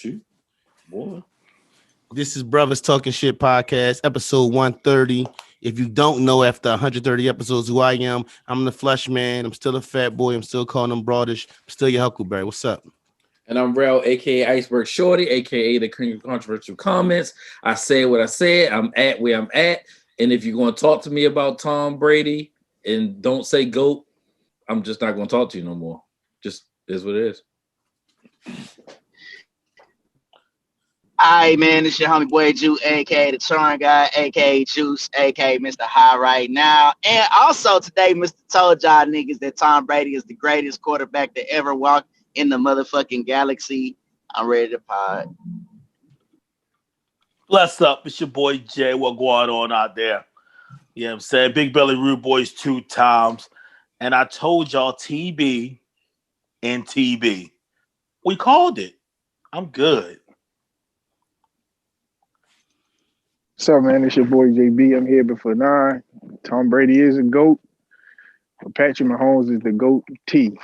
Shoot, boy. This is Brothers Talking Shit podcast, episode 130. If you don't know, after 130 episodes, who I am, I'm the Flesh Man. I'm still a fat boy. I'm still calling them broadish. I'm still your Huckleberry. What's up? And I'm Rel, aka Iceberg Shorty, aka the King of Controversial Comments. I said what I said. I'm at where I'm at. And if you're going to talk to me about Tom Brady and don't say GOAT, I'm just not going to talk to you no more. Just is what it is. Alright, man, it's your homie boy Ju, aka the Touring Guy, aka Juice, aka Mr. High right now. And also today, Mr. told y'all niggas that Tom Brady is the greatest quarterback to ever walk in the motherfucking galaxy. I'm ready to pod. Bless up. It's your boy Jay. What going on out there? You know what I'm saying? Big Belly Rude Boys 2 times. And I told y'all TB and TB. We called it. I'm good. What's up, man? It's your boy JB. I'm here before 9. Tom Brady is a GOAT. But Patrick Mahomes is the GOAT T.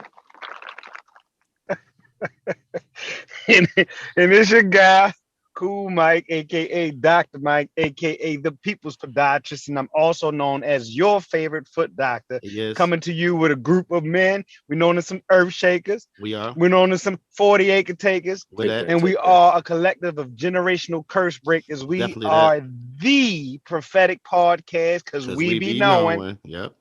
and it's your guy, Cool Mike, aka Dr. Mike, aka the People's Podiatrist, and I'm also known as your favorite foot doctor. Yes. Coming to you with a group of men. We're known as some earth shakers. We are. We're known as some 40-acre takers. And we are a collective of generational curse breakers. We Definitely are the prophetic podcast because we be knowing. Yep.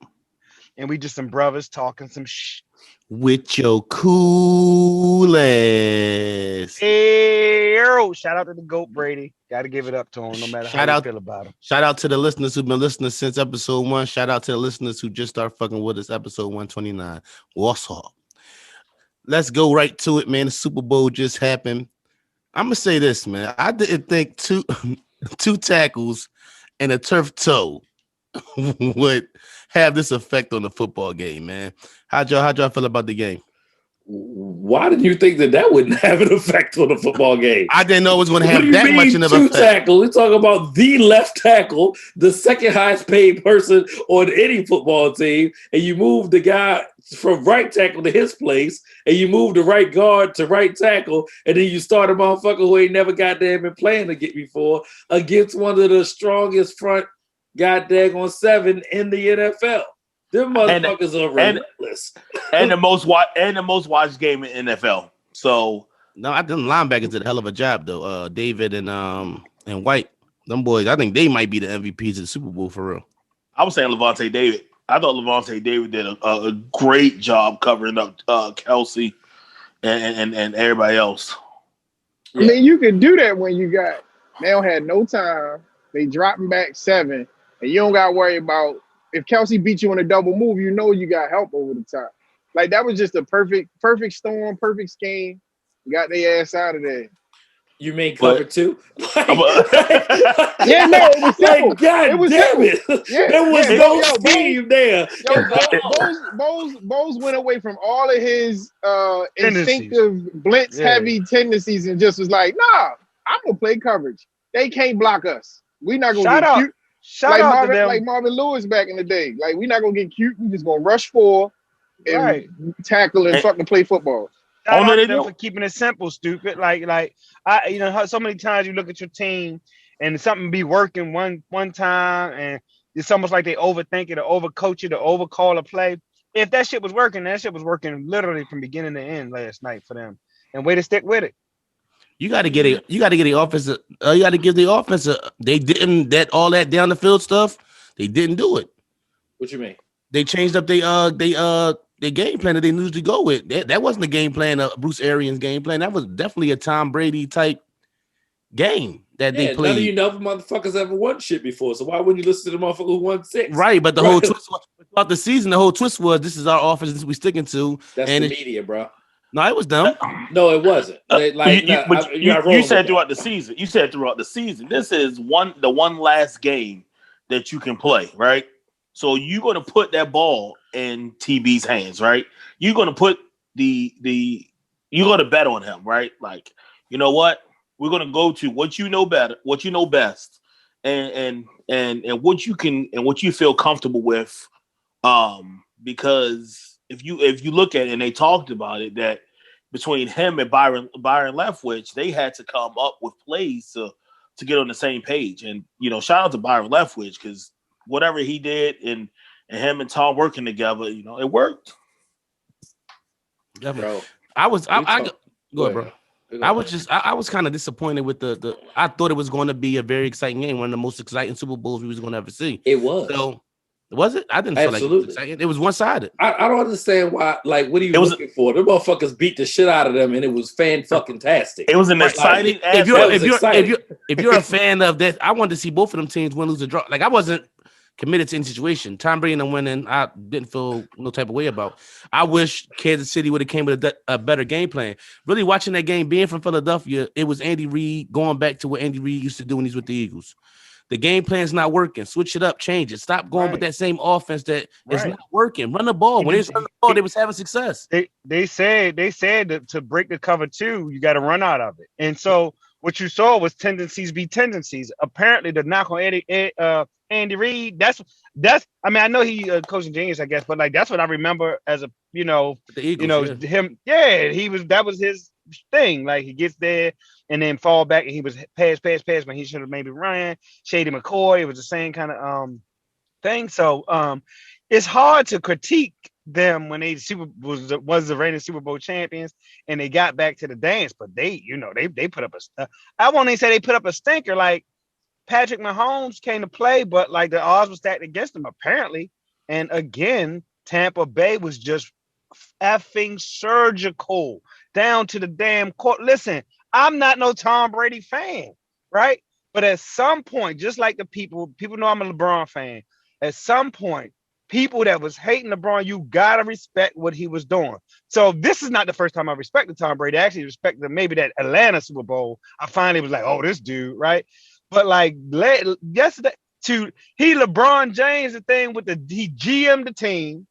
And we just some brothers talking some shh. With your cool ass. Hey, shout out to the GOAT Brady. Got to give it up to him no matter how you feel about him. Shout out to the listeners who've been listening since episode 1. Shout out to the listeners who just started fucking with us, episode 129. What's up? Let's go right to it, man. The Super Bowl just happened. I'm going to say this, man. I didn't think two tackles and a turf toe would have this effect on the football game, man. How'd y'all feel about the game? Why did you think that wouldn't have an effect on the football game? I didn't know it was going to have that much of an effect. Tackle. We're talking about the left tackle, the second highest paid person on any football team, and you move the guy from right tackle to his place, and you move the right guard to right tackle, and then you start a motherfucker who ain't never goddamn been playing to get before against one of the strongest front goddamn 7 in the NFL. Them motherfuckers are relentless. And the most watched game in NFL. So no, I think linebackers did a hell of a job though. David and White, them boys, I think they might be the MVPs of the Super Bowl for real. I was saying Levante David. I thought Levante David did a great job covering up Kelsey and everybody else. Yeah. I mean, you can do that when they don't have no time. They dropping back 7, and you don't got to worry about if Kelsey beat you in a double move, you know you got help over the top. Like, that was just a perfect storm, perfect scheme. Got their ass out of there. You mean cover 2? Yeah, no, it was simple. Like, God damn it. Yeah, there was no scheme there. Bose went away from all of his instinctive, blitz-heavy tendencies and just was like, nah, I'm going to play coverage. They can't block us. We're not going to get cute. Shout out to them. Like Marvin Lewis back in the day. Like, we're not going to get cute. We're just going to rush 4 and tackle and fucking play football. Shout out to them for keeping it simple, stupid. Like so many times you look at your team and something be working one time and it's almost like they overthink it or overcoach it or overcall a play. If that shit was working literally from beginning to end last night for them. And way to stick with it. You got to get the offense. You got to give the offense. They didn't all that down the field stuff. They didn't do it. What you mean? They changed up their game plan that they usually go with. That wasn't the game plan of Bruce Arians' game plan. That was definitely a Tom Brady type game that they played. None of you know motherfuckers ever won shit before. So why wouldn't you listen to the motherfucker who won 6? Right, but the whole twist throughout the season, the whole twist was this is our offense. This is we sticking to. That's the media, bro. No, it was them. No, it wasn't. You said throughout the season. You said throughout the season. This is the one last game that you can play, right? So you're going to put that ball in TB's hands, right? You're going to put you're going to bet on him, right? Like, you know what? We're going to go to what you know better, what you know best, and what you can and what you feel comfortable with. Because if you look at it, and they talked about it, that between him and Byron Leftwich, they had to come up with plays to get on the same page. And shout out to Byron Leftwich, because whatever he did and him and Tom working together, it worked. Yeah, bro. I go ahead, bro. I was kind of disappointed with the. I thought it was going to be a very exciting game, one of the most exciting Super Bowls we was going to ever see. It was. So was it? I didn't feel like it was exciting. It was one-sided. I don't understand why. Like, what are you looking for? The motherfuckers beat the shit out of them, and it was fan-fucking-tastic. It was an exciting. If you're a fan of that, I wanted to see both of them teams win, lose, or draw. Like, I wasn't committed to any situation. Tom Brady and them winning, I didn't feel no type of way about. I wish Kansas City would have came with a better game plan. Really watching that game, being from Philadelphia, it was Andy Reid going back to what Andy Reid used to do when he's with the Eagles. The game plan's not working. Switch it up, change it. Stop going with that same offense that is not working. Run the ball. When they run the ball, they was having success. They said that to break the cover 2, you got to run out of it. And so what you saw was tendencies be tendencies. Apparently, the knock on Andy Reid, that's I mean, I know he coaching genius, I guess, but like that's what I remember as a the Eagles, him. Yeah, that was his thing. Like he gets there and then fall back, and he was pass when he should have maybe ran. Shady McCoy, it was the same kind of thing. So it's hard to critique them when they was the reigning Super Bowl champions and they got back to the dance, but they put up I won't even say they put up a stinker. Like Patrick Mahomes came to play, but like the odds were stacked against him apparently. And again, Tampa Bay was just effing surgical down to the damn court. Listen, I'm not no Tom Brady fan, right? But at some point, just like the people know I'm a LeBron fan. At some point, people that was hating LeBron, you gotta respect what he was doing. So this is not the first time I respected Tom Brady. I actually respected maybe that Atlanta Super Bowl. I finally was like, oh, this dude, right? But like yesterday, he LeBron James, the thing with he GM'd the team.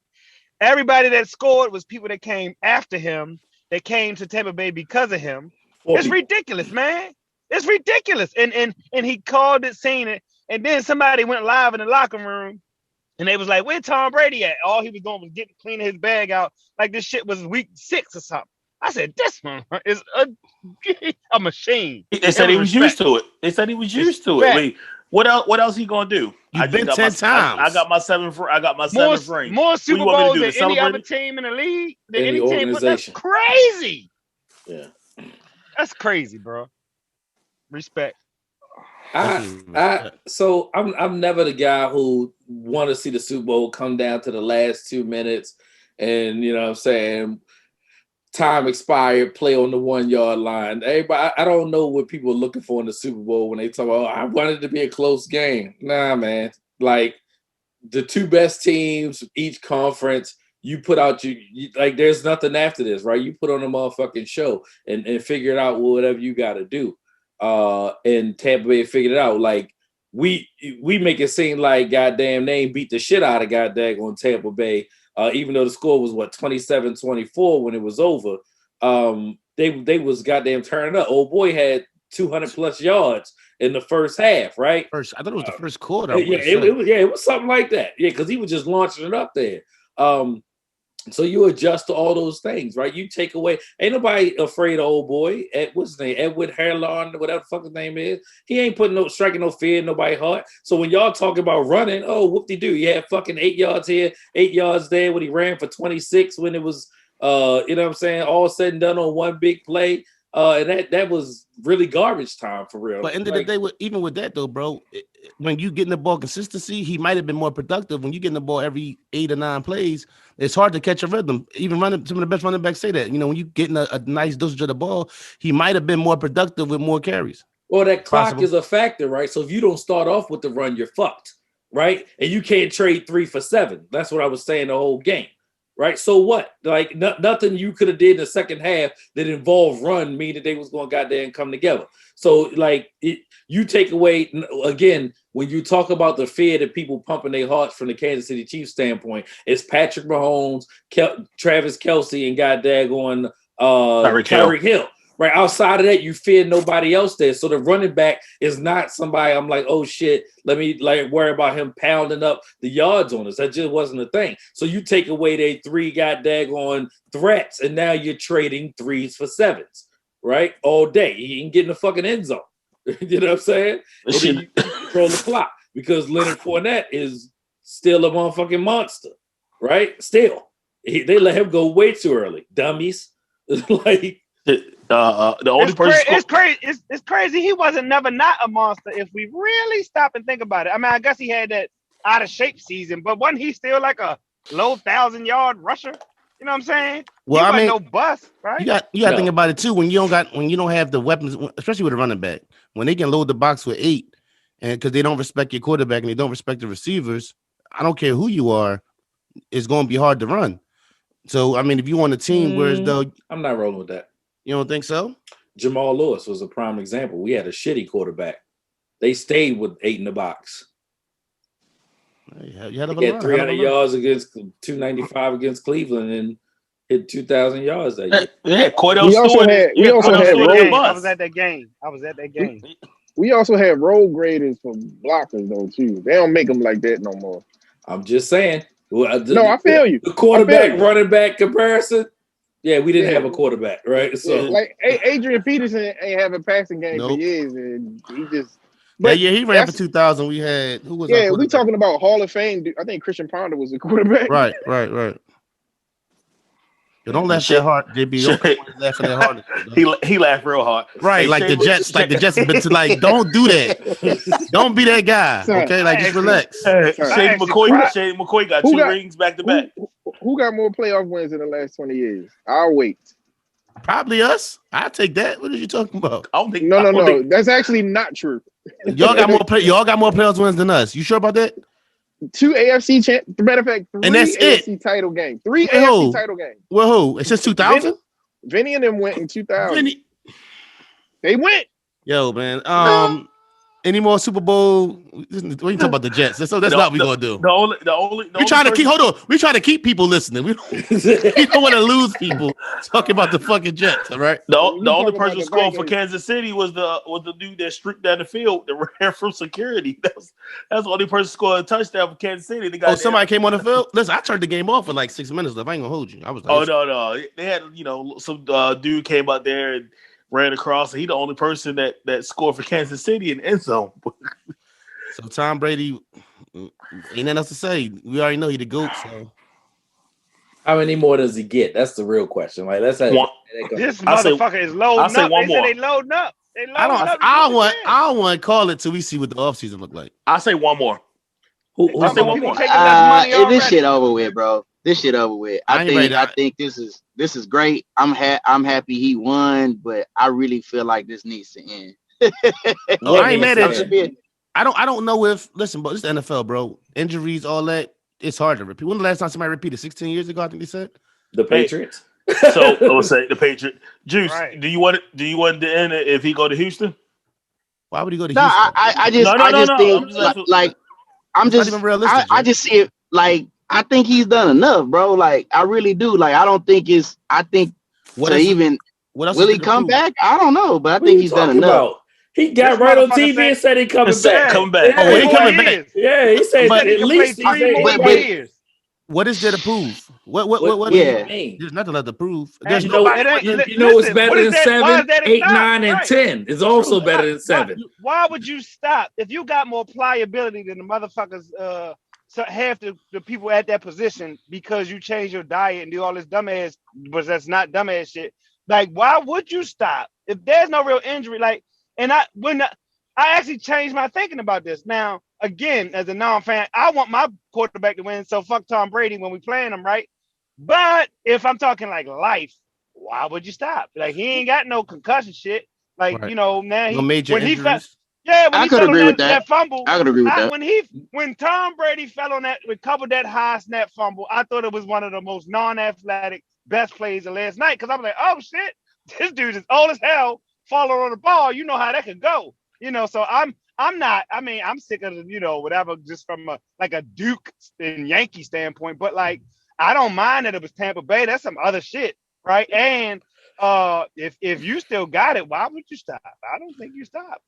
Everybody that scored was people that came after him, that came to Tampa Bay because of him. It's ridiculous, man. It's ridiculous. And he called it, seen it, and then somebody went live in the locker room. And they was like, where Tom Brady at? All he was doing was cleaning his bag out like this shit was week 6 or something. I said, this one is a machine. They said he was used to it. They said he was used to it. Wait, what else he gonna do? You've been 10 times. I got my 7th. I got my 7th ring. More Super Bowls than any other team in the league. Than any team. That's crazy. Yeah, that's crazy, bro. Respect. So I'm never the guy who want to see the Super Bowl come down to the last 2 minutes, and you know what I'm saying, time expired, play on the 1 yard line. Everybody, I don't know what people are looking for in the Super Bowl when they talk about, I wanted it to be a close game. Nah, man. Like the 2 best teams, each conference, you put out you like there's nothing after this, right? You put on a motherfucking show and figure it out whatever you got to do. And Tampa Bay figured it out. Like we make it seem like goddamn they ain't beat the shit out of goddamn on Tampa Bay. Even though the score was 27-24 when it was over, they was goddamn turning up. Old boy had 200 plus yards in the first half, right? I thought it was the first quarter. It was something like that. Yeah, because he was just launching it up there. So you adjust to all those things, right? You take away. Ain't nobody afraid of old boy. What's his name? Edward Harlan, whatever the fuck his name is. He ain't striking no fear in nobody's heart. So when y'all talk about running, oh, whoop-de-doo. You had fucking 8 yards here, 8 yards there when he ran for 26 when it was, you know what I'm saying, all said and done on one big play. And that was really garbage time for real. But end of the day, even with that though, bro, when you get in the ball consistency, he might have been more productive. When you get in the ball every 8 or 9 plays, it's hard to catch a rhythm. Even some of the best running backs say that. You know, when you getting a nice dosage of the ball, he might have been more productive with more carries. Well, that clock is a factor, right? So if you don't start off with the run, you're fucked, right? And you can't trade 3 for 7. That's what I was saying the whole game. Right, so what? Like nothing you could have did in the second half that involved run, meaning they was going to goddamn come together. So like you take away again when you talk about the fear that people pumping their hearts from the Kansas City Chiefs standpoint, it's Patrick Mahomes, Travis Kelce, and goddamn Tyreek Hill. Right outside of that, you fear nobody else there. So the running back is not somebody I'm like, oh shit, let me like worry about him pounding up the yards on us. That just wasn't a thing. So you take away they 3 daggone threats, and now you're trading 3s for 7s, right? All day. He ain't getting the fucking end zone. You know what I'm saying? And then you control the clock because Leonard Fournette is still a motherfucking monster, right? Still. They let him go way too early. Dummies. Like the only person it's crazy. It's crazy. He wasn't never not a monster if we really stop and think about it. I mean, I guess he had that out of shape season, but wasn't he still like a low 1,000-yard rusher? You know what I'm saying? Well, he I mean, no bust, right? You got to think about it too. When you don't have the weapons, especially with a running back, when they can load the box with 8, and because they don't respect your quarterback and they don't respect the receivers, I don't care who you are, it's going to be hard to run. So I mean, if you on a team, whereas though I'm not rolling with that. You don't think so? Jamal Lewis was a prime example. We had a shitty quarterback. They stayed with 8 in the box. He had 300 yards against 295 against Cleveland and hit 2,000 yards that year. Yeah, Cordell we Stewart. Also had I was at that game. We also had role graders for blockers though too. They don't make them like that no more. I'm just saying. No, I feel you. The quarterback running back comparison. Yeah, we didn't have a quarterback, right? So like Adrian Peterson ain't have a passing game for years, and he just. But yeah, he ran for 2,000. We had who was? Yeah, we talking about Hall of Fame. I think Christian Ponder was the quarterback. Right. You don't laugh that hard, JB. Don't laughing that hard. He laughed real hard. Right, like the Jets. Like the Jets have been to like, don't do that. Don't be that guy. Okay, like just relax. Shane McCoy got 2 rings back to back. Who got more playoff wins in the last 20 years? I'll wait. Probably us. I'll take that. What are you talking about? I don't think. No. That's actually not true. Y'all got more playoff wins than us. You sure about that? 2 AFC matter of fact, 3 and that's AFC it. title games. 3 AFC title games. Well, who? It's just 2000. Vinny and them went in 2000. They went. Yo, man. Any more Super Bowl? We talk about the Jets. That's not what we're gonna do. The only we trying to keep. Hold on. We trying to keep people listening. We don't want to lose people talking about the fucking Jets. All right. The only person scoring for Kansas City was the dude that streaked down the field that ran from security. That's the only person scoring a touchdown for Kansas City. Somebody came on the field. Listen, I turned the game off for like 6 minutes left. I ain't gonna hold you. I was like, no. They had some dude came out there and ran across, and he the only person that scored for Kansas City in the end zone. So Tom Brady, ain't nothing else to say. We already know he the GOAT. So how many more does he get? That's the real question. Like this motherfucker is loading up. They say they loading up. I don't want to call it till we see what the offseason look like. I'll say one more. I'll say one more. This shit over with, bro. This shit over with. I think this is great. I'm happy he won, but I really feel like this needs to end. I ain't mad at you. I don't know if but this is the NFL, bro. Injuries, all that, it's hard to repeat. When the last time somebody repeated? 16 years ago, I think they said. The Patriots. So I would say the Patriots. Juice, right. Do you want it to end if he go to Houston? Why would he go to Houston? I just see it like I think he's done enough, bro. Like I really do. Like I don't think will he come back? I don't know, but I think he's done enough. He got right on TV and said he coming back. Coming back. Yeah, he coming back. Yeah, he said at least 3 more years. What is there to prove? What yeah. There's nothing left to prove. There's it's better than 7, 8, 9, and 10. It's also better than 7. Why would you stop if you got more pliability than the motherfuckers? So half the people at that position because you change your diet and do all this dumbass, but that's not dumbass shit. Like, why would you stop if there's no real injury? Like, and I actually changed my thinking about this. Now, again, as a non-fan, I want my quarterback to win. So fuck Tom Brady when we playing him, right? But if I'm talking like life, why would you stop? Like, he ain't got no concussion shit. Like, right. Now no major injuries. I could agree with that. Fumble, I could agree with that. When Tom Brady fell on that, recovered that high snap fumble, I thought it was one of the most non-athletic best plays of last night. Because I'm like, oh shit, this dude is old as hell, falling on the ball. You know how that could go. So I'm sick of whatever, just from a Duke and Yankee standpoint. But like, I don't mind that it was Tampa Bay. That's some other shit, right? And if you still got it, why would you stop? I don't think you stop.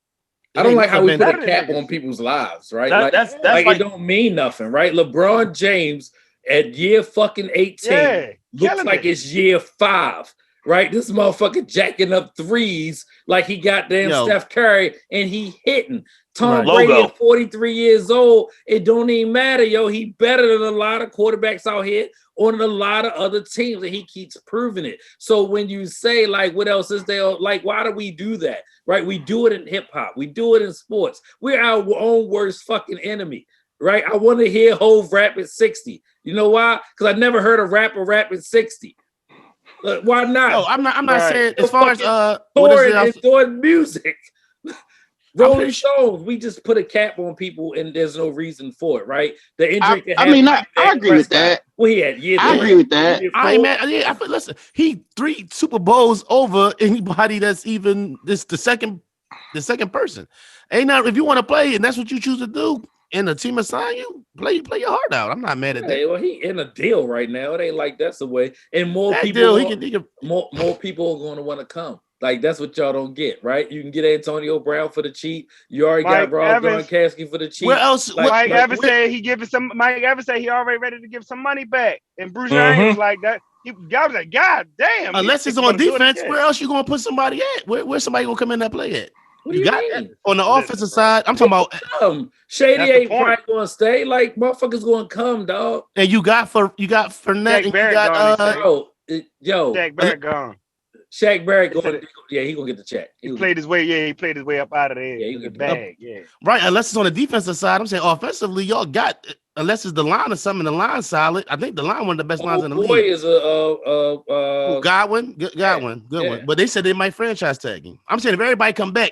I don't like how we put a cap on people's lives, right? That's like it don't mean nothing, right? LeBron James at year fucking 18 looks like it's year 5, right? This motherfucker jacking up threes like he goddamn Steph Curry and he hitting. Tom Brady at 43 years old, it don't even matter, yo. He better than a lot of quarterbacks out here on a lot of other teams, and he keeps proving it. So when you say, like, what else is there? Like, why do we do that, right? We do it in hip-hop. We do it in sports. We're our own worst fucking enemy, right? I want to hear Hov rap at 60. You know why? Because I never heard a rapper rap at 60. Why not? No, I'm not saying as far as doing music. Rolling Stones, we just put a cap on people and there's no reason for it, right? The injury. I agree with that. Well, he had I agree with that. I ain't mad. Yeah, listen, he 3 Super Bowls over anybody that's even the second person. Ain't not if you want to play and that's what you choose to do, and the team assign you, play your heart out. I'm not mad at that. Well, he in a deal right now. It ain't like that's the way. And more people, more people are going to want to come. Like, that's what y'all don't get, right? You can get Antonio Brown for the cheap. You already got Rob Gronkowski for the cheap. Where else? Mike Evans said he already ready to give some money back. And Bruce Arians was like that. God was like, God damn. Unless it's on defense, where else you going to put somebody at? Where's somebody going to come in that play at? What do you got mean? On the offensive side, I'm talking about Shady ain't probably going to stay. Like, motherfuckers going to come, dog. And you got Fournette, and you got Shaq Barrett gone. Shaq Barrett going, he gonna get the check. He played his way up out of there. Yeah, he get the bag. Right. Unless it's on the defensive side, I'm saying offensively, y'all got unless it's the line or something. The line solid. I think the line one of the best lines in the league. Boy is Godwin, good one. But they said they might franchise tag him. I'm saying if everybody come back,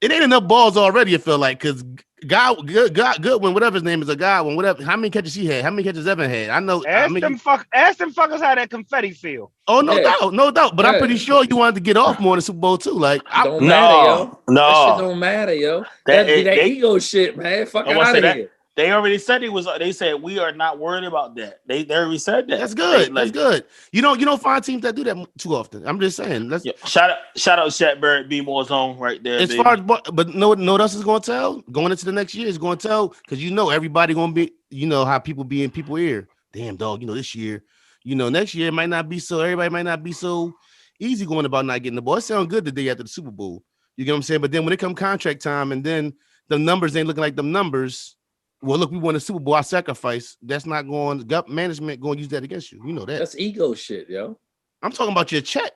it ain't enough balls already. I feel like because Goodwin, whatever his name is, a Godwin, whatever. How many catches he had? How many catches Evan had? I know. Ask them fuckers how that confetti feel. Oh, no doubt. But I'm pretty sure you wanted to get off more in the Super Bowl too. Like, don't matter, yo. That shit don't matter, yo. That ego shit, man. Fuck out of here. They already said they said we are not worried about that. They already said that. That's good. That's good. You don't find teams that do that too often. I'm just saying. Shout out Shaq Barrett, be more zone right there. As far as but know what else is going to tell going into the next year is going to tell because everybody going to be how people be in people's ear. Damn dog, this year, next year might not be so. Everybody might not be so easy going about not getting the ball. It sounds good the day after the Super Bowl. You get what I'm saying? But then when it comes contract time and then the numbers ain't looking like them numbers. Well, look, we won the Super Bowl. I sacrifice. That's not going. Management going to use that against you. You know that. That's ego shit, yo. I'm talking about your check.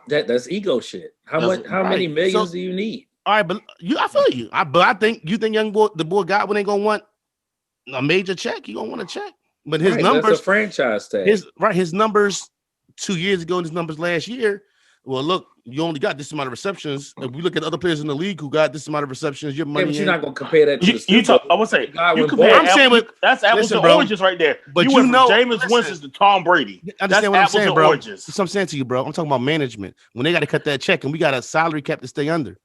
That's ego shit. How many millions do you need? All right, but I feel you. But I think the boy Godwin ain't gonna want a major check. He gonna want a check. But his numbers, that's a franchise tag. His numbers 2 years ago and his numbers last year. Well, look, you only got this amount of receptions. If we look at other players in the league who got this amount of receptions, your money. But you're not gonna compare that to I would say that's apples and oranges right there. But you know, Jameis Winston to Tom Brady. Understand what I'm saying, bro? That's what I'm saying to you, bro. I'm talking about management. When they got to cut that check, and we got a salary cap to stay under.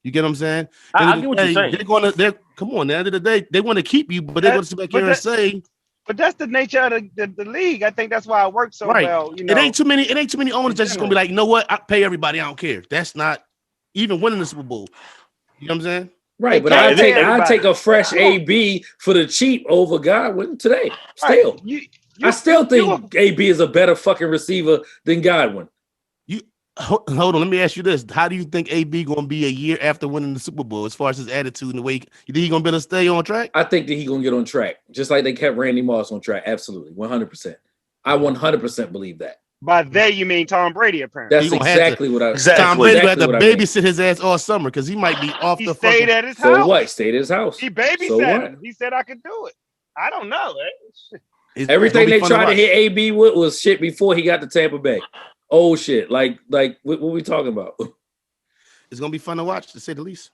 You get what I'm saying? I get what you're saying. Come on. At the end of the day, they want to keep you, but they're going to sit back here and say. But that's the nature of the league. I think that's why it works so well. It ain't too many owners that's just gonna be like, you know what? I pay everybody. I don't care. That's not even winning the Super Bowl. You know what I'm saying? Right, but I take a fresh AB for the cheap over Godwin today. Still, I still think AB is a better fucking receiver than Godwin. Hold on, let me ask you this: how do you think AB going to be a year after winning the Super Bowl, as far as his attitude and the way? You think he's going to be able to stay on track? I think that he's going to get on track, just like they kept Randy Moss on track. Absolutely, 100%. I 100% believe that. By they, you mean Tom Brady? Apparently, that's exactly what I. Tom Brady had to babysit his ass all summer because he might be off the. He stayed at his house. So what? Stayed at his house. He babysat him. He said I could do it. I don't know. Everything they tried to hit AB with was shit before he got to Tampa Bay. Oh shit! Like what we talking about? It's gonna be fun to watch, to say the least.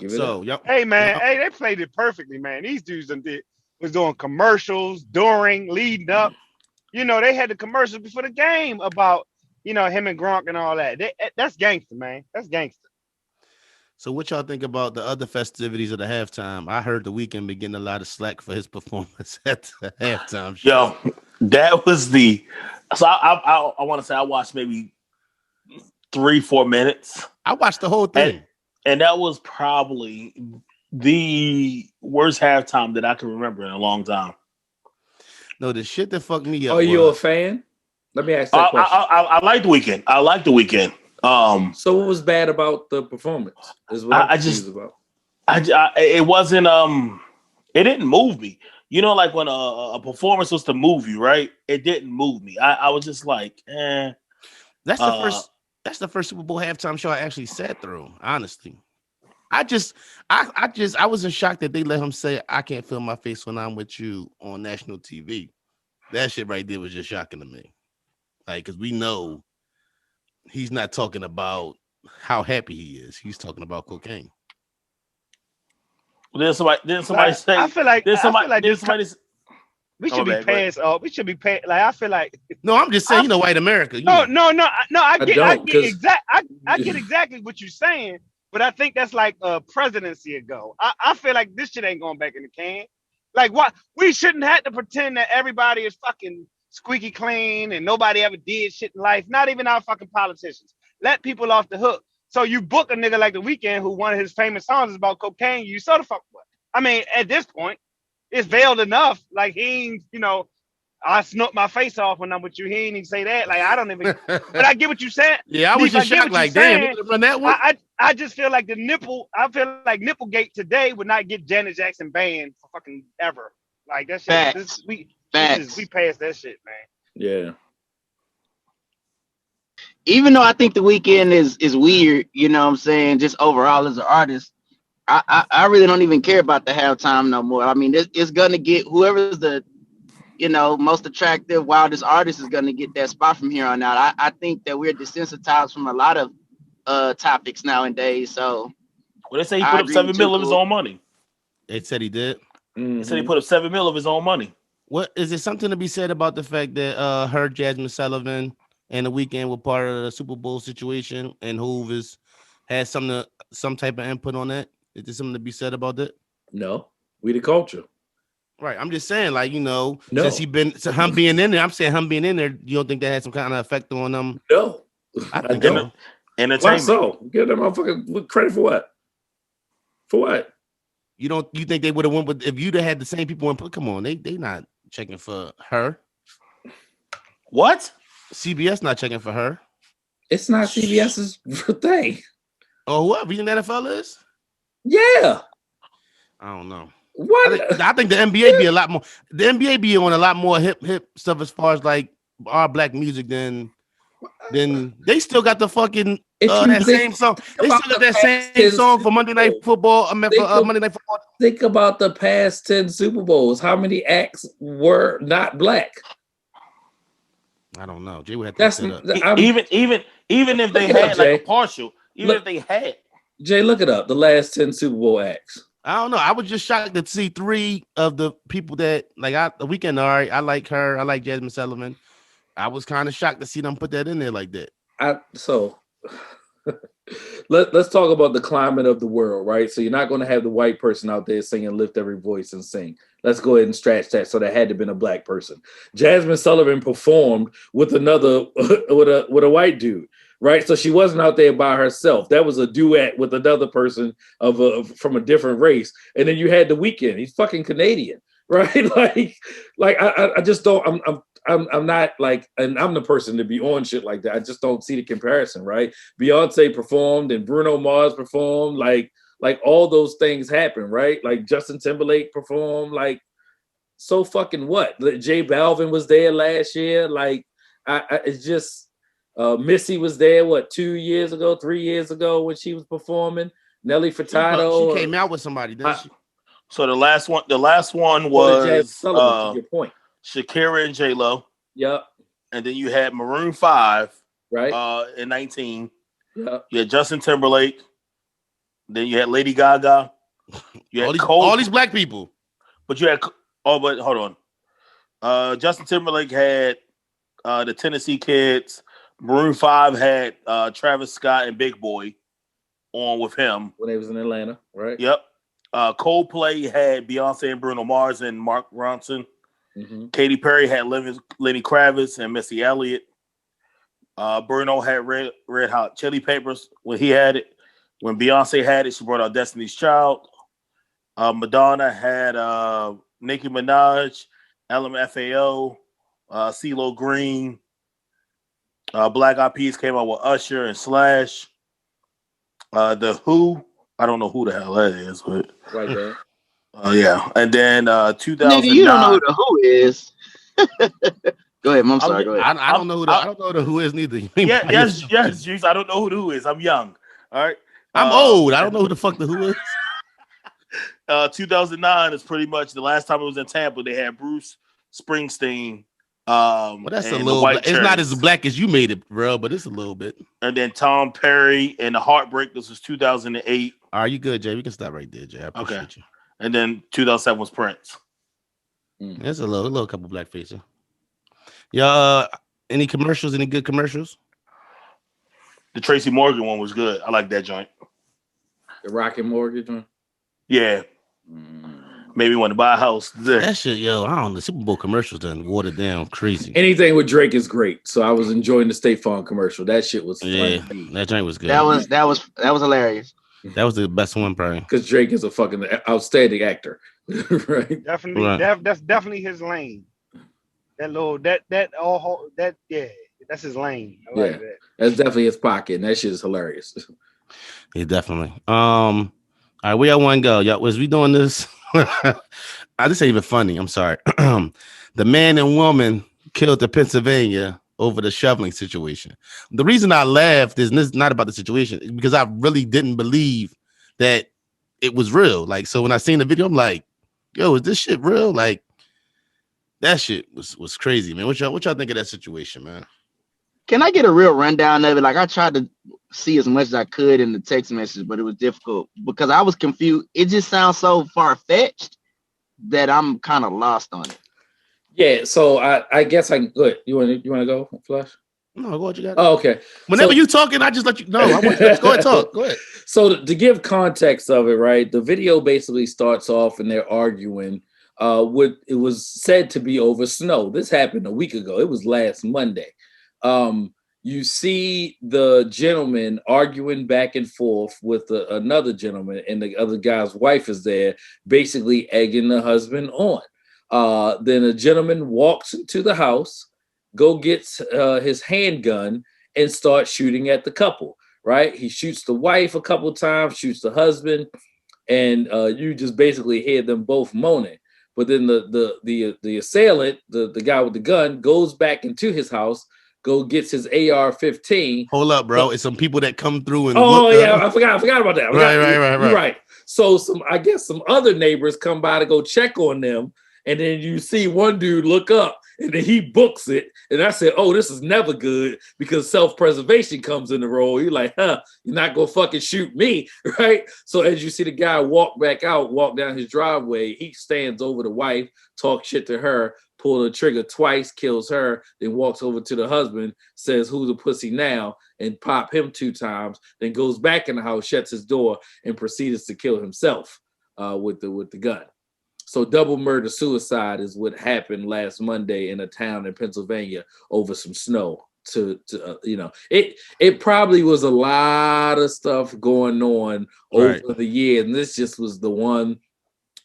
Hey man, they played it perfectly, man. These dudes was doing commercials during, leading up. They had the commercials before the game about him and Gronk and all that. That's gangster, man. That's gangster. So what y'all think about the other festivities of the halftime? I heard The Weeknd been getting a lot of slack for his performance at the halftime show. Yo, that was So I want to say I watched maybe 3-4 minutes. I watched the whole thing, and that was probably the worst halftime that I can remember in a long time. No, the shit that fucked me up. Are you a fan? Let me ask that question. I like the Weeknd. I like the Weeknd. So what was bad about the performance? Is what I'm confused about. It wasn't. It didn't move me. You know, like when a performance was to move you, right? It didn't move me. I was just like, eh. That's the first Super Bowl halftime show I actually sat through. Honestly, I was in shock that they let him say, "I can't feel my face when I'm with you" on national TV. That shit right there was just shocking to me. Like, because we know he's not talking about how happy he is. He's talking about cocaine. Then somebody say. I feel like we should be past. We should be past. Like I feel like. No, I'm just saying. White America. No. I get exactly what you're saying, but I think that's like a presidency ago. I feel like this shit ain't going back in the can. Like what? We shouldn't have to pretend that everybody is fucking squeaky clean and nobody ever did shit in life. Not even our fucking politicians. Let people off the hook. So you book a nigga like The Weeknd, who one of his famous songs is about cocaine. You so the fuck what? I mean, at this point, it's veiled enough. Like he ain't, I snort my face off when I'm with you. He ain't even say that. Like I don't even. But I get what you're saying. Yeah, I was just shocked. Like, damn, run that one. I just feel like I feel like Nipplegate today would not get Janet Jackson banned for fucking ever. Like that shit. We passed that shit, man. Yeah. Even though I think The Weeknd is weird, you know what I'm saying, just overall as an artist, I really don't even care about the halftime no more. I mean, it's gonna get whoever's the most attractive, wildest artist is gonna get that spot from here on out. I think that we're desensitized from a lot of topics nowadays. So they say he put up $7 million of his own money. They said he did. Mm-hmm. They said he put up $7 million of his own money. What is there something to be said about the fact that her, Jasmine Sullivan, and The Weeknd were part of the Super Bowl situation, and Hoover's had some type of input on that? Is there something to be said about that? No, we the culture. Right. I'm just saying, like, since him being in there, I'm saying him being in there, you don't think that had some kind of effect on them? No. I think so. Entertainment. Why so? Give them motherfucking credit for what? For what? You think they would have went with if you'd have had the same people in? Come on, they not checking for her. What? CBS not checking for her. It's not CBS's thing. Oh, whoever in the NFL is? Yeah. I don't know. What? I think the NBA be a lot more. The NBA be on a lot more hip stuff as far as like our black music than they still got the fucking that same song. They still got that same song for Monday Night Football. Monday Night Football. Think about the past 10 Super Bowls. How many acts were not black? I don't know. Jay would have to look it up. Even if they had like a partial, if they had. Jay, look it up. The last 10 Super Bowl acts. I don't know. I was just shocked to see 3 of the people that like The Weeknd. All right, I like her. I like Jasmine Sullivan. I was kind of shocked to see them put that in there like that. Let's talk about the climate of the world, right? So you're not going to have the white person out there singing "Lift Every Voice" and sing. Let's go ahead and stretch that. So that had to have been a black person. Jasmine Sullivan performed with another with a white dude. Right, so she wasn't out there by herself. That was a duet with another person from a different race. And then you had The Weeknd. He's fucking Canadian, right? like I just don't. I'm not like, and I'm the person to be on shit like that. I just don't see the comparison, right? Beyonce performed and Bruno Mars performed. Like all those things happen, right? Like Justin Timberlake performed. Like, so fucking what? J Balvin was there last year. Like, it's just. Missy was there 3 years ago when she was performing. Nelly Furtado. She came out with somebody, didn't she? So the last one was Sullivan, to your point. Shakira and J-Lo. Yep. And then you had Maroon 5 right in 19. Yep. You had Justin Timberlake. Then you had Lady Gaga. You had all these black people. But you had but hold on. Justin Timberlake had the Tennessee Kids. Maroon 5 had Travis Scott and Big Boy on with him when they was in Atlanta, right? Yep. Coldplay had Beyonce and Bruno Mars and Mark Ronson. Mm-hmm. Katy Perry had Lenny Kravitz and Missy Elliott. Bruno had Red Hot Chili Peppers when he had it. When Beyonce had it, she brought out Destiny's Child. Madonna had Nicki Minaj, LMFAO, CeeLo Green. Black Eyed Peas came out with Usher and Slash. The Who, I don't know who the hell that is, but right there. Yeah, and then 2009. Nigga, you don't know who the Who is. Go ahead, I'm sorry. Go ahead. I don't know who the Who is neither. Yes, Juice. I don't know who the Who is. I'm young. All right. I'm old. I don't know who the fuck the Who is. 2009 is pretty much the last time it was in Tampa. They had Bruce Springsteen. Well, that's a little. It's not as black as you made it, bro, but it's a little bit. And then Tom Perry and the Heartbreakers was 2008. Are you good, Jay? We can stop right there, Jay. I appreciate you. And then 2007 was Prince. There's a little couple black faces. Yeah. Any commercials? Any good commercials? The Tracy Morgan one was good. I like that joint. The Rocket Mortgage one. Yeah. Maybe want to buy a house. That shit, yo, I don't know. Super Bowl commercials done watered down crazy. Anything with Drake is great. So I was enjoying the State Farm commeral. That shit was funny. That joint was good. That was hilarious. That was the best one, probably. Because Drake is a fucking outstanding actor. Right? Definitely, that's definitely his lane. That's his lane. I like that. That's definitely his pocket, and that shit is hilarious. Yeah, definitely. All right, where y'all want to go? Y'all, was we doing this? This ain't even funny. I'm sorry. The man and woman killed in Pennsylvania over the shoveling situation. The reason I laughed is this not about the situation, because I really didn't believe that it was real. Like, so when I seen the video, I'm like, yo, is this shit real? Like, that shit was crazy, man. What y'all think of that situation, man? Can I get a real rundown of it? Like, I tried to see as much as I could in the text message, but it was difficult because I was confused. It just sounds so far-fetched that I'm kind of lost on it. Yeah, so I guess I good. You want to go, Flush? No, go ahead. You got it. Oh, okay. Whenever you talking, I just let you know. I want you to go ahead, talk. Go ahead. So to give context of it, right? The video basically starts off and they're arguing. It was said to be over snow. This happened a week ago. It was last Monday. You see the gentleman arguing back and forth with another gentleman, and the other guy's wife is there, basically egging the husband on. Then a gentleman walks into the house, gets his handgun, and starts shooting at the couple. Right? He shoots the wife a couple times, shoots the husband, and you just basically hear them both moaning. But then the assailant, the guy with the gun, goes back into his house, gets his AR-15. Hold up, bro. It's some people that come through and I forgot about that. Right. So I guess some other neighbors come by to go check on them, and then you see one dude look up, and then he books it. And I said, oh, this is never good, because self-preservation comes in the role. You're like, you're not gonna fucking shoot me, right? So as you see the guy walk down his driveway, he stands over the wife, talks shit to her, pull the trigger twice, kills her, then walks over to the husband, says, who's a pussy now, and pop him 2 times, then goes back in the house, shuts his door, and proceeds to kill himself with the gun. So double murder suicide is what happened last Monday in a town in Pennsylvania over some snow. It probably was a lot of stuff going on over the year, and this just was the one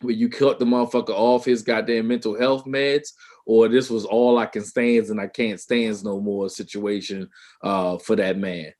where you cut the motherfucker off his goddamn mental health meds, or this was all I can stands and I can't stands no more situation for that man.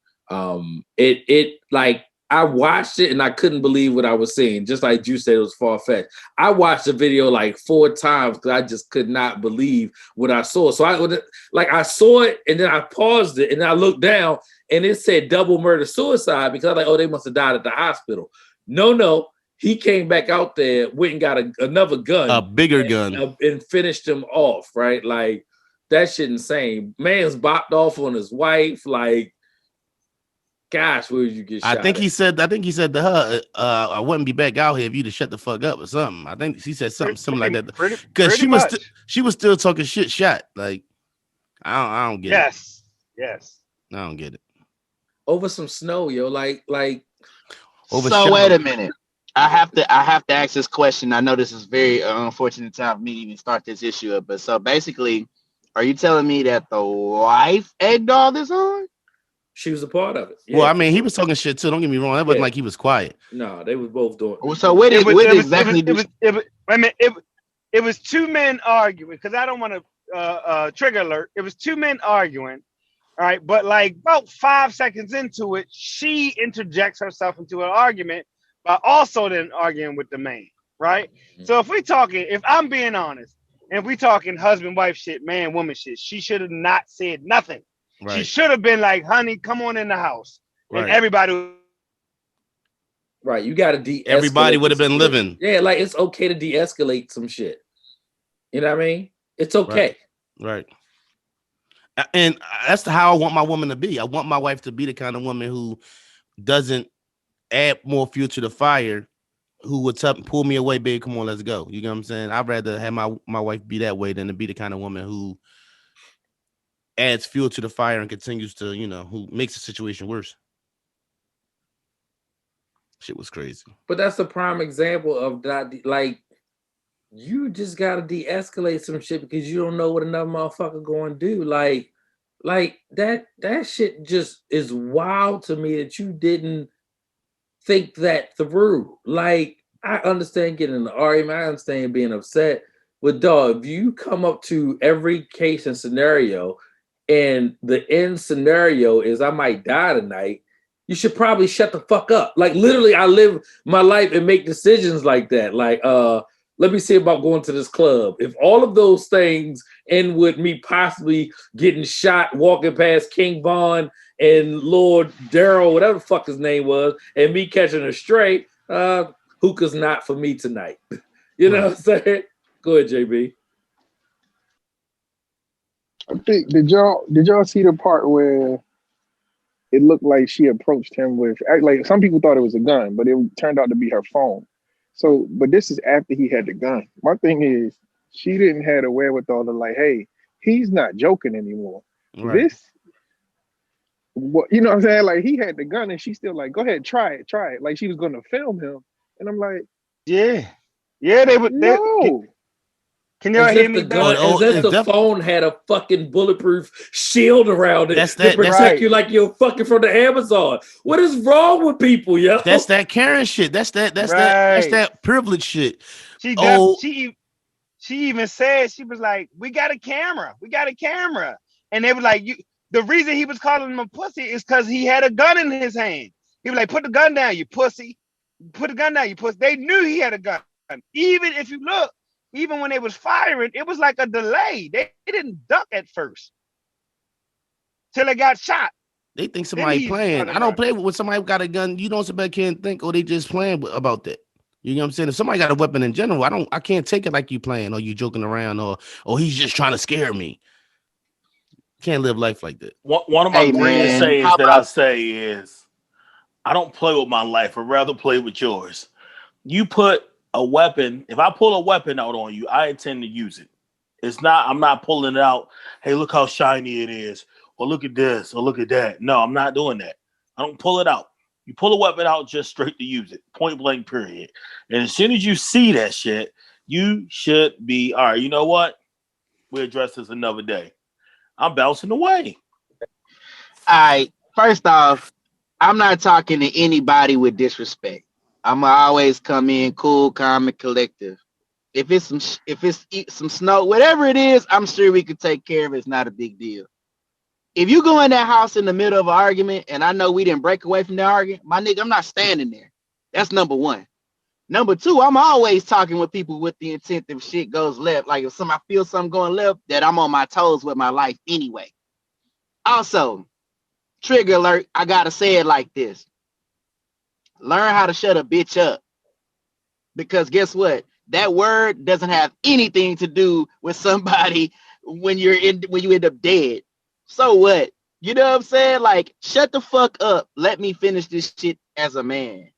I watched it and I couldn't believe what I was seeing. Just like you said, it was far-fetched. I watched the video like 4 times because I just could not believe what I saw. So I saw it and then I paused it and I looked down and it said double murder suicide, because I was like, oh, they must have died at the hospital. No. He came back out there, went and got another gun. A bigger gun. And finished him off, right? Like, that shit insane. Man's bopped off on his wife. Like, gosh, where did you get shot? I think he said to her, I wouldn't be back out here if you'd have shut the fuck up or something. I think he said something similar like that. Because she was still talking shit shot. Like, I don't get it. Yes. I don't get it. Over some snow, yo. Like over. So wait a minute. I have to ask this question. I know this is very unfortunate time for me to even start this issue up, but so basically, are you telling me that the wife egged all this on? She was a part of it. Yeah, well, I mean, he was talking shit too. Don't get me wrong. That wasn't like he was quiet. No, they were both doing. So what exactly? It was two men arguing because I don't want to trigger alert. It was two men arguing. All right, but like about 5 seconds into it, she interjects herself into an argument by also then arguing with the man, right? Mm-hmm. So if I'm being honest, and if we talking husband-wife shit, man-woman shit, she should have not said nothing. Right. She should have been like, honey, come on in the house. Right. And everybody. Right, you got to de-escalate. Everybody would have been living. Yeah, like it's okay to de-escalate some shit. You know what I mean? It's okay. Right. And that's how I want my woman to be. I want my wife to be the kind of woman who doesn't add more fuel to the fire, who would pull me away, babe, come on, let's go. You know what I'm saying? I'd rather have my wife be that way than to be the kind of woman who adds fuel to the fire and continues to, who makes the situation worse. Shit was crazy. But that's a prime example of that, like, you just gotta de-escalate some shit because you don't know what another motherfucker going to do. Like that shit just is wild to me that you didn't think that through. Like, I understand getting in an argument, I understand being upset, but dog, if you come up to every case and scenario and the end scenario is I might die tonight, you should probably shut the fuck up. Like, literally, I live my life and make decisions like that. Like, let me see about going to this club. If all of those things end with me possibly getting shot, walking past King Von and Lord Daryl, whatever the fuck his name was, and me catching a stray, hookah's not for me tonight. You know what I'm saying? Go ahead, JB. I think, did y'all see the part where it looked like she approached him with, like, some people thought it was a gun, but it turned out to be her phone. So, but this is after he had the gun. My thing is, she didn't have the wherewithal to like, hey, he's not joking anymore. Right. What, you know what I'm saying? Like, he had the gun and she's still like, go ahead, try it. Like she was going to film him. And I'm like, yeah, they would. No. Can y'all hear me? As if the phone had a fucking bulletproof shield around it to protect you like you're fucking from the Amazon. What is wrong with people, yo? That's that Karen shit. That's that privilege shit. She even said, she was like, we got a camera. And they were like, the reason he was calling him a pussy is because he had a gun in his hand. He was like, put the gun down, you pussy. Put the gun down, you pussy. They knew he had a gun. Even if you look, even when they was firing, it was like a delay. They didn't duck at first till they got shot. They think somebody playing. I don't play with somebody got a gun. You don't somebody can't think, they just playing about that. You know what I'm saying? If somebody got a weapon in general, I can't take it like you playing or you joking around or he's just trying to scare me. Can't live life like that. One of my greatest sayings that I say is, I don't play with my life. I'd rather play with yours. You put a weapon, if I pull a weapon out on you, I intend to use it. I'm not pulling it out. Hey, look how shiny it is. Or look at this, or look at that. No, I'm not doing that. I don't pull it out. You pull a weapon out just straight to use it. Point blank, period. And as soon as you see that shit, you should be, all right, you know what? We'll address this another day. I'm bouncing away. All right. First off, I'm not talking to anybody with disrespect. I'm gonna always come in cool, calm, and collective. If it's some snow, whatever it is, I'm sure we could take care of it. It's not a big deal. If you go in that house in the middle of an argument, and I know we didn't break away from the argument, my nigga, I'm not standing there. That's number one. Number two, I'm always talking with people with the intent if shit goes left. Like if somebody feels something going left, that I'm on my toes with my life anyway. Also, trigger alert, I gotta say it like this. Learn how to shut a bitch up. Because guess what? That word doesn't have anything to do with somebody when you end up dead. So what? You know what I'm saying? Like, shut the fuck up. Let me finish this shit as a man.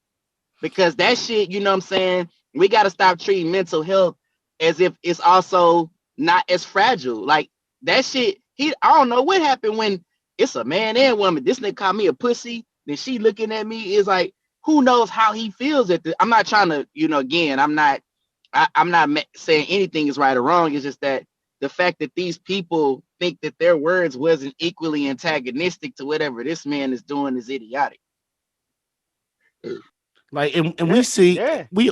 Because that shit, you know what I'm saying? We got to stop treating mental health as if it's also not as fragile. Like, that shit, I don't know what happened when it's a man and woman. This nigga called me a pussy. Then she looking at me is like, who knows how he feels at the. I'm not trying to, again, I'm not saying anything is right or wrong. It's just that the fact that these people think that their words wasn't equally antagonistic to whatever this man is doing is idiotic. Like, and we see, we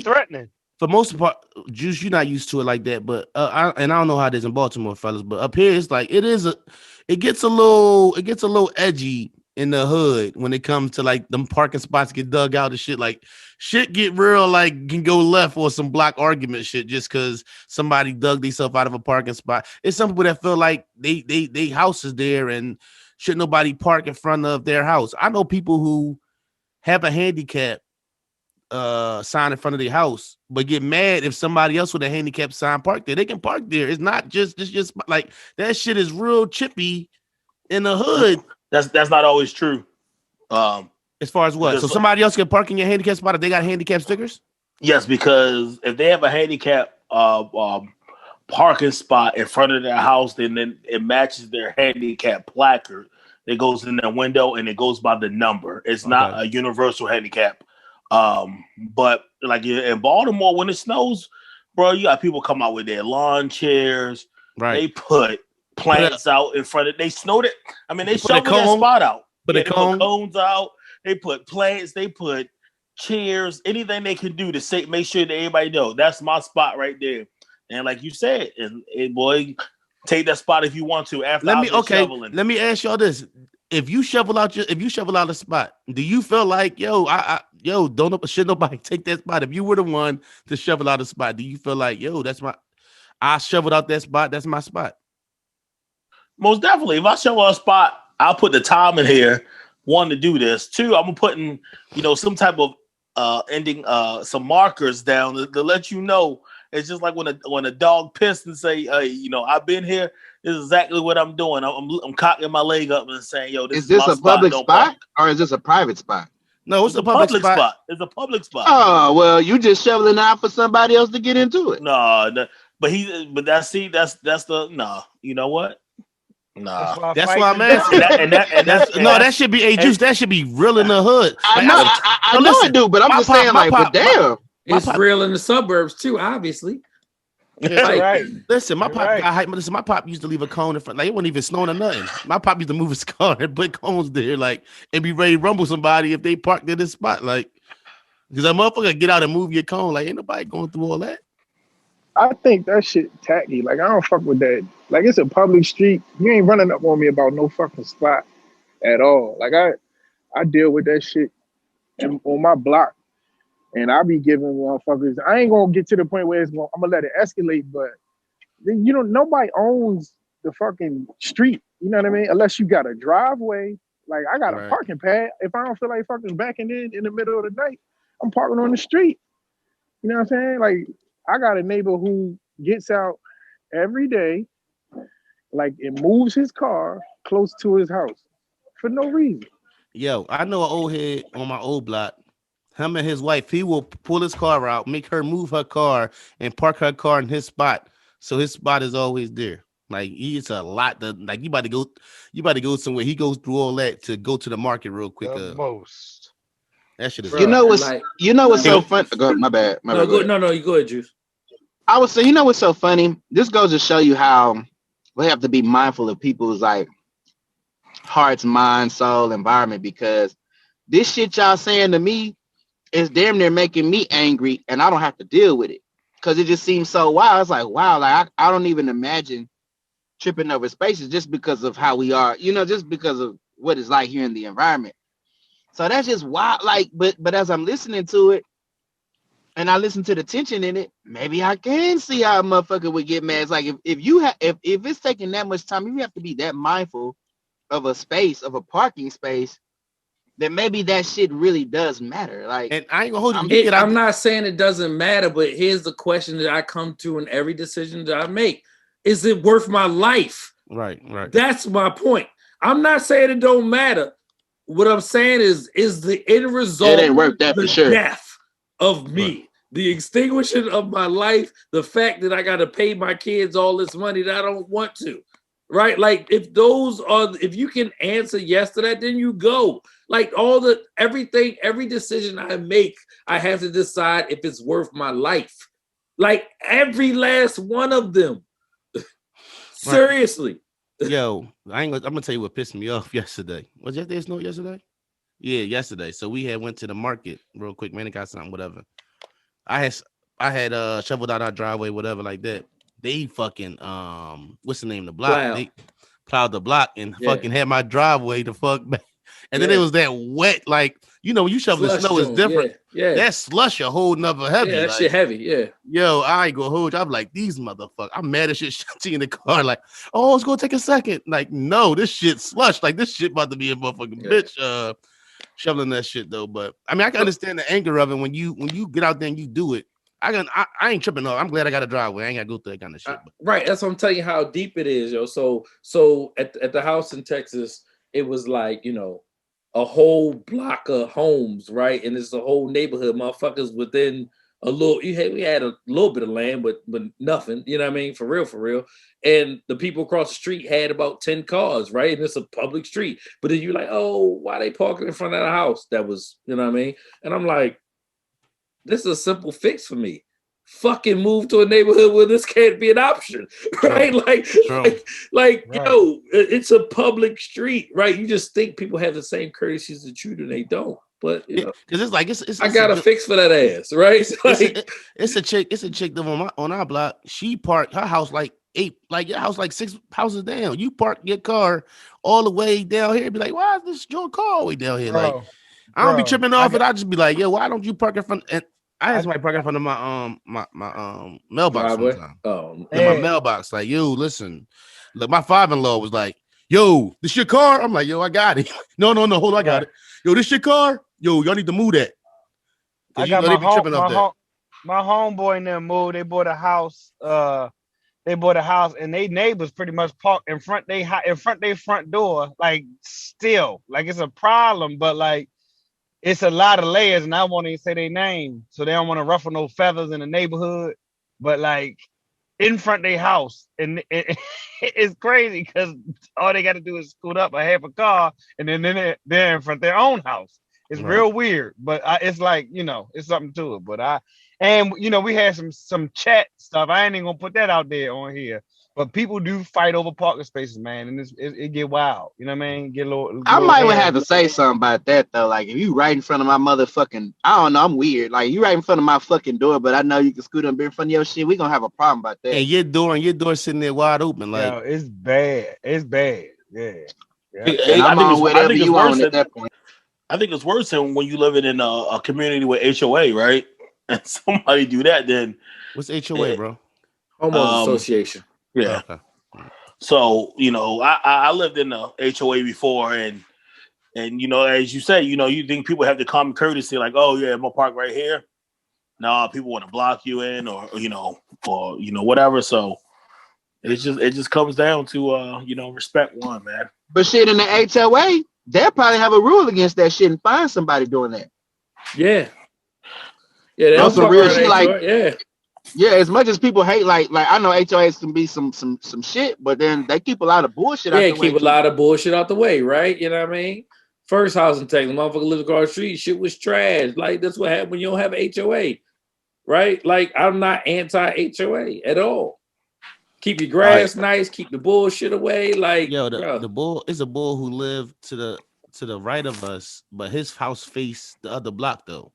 threatening. For most part, Juice, you're not used to it like that. But I don't know how it is in Baltimore, fellas. But up here, it's like it gets a little edgy in the hood when it comes to like them parking spots get dug out and shit. Like shit get real, like can go left or some block argument shit just because somebody dug themselves out of a parking spot. It's some people that feel like they house is there and should nobody park in front of their house. I know people who have a handicap sign in front of their house, but get mad if somebody else with a handicap sign parked there. They can park there. It's just like that shit is real chippy in the hood. That's not always true. As far as what? So somebody else can park in your handicap spot if they got handicap stickers? Yes, because if they have a handicap parking spot in front of their house, then it matches their handicap placard. It goes in their window and it goes by the number. It's not a universal handicap. But like in Baltimore, when it snows, bro, you got people come out with their lawn chairs. Right. They put plants out in front of. They snowed it. I mean, they shoveled that spot out. They put cones out. They put plants. They put chairs. Anything they can do to make sure that everybody know that's my spot right there. And like you said, boy, take that spot if you want to. After shoveling. Let me ask y'all this: if you shovel out a spot, do you feel like should nobody take that spot? If you were the one to shovel out a spot, do you feel like I shoveled out that spot? That's my spot. Most definitely. If I shovel a spot, I'll put the time in here. One, to do this. Two, I'm putting some type of ending some markers down to let you know. It's just like when a dog pissed and say, "Hey, I've been here. This is exactly what I'm doing. I'm cocking my leg up and saying, yo, this is this a public spot or is this a private spot?" No, it's a public spot. It's a public spot. Oh well, you just shoveling out for somebody else to get into it. No, but that's the no. You know what? Nah, that's why I'm asking. That should be Juice. That should be real in the hood. I know it do, but I'm just saying, but damn, it's real in the suburbs too. Obviously. Yeah, right. Listen, my pop used to leave a cone in front. Like it wasn't even snowing or nothing. My pop used to move his car and put cones there, like, and be ready to rumble somebody if they parked in this spot, like, because that motherfucker get out and move your cone. Like, ain't nobody going through all that. I think that shit tacky. Like, I don't fuck with that. Like, it's a public street. You ain't running up on me about no fucking spot at all. Like, I deal with that shit on my block. And I be giving motherfuckers. I ain't gonna get to the point where I'm gonna let it escalate, but nobody owns the fucking street. You know what I mean? Unless you got a driveway. Like I got a parking pad. If I don't feel like fucking backing in the middle of the night, I'm parking on the street. You know what I'm saying? Like I got a neighbor who gets out every day, like it moves his car close to his house for no reason. Yo, I know an old head on my old block. Him and his wife, he will pull his car out, make her move her car, and park her car in his spot. So his spot is always there. Like he's a lot. Like you about to go somewhere. He goes through all that to go to the market real quick. The most. That shit is. You know what's so funny? My bad. No, you go ahead, Juice. I would say, what's so funny? This goes to show you how we have to be mindful of people's like hearts, mind, soul, environment, because this shit y'all saying to me is damn near making me angry, and I don't have to deal with it because it just seems so wild. It's like, wow, like I don't even imagine tripping over spaces just because of how we are, just because of what it's like here in the environment. So that's just wild. Like, but as I'm listening to it and I listen to the tension in it, maybe I can see how a motherfucker would get mad. It's like if it's taking that much time, you have to be that mindful of a space, of a parking space, then maybe that shit really does matter. Like, and I ain't gonna hold you. I'm not saying it doesn't matter, but here's the question that I come to in every decision that I make: is it worth my life? Right. That's my point. I'm not saying it don't matter. What I'm saying is the end result. It ain't worth that for sure. Death of me, the extinguishing of my life, the fact that I got to pay my kids all this money that I don't want to. Right? Like if you can answer yes to that, then you go. Like everything, every decision I make, I have to decide if it's worth my life. Like every last one of them. Seriously. Yo, I'm gonna tell you what pissed me off yesterday. Was yesterday snow yesterday? Yeah, yesterday. So we had went to the market real quick, man. It got something, whatever. I had shoveled out our driveway, whatever, like that. They fucking what's the name of the block? They plowed the block and fucking had my driveway the fuck back. And then it was that wet, like, you know, when you shovel the snow is different. Yeah. That slush a whole nother heavy. Yeah, that shit heavy. Yeah. Yo, I ain't gonna hold you. I'm like, these motherfuckers. I'm mad as shit. Shanti in the car, like, oh, it's gonna take a second. Like, no, this shit slush. Like, this shit about to be a motherfucking bitch shoveling that shit though. But I mean, I can understand the anger of it when you get out there and you do it. I ain't tripping off. I'm glad I got a driveway. I ain't gotta go through that kind of shit. Right. That's what I'm telling you how deep it is, yo. So at the house in Texas, it was like, you know, a whole block of homes, right? And it's a whole neighborhood, motherfuckers within a little. We had a little bit of land, but nothing. You know what I mean? For real. And the people across the street had about 10 cars, right? And it's a public street. But then you're like, oh, why they parking in front of the house? That was, you know what I mean? And I'm like, this is a simple fix for me. Fucking move to a neighborhood where this can't be an option, right? Like, yo, it's a public street, right? You just think people have the same courtesies as you do, and they don't. But you know, because it's like it's I got a fix for that ass, right? It's a chick that on our block. She parked her house like 8, like your house like 6 houses down. You park your car all the way down here. Be like, why is this your car all the way down here? Like, I don't be tripping off it. I just be like, yo, why don't you park in front? And I had somebody park in front of my mailbox one time. My mailbox, like, yo, listen, look, my father-in-law was like, yo, this your car? I'm like, yo, I got it. No, hold on, I got it. Yo, this your car? Yo, y'all need to move that. I got my homeboy and them moved. They bought a house. And they neighbors pretty much parked in front their front door, like still, like it's a problem, but like it's a lot of layers, and I won't even say their name, so they don't want to ruffle no feathers in the neighborhood. But like in front of their house, and it's crazy because all they got to do is scoot up a half a car, and then they're in front of their own house. It's real weird, but it's like, you know, it's something to it. But we had some chat stuff. I ain't even gonna put that out there on here. But people do fight over parking spaces, man, and it get wild. You know what I mean? Get a little. I might even have to say something about that though. Like if you right in front of my motherfucking, I don't know, I'm weird. Like you right in front of my fucking door, but I know you can scoot up in front of your shit. We gonna have a problem about that. And your door sitting there wide open, like it's bad. It's bad. Yeah. I'm on whatever you want at that point. I think it's worse than when you living in a community with HOA, right? And somebody do that, then what's HOA, bro? Homeowners Association. Yeah. Okay. So, you know, I lived in the HOA before, and you know, as you say, you know, you think people have the common courtesy, like, oh yeah, I'm gonna park right here. No, people want to block you in, or whatever. So it just comes down to respect one, man. But shit, in the HOA, they'll probably have a rule against that shit and find somebody doing that. Yeah. Yeah, that's some real shit. Like, yeah, as much as people hate, like I know HOAs can be some shit, but then they keep a lot of bullshit out the way. Yeah, keep a lot of bullshit out the way, right? You know what I mean? First house in Texas, motherfucker lived across the street, shit was trash. Like, that's what happened when you don't have an HOA, right? Like, I'm not anti-HOA at all. Keep your grass nice, keep the bullshit away. Like, yo, the bull is a bull who lived to the right of us, but his house faced the other block though.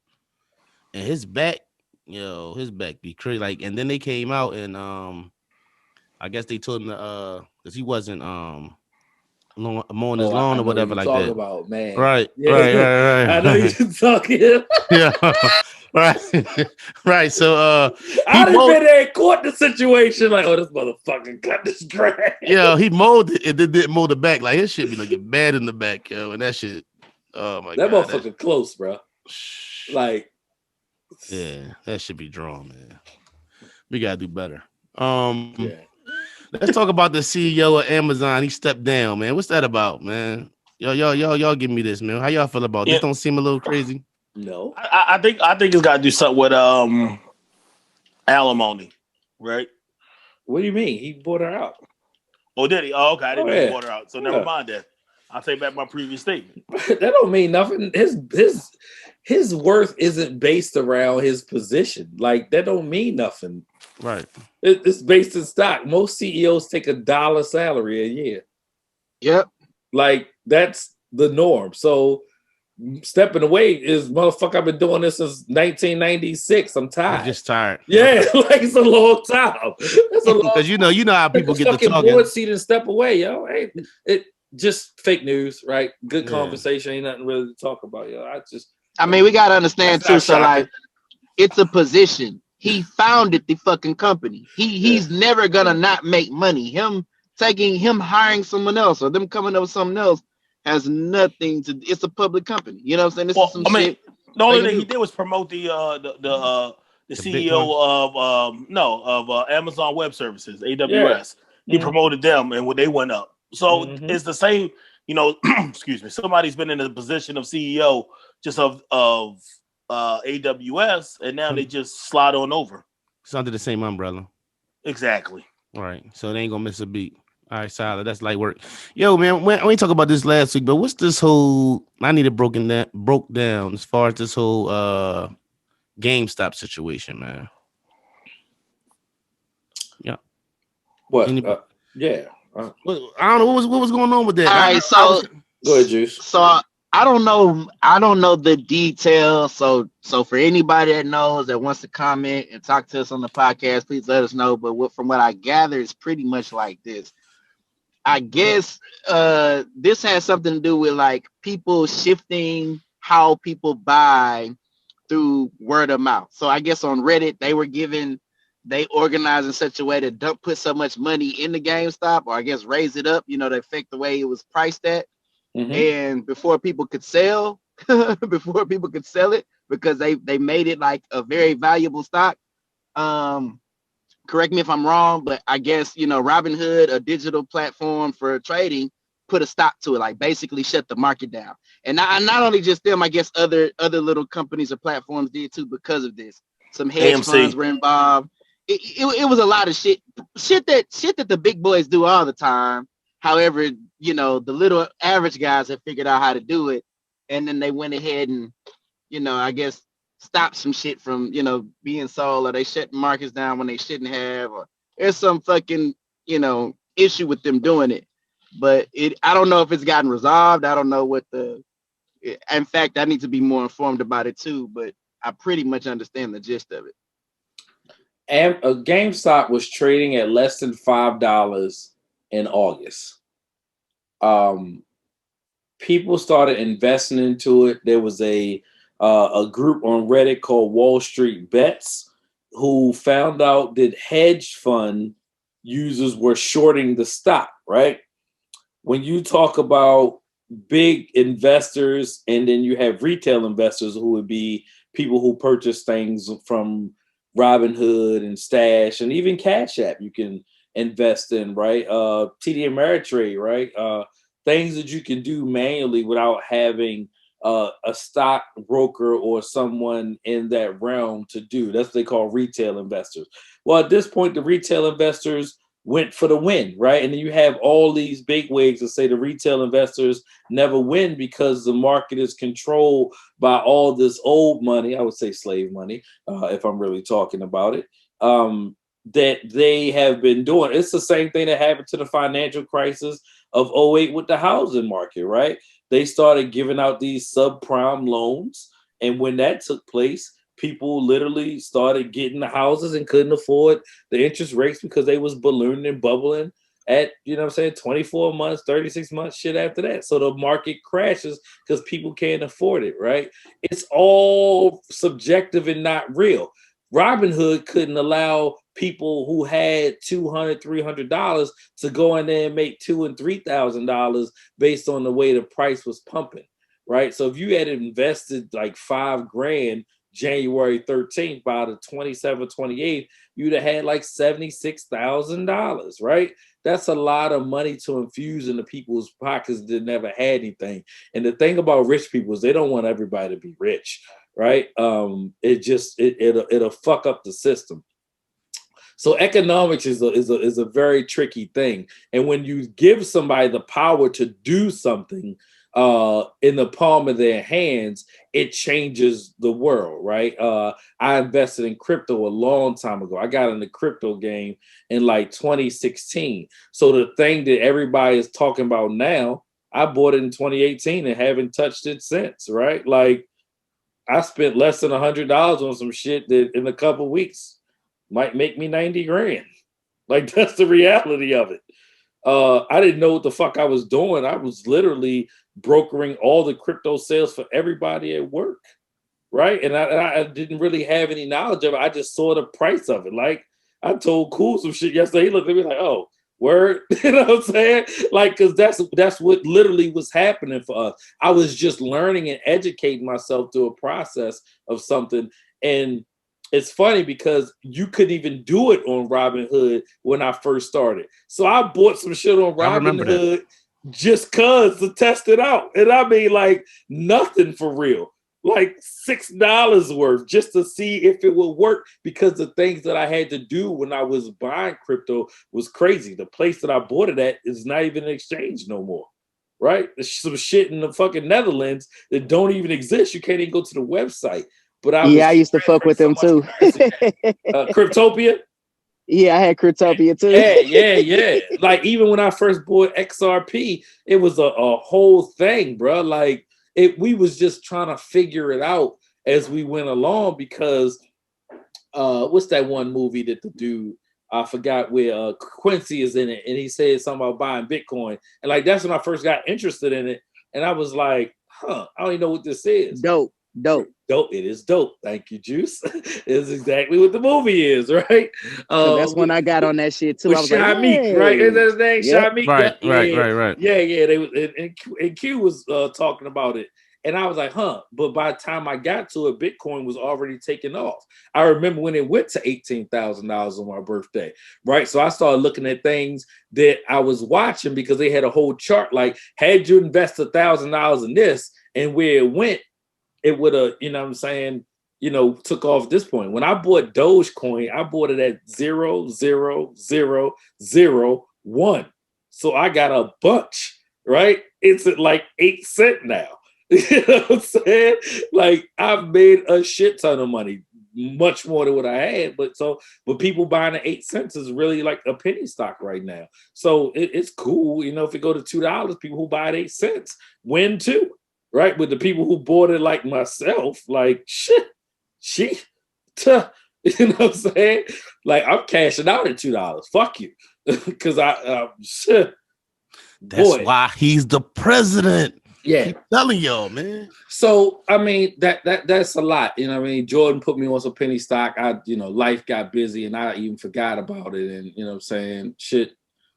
And his back be crazy. Like, and then they came out and I guess they told him to because he wasn't mowing his lawn or whatever like that. About, man. Right. I know you're talking. Yeah. Right. So I'd have been there and caught the situation like, oh, this motherfucker cut this grass. Yeah, he mowed it and then didn't mow the back. Like his shit be looking bad in the back, yo. And that shit, oh my god. That motherfucker close, bro. Like, yeah, that should be drawn, man. We gotta do better. Let's talk about the CEO of Amazon. He stepped down, man. What's that about, man? Y'all give me this, man. How y'all feel about this? Don't seem a little crazy? No. I think it's gotta do something with alimony, right? What do you mean? He bought her out. Oh, did he? Oh, okay. I didn't know he bought her out. So never mind that. I'll take back my previous statement. That don't mean nothing. His worth isn't based around his position. Like that don't mean nothing. Right. It's based in stock. Most CEOs take $1 salary a year. Yep. Like that's the norm. So stepping away is motherfucker. I've been doing this since 1996. I'm tired. I'm just tired. Yeah, like it's a long time. That's a long because you know how people get to talking. Board seat and step away, yo. Hey, it just fake news, right? Good conversation. Ain't nothing really to talk about, yo. I mean, we gotta understand too. So like, it's a position. He founded the fucking company. He's never gonna not make money. Him hiring someone else or them coming up with something else has nothing to. It's a public company. You know what I'm saying? This is some shit. The only thing he did was promote the CEO of Amazon Web Services, AWS. Yeah. He promoted them and they went up. So it's the same. You know, excuse me. Somebody's been in the position of CEO just of AWS, and now they just slide on over. It's under the same umbrella. Exactly. All right. So they ain't gonna miss a beat. All right, solid. That's light work. Yo, man, we ain't talk about this last week, but what's this whole? I need it broke down as far as this whole GameStop situation, man. Yeah. What? Yeah. I don't know what was going on with that. All right, so go ahead, Juice. So I don't know the details. So for anybody that knows that wants to comment and talk to us on the podcast, please let us know. But from what I gather, it's pretty much like this. I guess this has something to do with like people shifting how people buy through word of mouth. So I guess on Reddit they organized in such a way to don't put so much money in the GameStop, or I guess raise it up, to affect the way it was priced at. And before people could sell, it, because they made it like a very valuable stock. Correct me if I'm wrong, but I guess, Robinhood, a digital platform for trading, put a stop to it, like basically shut the market down. And not only just them, I guess other little companies or platforms did too because of this. Some hedge funds were involved. It was a lot of shit that the big boys do all the time. However, the little average guys have figured out how to do it, and then they went ahead and, I guess stop some shit from, being sold, or they shut markets down when they shouldn't have, or there's some fucking, issue with them doing it. But I don't know if it's gotten resolved. I don't know in fact, I need to be more informed about it too, but I pretty much understand the gist of it. And GameStop was trading at less than $5 in August. People started investing into it. There was a group on Reddit called Wall Street Bets who found out that hedge fund users were shorting the stock, right? When you talk about big investors, and then you have retail investors who would be people who purchase things from Robinhood and Stash and even Cash App you can invest in, right? TD Ameritrade, right? Things that you can do manually without having a stock broker or someone in that realm to do. That's what they call retail investors. Well, at this point, the retail investors went for the win, right? And then you have all these bigwigs that say the retail investors never win because the market is controlled by all this old money. I would say slave money, if I'm really talking about it, that they have been doing. It's the same thing that happened to the financial crisis of 2008 with the housing market, right? They started giving out these subprime loans. And when that took place, people literally started getting the houses and couldn't afford the interest rates because they was ballooning and bubbling at, 24 months, 36 months, shit after that. So the market crashes because people can't afford it, right? It's all subjective and not real. Robinhood couldn't allow people who had $200, $300 to go in there and make $2,000 and $3,000 based on the way the price was pumping, right? So if you had invested like $5,000 January 13th, by the 27th, 28th, you'd have had like $76,000, right? That's a lot of money to infuse into people's pockets that never had anything. And the thing about rich people is they don't want everybody to be rich, right? It'll fuck up the system. So economics is a very tricky thing. And when you give somebody the power to do something in the palm of their hands, it changes the world, right? I invested in crypto a long time ago. I got in the crypto game in like 2016. So the thing that everybody is talking about now, I bought it in 2018 and haven't touched it since, right? Like I spent less than $100 on some shit that in a couple weeks might make me 90 grand. Like that's the reality of it. I didn't know what the fuck I was doing. I was literally brokering all the crypto sales for everybody at work, right? And I didn't really have any knowledge of it. I just saw the price of it. Like I told Cool some shit yesterday. He looked at me like, "Oh, word," you know what I'm saying? Like, because that's what literally was happening for us. I was just learning and educating myself through a process of something, and it's funny because you couldn't even do it on Robinhood when I first started. So I bought some shit on Robinhood just cause to test it out. And I mean like nothing for real. Like $6 worth just to see if it would work because the things that I had to do when I was buying crypto was crazy. The place that I bought it at is not even an exchange no more. Right? There's some shit in the fucking Netherlands that don't even exist. You can't even go to the website. But I used to fuck with them too. Cryptopia? Yeah, I had Cryptopia too. Yeah. Like even when I first bought XRP, it was a whole thing, bro. Like we was just trying to figure it out as we went along because what's that one movie that the dude I forgot where Quincy is in it and he said something about buying Bitcoin. And like that's when I first got interested in it. And I was like, I don't even know what this is. Dope. It is dope. Thank you, Juice. It's exactly what the movie is, right? That's when I got on that shit too. I was Shy like, Meek, right? Is that his name? Yep. Shy Meek. Right. Yeah. They was and Q was talking about it, and I was like, But by the time I got to it, Bitcoin was already taking off. I remember when it went to $18,000 on my birthday, right? So I started looking at things that I was watching because they had a whole chart. Like, had you invest $1,000 in this, and where it went, it would have, you know what I'm saying, took off at this point. When I bought Dogecoin, I bought it at 0.0001. So I got a bunch, right? It's at like 8 cents now. You know what I'm saying? Like I've made a shit ton of money, much more than what I had. But people buying at 8 cents is really like a penny stock right now. So it's cool. If it go to $2, people who buy at 8 cents win too. Right, with the people who bought it like myself, like shit, you know what I'm saying? Like I'm cashing out at $2. Fuck you, because shit. That's why he's the president. Yeah, keep telling y'all, man. So I mean that's a lot. You know what I mean? Jordan put me on some penny stock. Life got busy and I even forgot about it. And you know what I'm saying?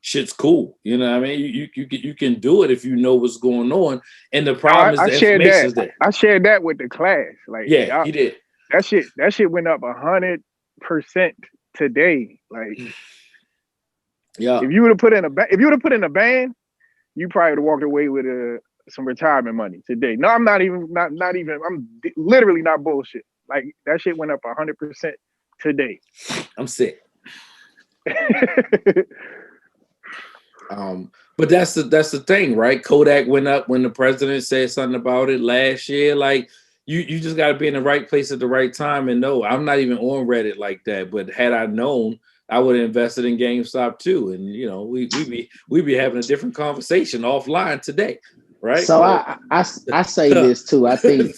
Shit's cool. You know what I mean? You can do it if you know what's going on. And the problem is the information is there. I shared that with the class. Like, yeah, he did. That shit went up 100% today. Like, yeah. If you would have put in a band, you probably would have walked away with some retirement money today. No, I'm not even. I'm literally not bullshit. Like that shit went up 100% today. I'm sick. But that's the thing, right? Kodak went up when the president said something about it last year. Like you just got to be in the right place at the right time. And no, I'm not even on Reddit like that. But had I known, I would have invested in GameStop too. And we'd be having a different conversation offline today, right? So I say this too. I think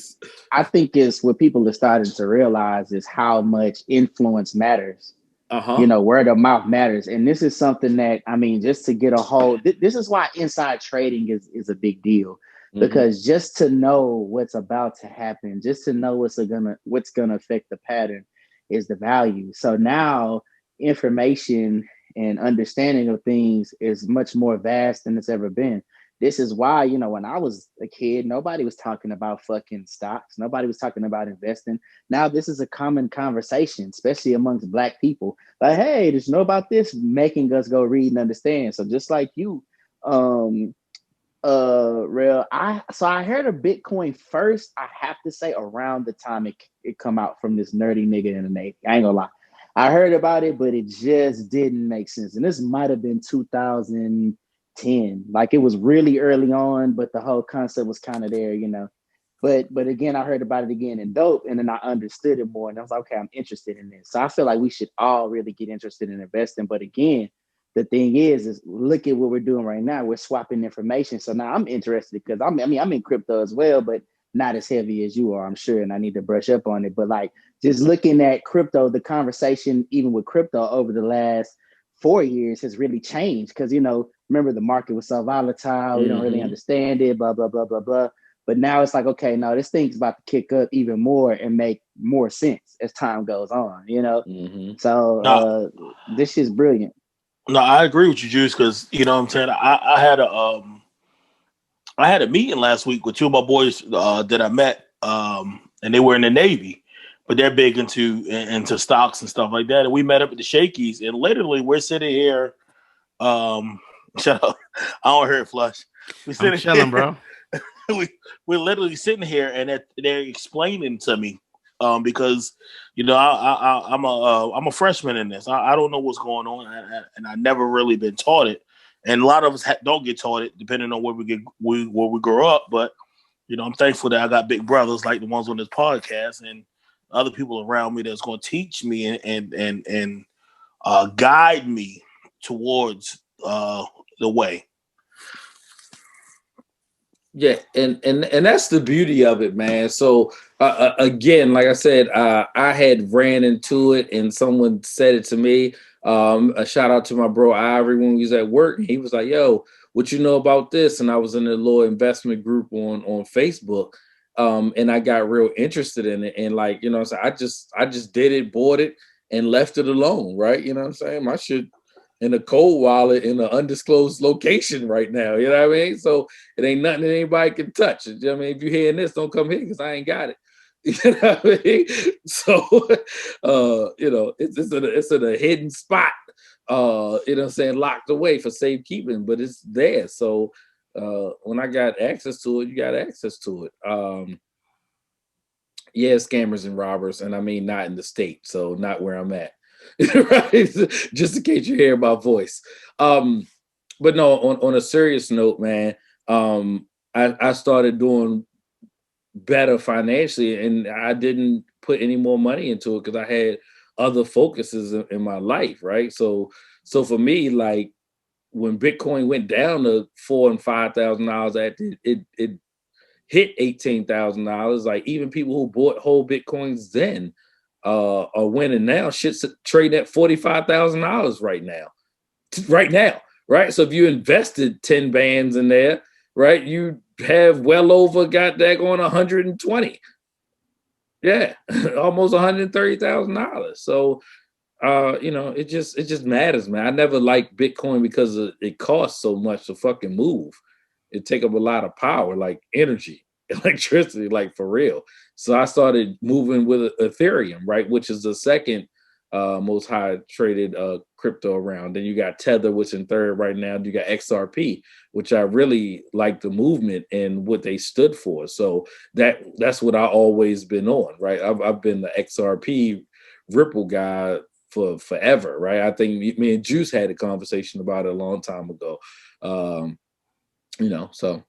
it's what people are starting to realize is how much influence matters. Word of mouth matters. And this is something that, just to get a hold, this is why inside trading is a big deal. Because just to know what's about to happen, just to know what's gonna affect the pattern is the value. So now information and understanding of things is much more vast than it's ever been. This is why, when I was a kid, nobody was talking about fucking stocks. Nobody was talking about investing. Now this is a common conversation, especially amongst Black people. Like, hey, did you know about this? Making us go read and understand. So just like you, Real, I heard of Bitcoin first, I have to say around the time it come out from this nerdy nigga in the Navy. I ain't gonna lie. I heard about it, but it just didn't make sense. And this might have been 2010. Like it was really early on, but the whole concept was kind of there, you know. But again, I heard about it again in Dope, and then I understood it more. And I was like, okay, I'm interested in this. So I feel like we should all really get interested in investing. But again, the thing is look at what we're doing right now. We're swapping information. So now I'm interested because I'm in crypto as well, but not as heavy as you are, I'm sure. And I need to brush up on it. But like just looking at crypto, the conversation, even with crypto over the last 4 years has really changed. Because, you know, remember the market was so volatile. We don't really understand it, blah, blah, blah, blah, blah. But now it's like, okay, no, this thing's about to kick up even more and make more sense as time goes on, you know? So this is brilliant. No, I agree with you, Juice, because, you know what I'm saying? I had a meeting last week with two of my boys that I met, and they were in the Navy, but they're big into stocks and stuff like that. And we met up at the Shakey's, and literally we're sitting here. Shut up. I don't hear it, Flush. I'm chilling, bro. We're literally sitting here, and they're explaining to me, because you know I'm a freshman in this. I don't know what's going on, and I never really been taught it. And a lot of us don't get taught it, depending on where we grow up. But you know, I'm thankful that I got big brothers like the ones on this podcast and other people around me that's going to teach me and guide me towards the way. Yeah, and that's the beauty of it, man. So again, like I said, I had ran into it, and someone said it to me. A shout out to my bro Ivory when we was at work. He was like, "Yo, what you know about this?" And I was in a little investment group on Facebook, and I got real interested in it. And like, you know, so I just did it, bought it, and left it alone. Right? You know what I'm saying? My shit in a cold wallet in an undisclosed location right now. You know what I mean? So it ain't nothing that anybody can touch. You know what I mean? If you're hearing this, don't come here because I ain't got it. You know what I mean? So, you know, it's in a hidden spot, you know what I'm saying, locked away for safekeeping, but it's there. So when I got access to it, you got access to it. Yeah, scammers and robbers, and I mean not in the state, so not where I'm at. Right? Just in case you hear my voice. But no, on a serious note, man, I started doing better financially, and I didn't put any more money into it because I had other focuses in my life, right? So for me, like when Bitcoin went down to $4,000 and $5,000, it hit $18,000. Like even people who bought whole Bitcoins then are winning now. Shit's trading at $45,000 right now, right? So if you invested 10 bands in there, right, you have well over got that going 120. Yeah, almost $130,000. So you know, it just matters, man. I never liked Bitcoin because it costs so much to fucking move. It take up a lot of power, like energy, electricity, like for real. So I started moving with Ethereum, right, which is the second most high traded crypto around. Then you got Tether, which in third right now. You got XRP, which I really like the movement and what they stood for. So that's what I always been on, right? I've been the XRP Ripple guy for forever, right? I think me and Juice had a conversation about it a long time ago. You know, so.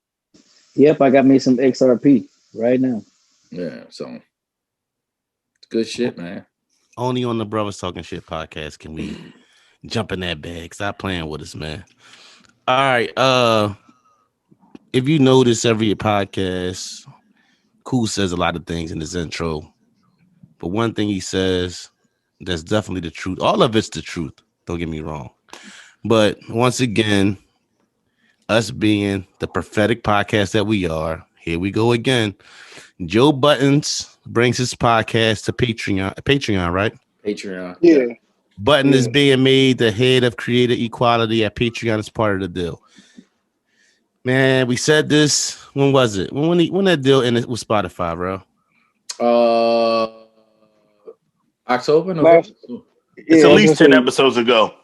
Yep, I got me some XRP right now. Yeah, so it's good shit, man. Only on the Brothers Talking Shit podcast can we jump in that bag. Stop playing with us, man. All right. If you notice every podcast, Cool says a lot of things in his intro. But one thing he says that's definitely the truth. All of it's the truth. Don't get me wrong. But once again, us being the prophetic podcast that we are, here we go again. Joe Buttons brings his podcast to Patreon, right? Patreon. Yeah. Button is being made the head of creator equality at Patreon as part of the deal. Man, we said this. When was it? When that deal ended with Spotify, bro? October, November. It's at least 10 episodes ago.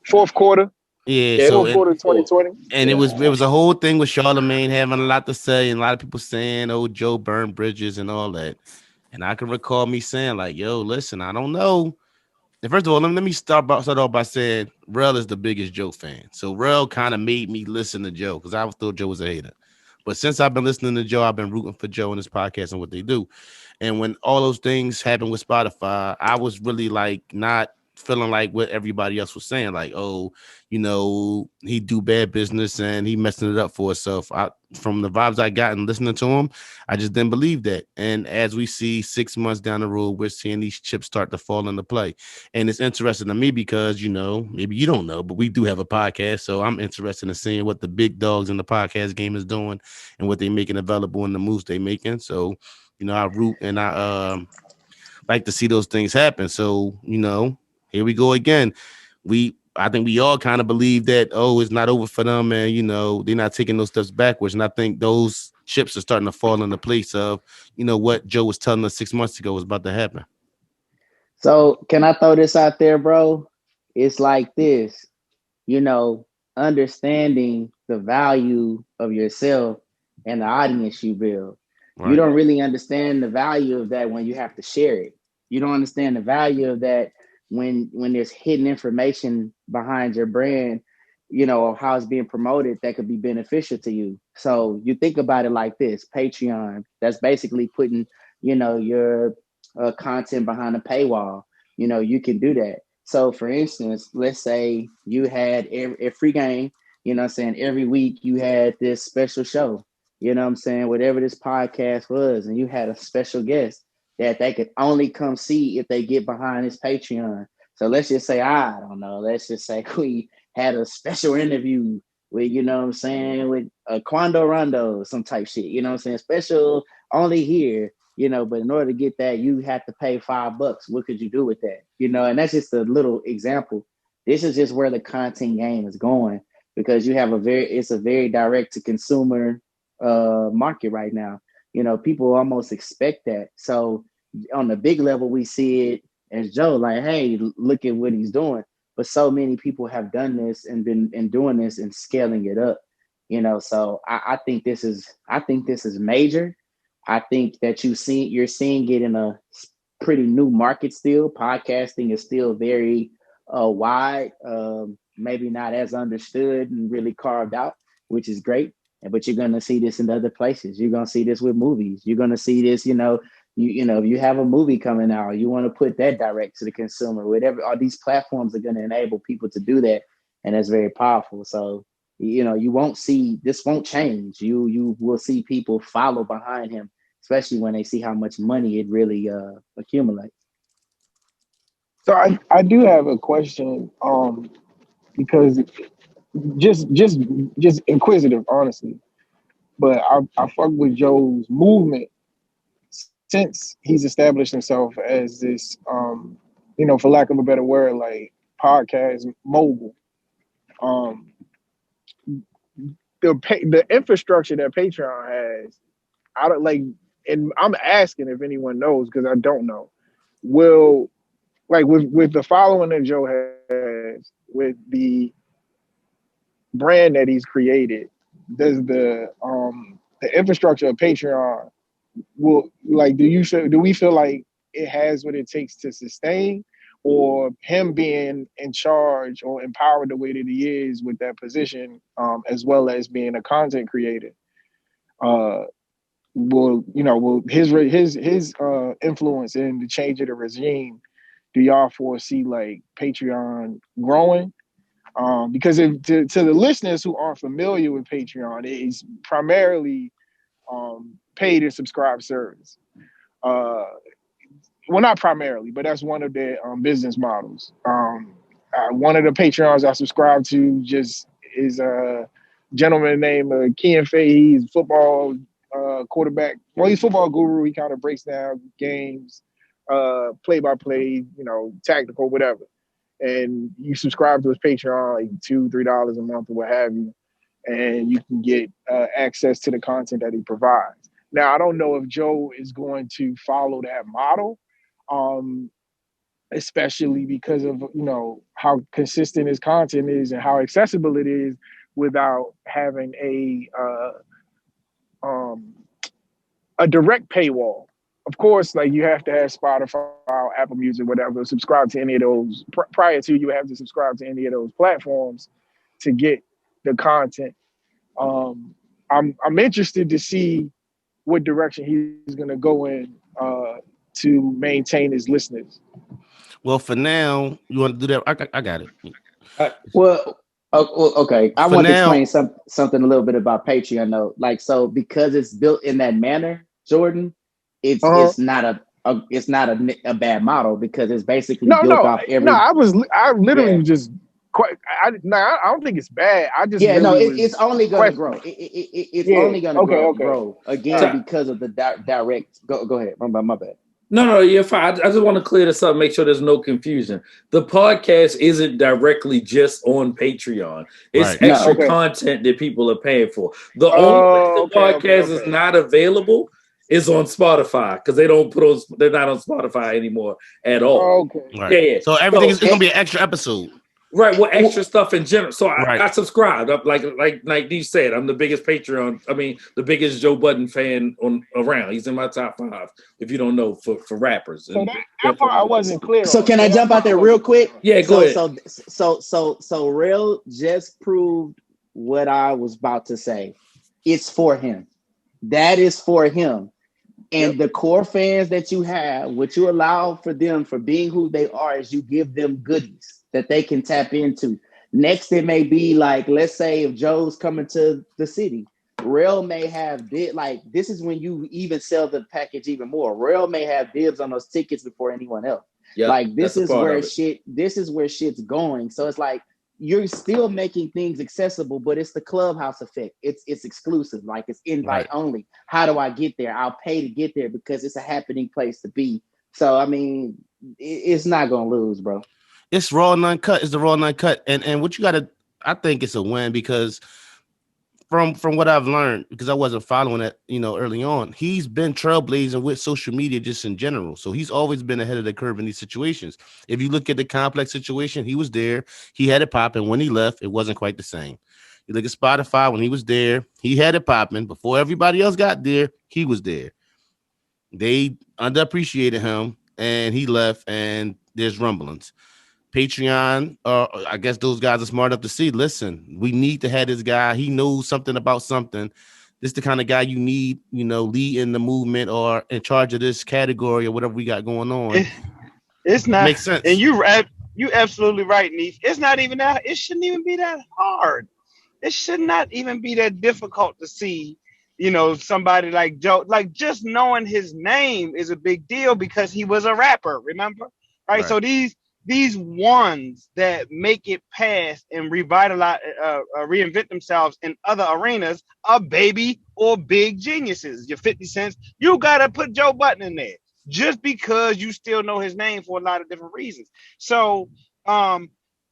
Fourth quarter. Yeah, so fourth quarter 2020. And it was a whole thing with Charlamagne having a lot to say, and a lot of people saying, "Oh, Joe burned bridges" and all that. And I can recall me saying, like, "Yo, listen, I don't know. And first of all, let me start off by saying Rel is the biggest Joe fan. So Rel kind of made me listen to Joe because I thought Joe was a hater. But since I've been listening to Joe, I've been rooting for Joe and his podcast and what they do. And when all those things happened with Spotify, I was really like not feeling like what everybody else was saying, like, oh, he do bad business and he messing it up for himself. From the vibes I got and listening to him, I just didn't believe that. And as we see 6 months down the road, we're seeing these chips start to fall into play. And it's interesting to me because, maybe you don't know, but we do have a podcast. So I'm interested in seeing what the big dogs in the podcast game is doing and what they're making available and the moves they're making. So, I root and I like to see those things happen. So, here we go again. I think we all kind of believe that, it's not over for them and, they're not taking those steps backwards. And I think those chips are starting to fall into place of, what Joe was telling us 6 months ago was about to happen. So can I throw this out there, bro? It's like this, understanding the value of yourself and the audience you build. Right. You don't really understand the value of that when you have to share it. You don't understand the value of that when there's hidden information behind your brand, how it's being promoted that could be beneficial to you. So you think about it like this: Patreon, that's basically putting, your content behind a paywall. You can do that. So for instance, let's say you had every game, every week you had this special show, whatever this podcast was, and you had a special guest that they could only come see if they get behind this Patreon. So let's just say, I don't know, let's just say we had a special interview with, with Quando Rondo, some type shit, special only here, but in order to get that, you have to pay $5. What could you do with that? And that's just a little example. This is just where the content game is going, because you have it's a very direct to consumer market right now. People almost expect that. So on the big level, we see it as Joe, like, hey, look at what he's doing. But so many people have done this and been doing this and scaling it up. So I think this is major. I think that you're seeing it in a pretty new market still. Podcasting is still very wide, maybe not as understood and really carved out, which is great. But you're going to see this in other places. You're going to see this with movies. You're going to see this, if you have a movie coming out, you want to put that direct to the consumer. Whatever, all these platforms are going to enable people to do that, and that's very powerful. So, you won't see, this won't change. You will see people follow behind him, especially when they see how much money it really accumulates. So I do have a question, because just inquisitive, honestly. But I fuck with Joe's movement since he's established himself as this, for lack of a better word, like podcast mogul. The infrastructure that Patreon has, I don't like, and I'm asking if anyone knows, because I don't know. Will, like, with the following that Joe has, with the brand that he's created, does the infrastructure of Patreon will, like, do we feel like it has what it takes to sustain, or him being in charge or empowered the way that he is with that position, as well as being a content creator, will his influence in the change of the regime, do y'all foresee like Patreon growing? Because to the listeners who aren't familiar with Patreon, it is primarily paid and subscribe service. Well, not primarily, but that's one of their business models. One of the Patreons I subscribe to just is a gentleman named Kian Fay. He's a football quarterback. Well, he's a football guru. He kind of breaks down games, play-by-play, tactical, whatever. And you subscribe to his Patreon, like $2-3 a month or what have you, and you can get access to the content that he provides. Now, I don't know if Joe is going to follow that model, especially because of how consistent his content is and how accessible it is without having a direct paywall. Of course, like, you have to have Spotify, SoundCloud, Apple Music, whatever. Subscribe to any of those. Prior to, you have to subscribe to any of those platforms to get the content. I'm interested to see what direction he's going to go in to maintain his listeners. Well, for now, you want to do that? I got it. Okay. I want to explain something a little bit about Patreon though. Like, so because it's built in that manner, Jordan, it's not a bad model because it's basically built off every. No, I literally just. I don't think it's bad. I just it's only going to grow. It's only going to grow again because of the direct. Go ahead. My bad. No, you're fine. I just want to clear this up, make sure there's no confusion. The podcast isn't directly just on Patreon. It's extra content that people are paying for. The only podcast is not available is on Spotify because they're not on Spotify anymore at all. Right. Yeah. So everything is going to be an extra episode. Right, well, extra stuff in general. So I subscribed. Like you said, I'm the biggest the biggest Joe Budden fan around. He's in my top 5. If you don't know, for rappers. So that part I wasn't clear. So can I jump out there real quick? Yeah, go ahead. So Real just proved what I was about to say. It's for him. That is for him. And the core fans that you have, what you allow for them for being who they are, is you give them goodies that they can tap into. Next, it may be like, let's say if Joe's coming to the city, Real may have this is when you even sell the package even more. Real may have dibs on those tickets before anyone else. Yep, like this is where shit's going. So it's like you're still making things accessible, but it's the Clubhouse effect. It's exclusive, like it's invite only. How do I get there? I'll pay to get there because it's a happening place to be. So I mean, it's not gonna lose, bro. It's raw and uncut. It's the raw and uncut. And what you got to, I think it's a win because from what I've learned, because I wasn't following it, early on, he's been trailblazing with social media just in general. So he's always been ahead of the curve in these situations. If you look at the Complex situation, he was there. He had it popping. When he left, it wasn't quite the same. You look at Spotify, when he was there, he had it popping. Before everybody else got there, he was there. They underappreciated him, and he left, and there's rumblings. Patreon, I guess those guys are smart enough to see, listen, we need to have this guy. He knows something about something. This is the kind of guy you need, leading the movement or in charge of this category or whatever we got going on. It's not. Makes sense. And you absolutely right, Neef. It's not even that. It shouldn't even be that hard. It should not even be that difficult to see, somebody like Joe. Like just knowing his name is a big deal because he was a rapper, remember? Right. So these ones that make it past and revitalize, reinvent themselves in other arenas are baby or big geniuses. Your 50 Cents, you got to put Joe Budden in there just because you still know his name for a lot of different reasons. So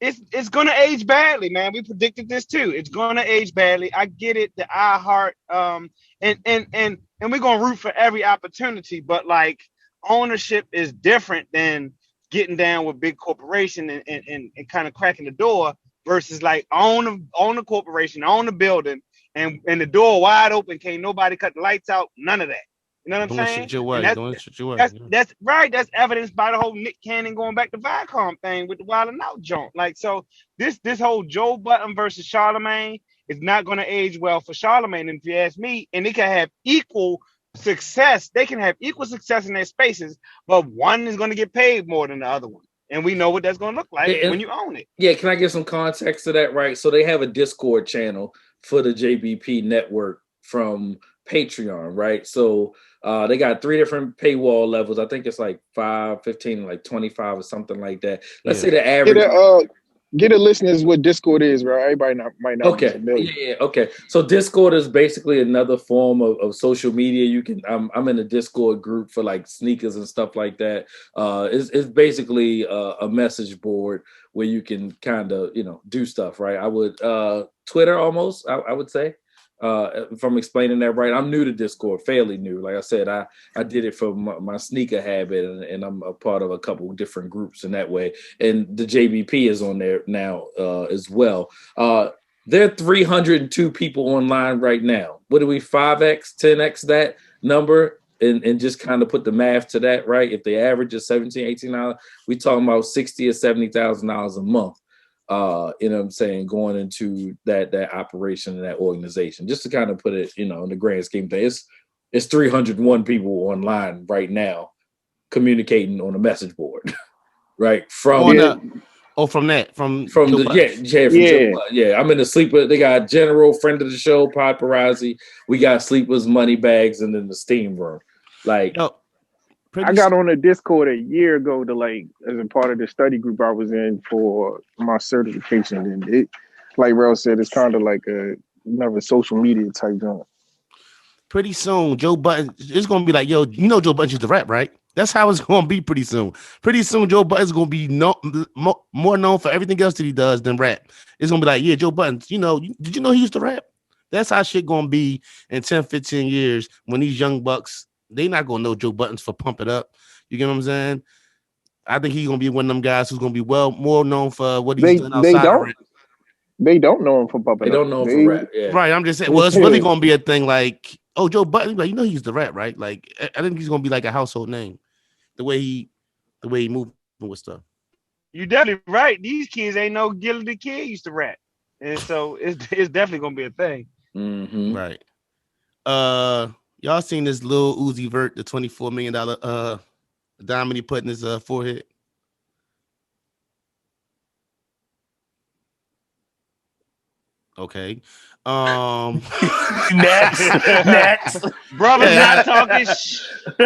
it's going to age badly, man. We predicted this too. It's going to age badly. I get it. The iHeart, and we're going to root for every opportunity, but like ownership is different than getting down with big corporation and kind of cracking the door versus like own the corporation, own the building, and the door wide open. Can't nobody cut the lights out. None of that. You know what I'm saying? That's right. That's evidenced by the whole Nick Cannon going back to Viacom thing with the Wild 'N Out joint. Like, so this whole Joe Budden versus Charlemagne is not going to age well for Charlemagne. And if you ask me, and it can have equal success. They can have equal success in their spaces, but one is going to get paid more than the other one. And we know what that's going to look like when you own it. Yeah, can I give some context to that, right? So they have a Discord channel for the JBP network from Patreon, right? So they got 3 different paywall levels. I think it's like 5, 15, like 25 or something like that. Let's say the average... Get the listeners what Discord is, right? Everybody might not be familiar. Yeah, okay. So Discord is basically another form of social media. You can I'm in a Discord group for like sneakers and stuff like that. It's basically a message board where you can kind of do stuff, right? I would Twitter almost, I would say. If I'm explaining that right, I'm new to Discord, fairly new. Like I said, I did it for my sneaker habit, and I'm a part of a couple different groups in that way. And the JBP is on there now as well. There are 302 people online right now. What do we 5x, 10x that number and just kind of put the math to that, right? If the average is $17, $18, we talking about $60,000 or $70,000 a month. You know what I'm saying, going into that operation and that organization, just to kind of put it, in the grand scheme of things. It's 301 people online right now communicating on a message board, right? From Joe I'm in the Sleeper. They got General, friend of the show, Paparazzi. We got Sleepers, Money Bags, and then the Steam Room. Like, I got on a Discord a year ago to as a part of the study group I was in for my certification, and it, like Rel said, it's kind of like another social media type joint. Pretty soon, Joe Budden is gonna be like, yo, Joe Budden used to rap, right? That's how it's gonna be pretty soon. Pretty soon, Joe Budden's gonna be more known for everything else that he does than rap. It's gonna be like, yeah, Joe Budden, did you know he used to rap? That's how shit gonna be in 10, 15 years when these young bucks, they not gonna know Joe Buttons for Pump It Up. You get what I'm saying? I think he's gonna be one of them guys who's gonna be more known for what he's doing outside. They don't know him for Pump It Up. They don't know him for rap. Yeah. Right. I'm just saying. Well, it's really gonna be a thing like, oh, Joe Budden, like, he used to rap, right? Like, I think he's gonna be like a household name. The way he moved with stuff. You're definitely right. These kids ain't no Gilly the Kid used to rap, and so it's definitely gonna be a thing. Mm-hmm. Right. Y'all seen this Lil Uzi Vert, the $24 million diamond he put in his forehead? Okay. Next. Brother, not talking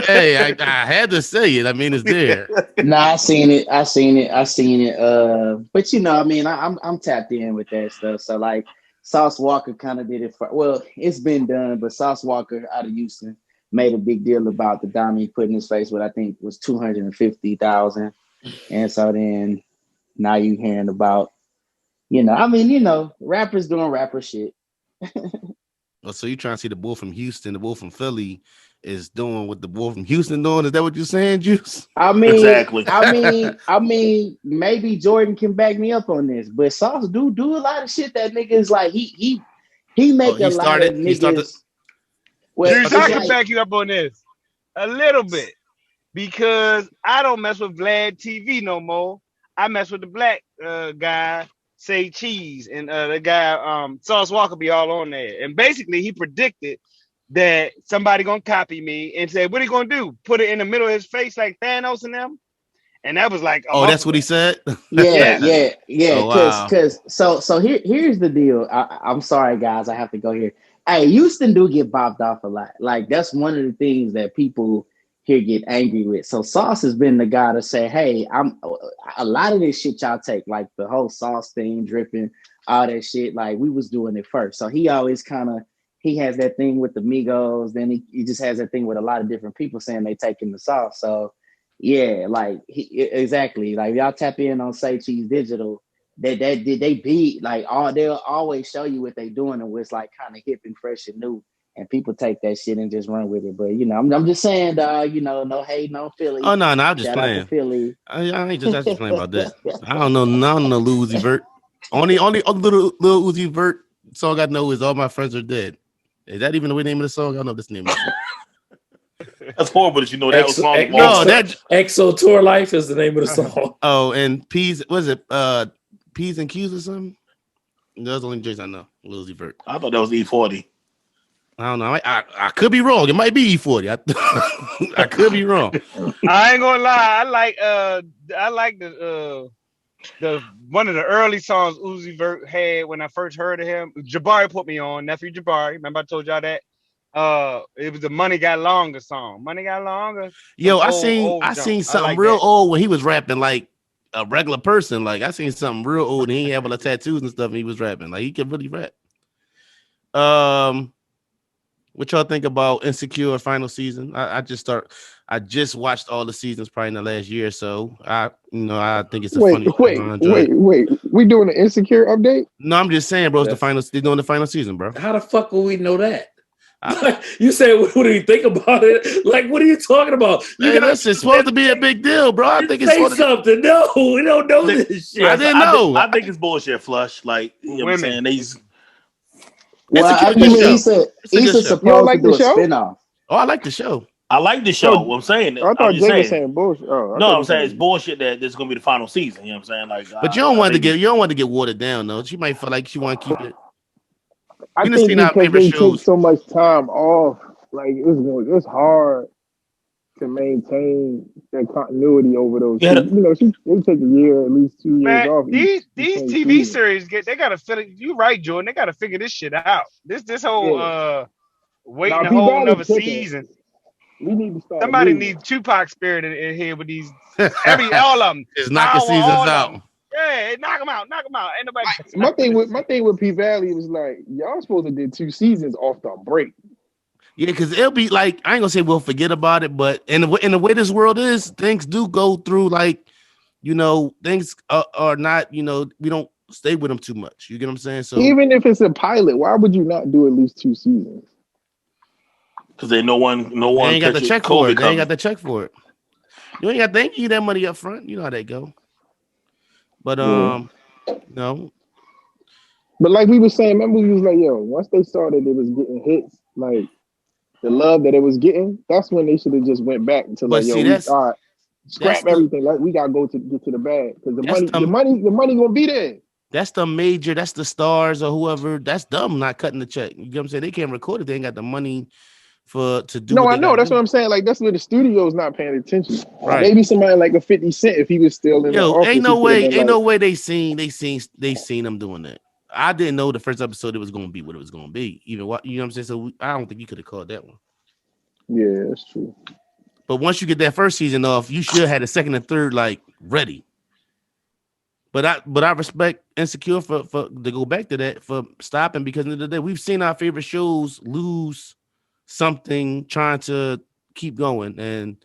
Hey, I had to say it. I mean, it's there. I seen it. But I'm tapped in with that stuff. So like Sauce Walker kind of did it it's been done, but Sauce Walker out of Houston made a big deal about the diamond he put in his face, what I think was $250,000. And so then now you hearing about, rappers doing rapper shit. Oh, so you trying to see the bull from Houston, the bull from Philly is doing what the bull from Houston doing? Is that what you're saying, Juice? Exactly. I mean, maybe Jordan can back me up on this, but Sauce do a lot of shit that niggas like he make a lot of niggas. Juice, I can back you up on this a little bit because I don't mess with Vlad TV no more. I mess with the black guy. Say Cheese and the guy Sauce Walker be all on there, and basically he predicted that somebody gonna copy me and say, "What are you gonna do? Put it in the middle of his face like Thanos and them?" And that was like, that's what he said. Yeah. Oh, wow. Because so here's the deal. I'm sorry, guys, I have to go here. Hey, Houston do get bopped off a lot. Like that's one of the things that people here get angry with. So Sauce has been the guy to say, hey, a lot of this shit y'all take, like the whole Sauce thing, dripping, all that shit, like we was doing it first. So he always he has that thing with the Migos, then he just has that thing with a lot of different people saying they taking the Sauce. So yeah, like exactly, like y'all tap in on Say Cheese Digital, they beat like they'll always show you what they doing and what's like kind of hip and fresh and new. And people take that shit and just run with it. But, I'm just saying, no hate, no Philly. Oh, no, I'm just playing. Philly. I ain't just playing about that. I don't know Lil Uzi Vert. Only little Uzi Vert song I know is All My Friends Are Dead. Is that even the name of the song? I don't know this name. That's horrible that you know that was song. EXO Tour Life is the name of the song. Oh, and P's, was it P's and Q's or something? Those the only J's I know. Lil Uzi Vert. I thought that was E40. I don't know. I could be wrong. It might be E40. I could be wrong. I ain't gonna lie. I like the one of the early songs Uzi Vert had when I first heard of him. Jabari put me on, nephew Jabari. Remember I told y'all that? It was the Money Got Longer song. Money Got Longer. Yo, I seen something real old when he was rapping like a regular person. Like I seen something real old and he had all the tattoos and stuff and he was rapping. Like he could really rap. What y'all think about Insecure final season? I just watched all the seasons probably in the last year or so. I think it's a funny. Wait. We doing an Insecure update? No, I'm just saying, bro. It's the final. They're doing the final season, bro. How the fuck will we know that? You say, what do you think about it? Like, what are you talking about? It's supposed to be a big deal, bro. I think it's say something. No, we don't know this shit. I didn't know. I think it's bullshit. Flush, like you know what I'm saying. These. Well, Issa supposed to do a spinoff. Oh, I like the show. I like the show. What I'm saying. I thought Jay was saying bullshit. No, I'm saying it's bullshit that this is gonna be the final season. You know what I'm saying? Like, but you don't want to get watered down though. She might feel like she want to keep it. I think because they take so much time off, like it's hard to maintain that continuity over those. Yeah. You know, they take a year, at least 2 years off. These TV series they gotta figure. You right, Jordan. They gotta figure this shit out. This whole waiting a whole another season. We need to start. Somebody needs Tupac spirit in here with these all of them. Just knocking seasons out. Yeah, knock them out. Ain't nobody. My thing with P Valley was like, y'all supposed to did 2 seasons off the break. Yeah, because it'll be like, I ain't gonna say we'll forget about it, but in the way this world is, things do go through, like, you know, things are not, you know, we don't stay with them too much. You get what I'm saying? So even if it's a pilot, why would you not do at least 2 seasons? Because no one they ain't got the check for it. They ain't got the check for it. You ain't got to give you that money up front. You know how they go. But no. But like we were saying, remember we was like, yo, once they started, it was getting hits, like the love that it was getting. That's when they should have just went back to like, yo, scrap everything. Like we gotta get to the bag because the money gonna be there. That's the major. That's the stars or whoever. That's dumb not cutting the check. You get what I'm saying? They can't record it. They ain't got the money to do. No, I know. That's what I'm saying. Like that's where the studio's not paying attention. Right. Maybe somebody like a 50 Cent if he was still in. Yo, ain't no way they seen them doing that. I didn't know the first episode it was gonna be what it was gonna be. Even what you know what I'm saying. So I don't think you could have called that one. Yeah, that's true. But once you get that first season off, you should have had the second and third like ready. But I respect Insecure for to go back to that for stopping because of the day we've seen our favorite shows lose something trying to keep going, and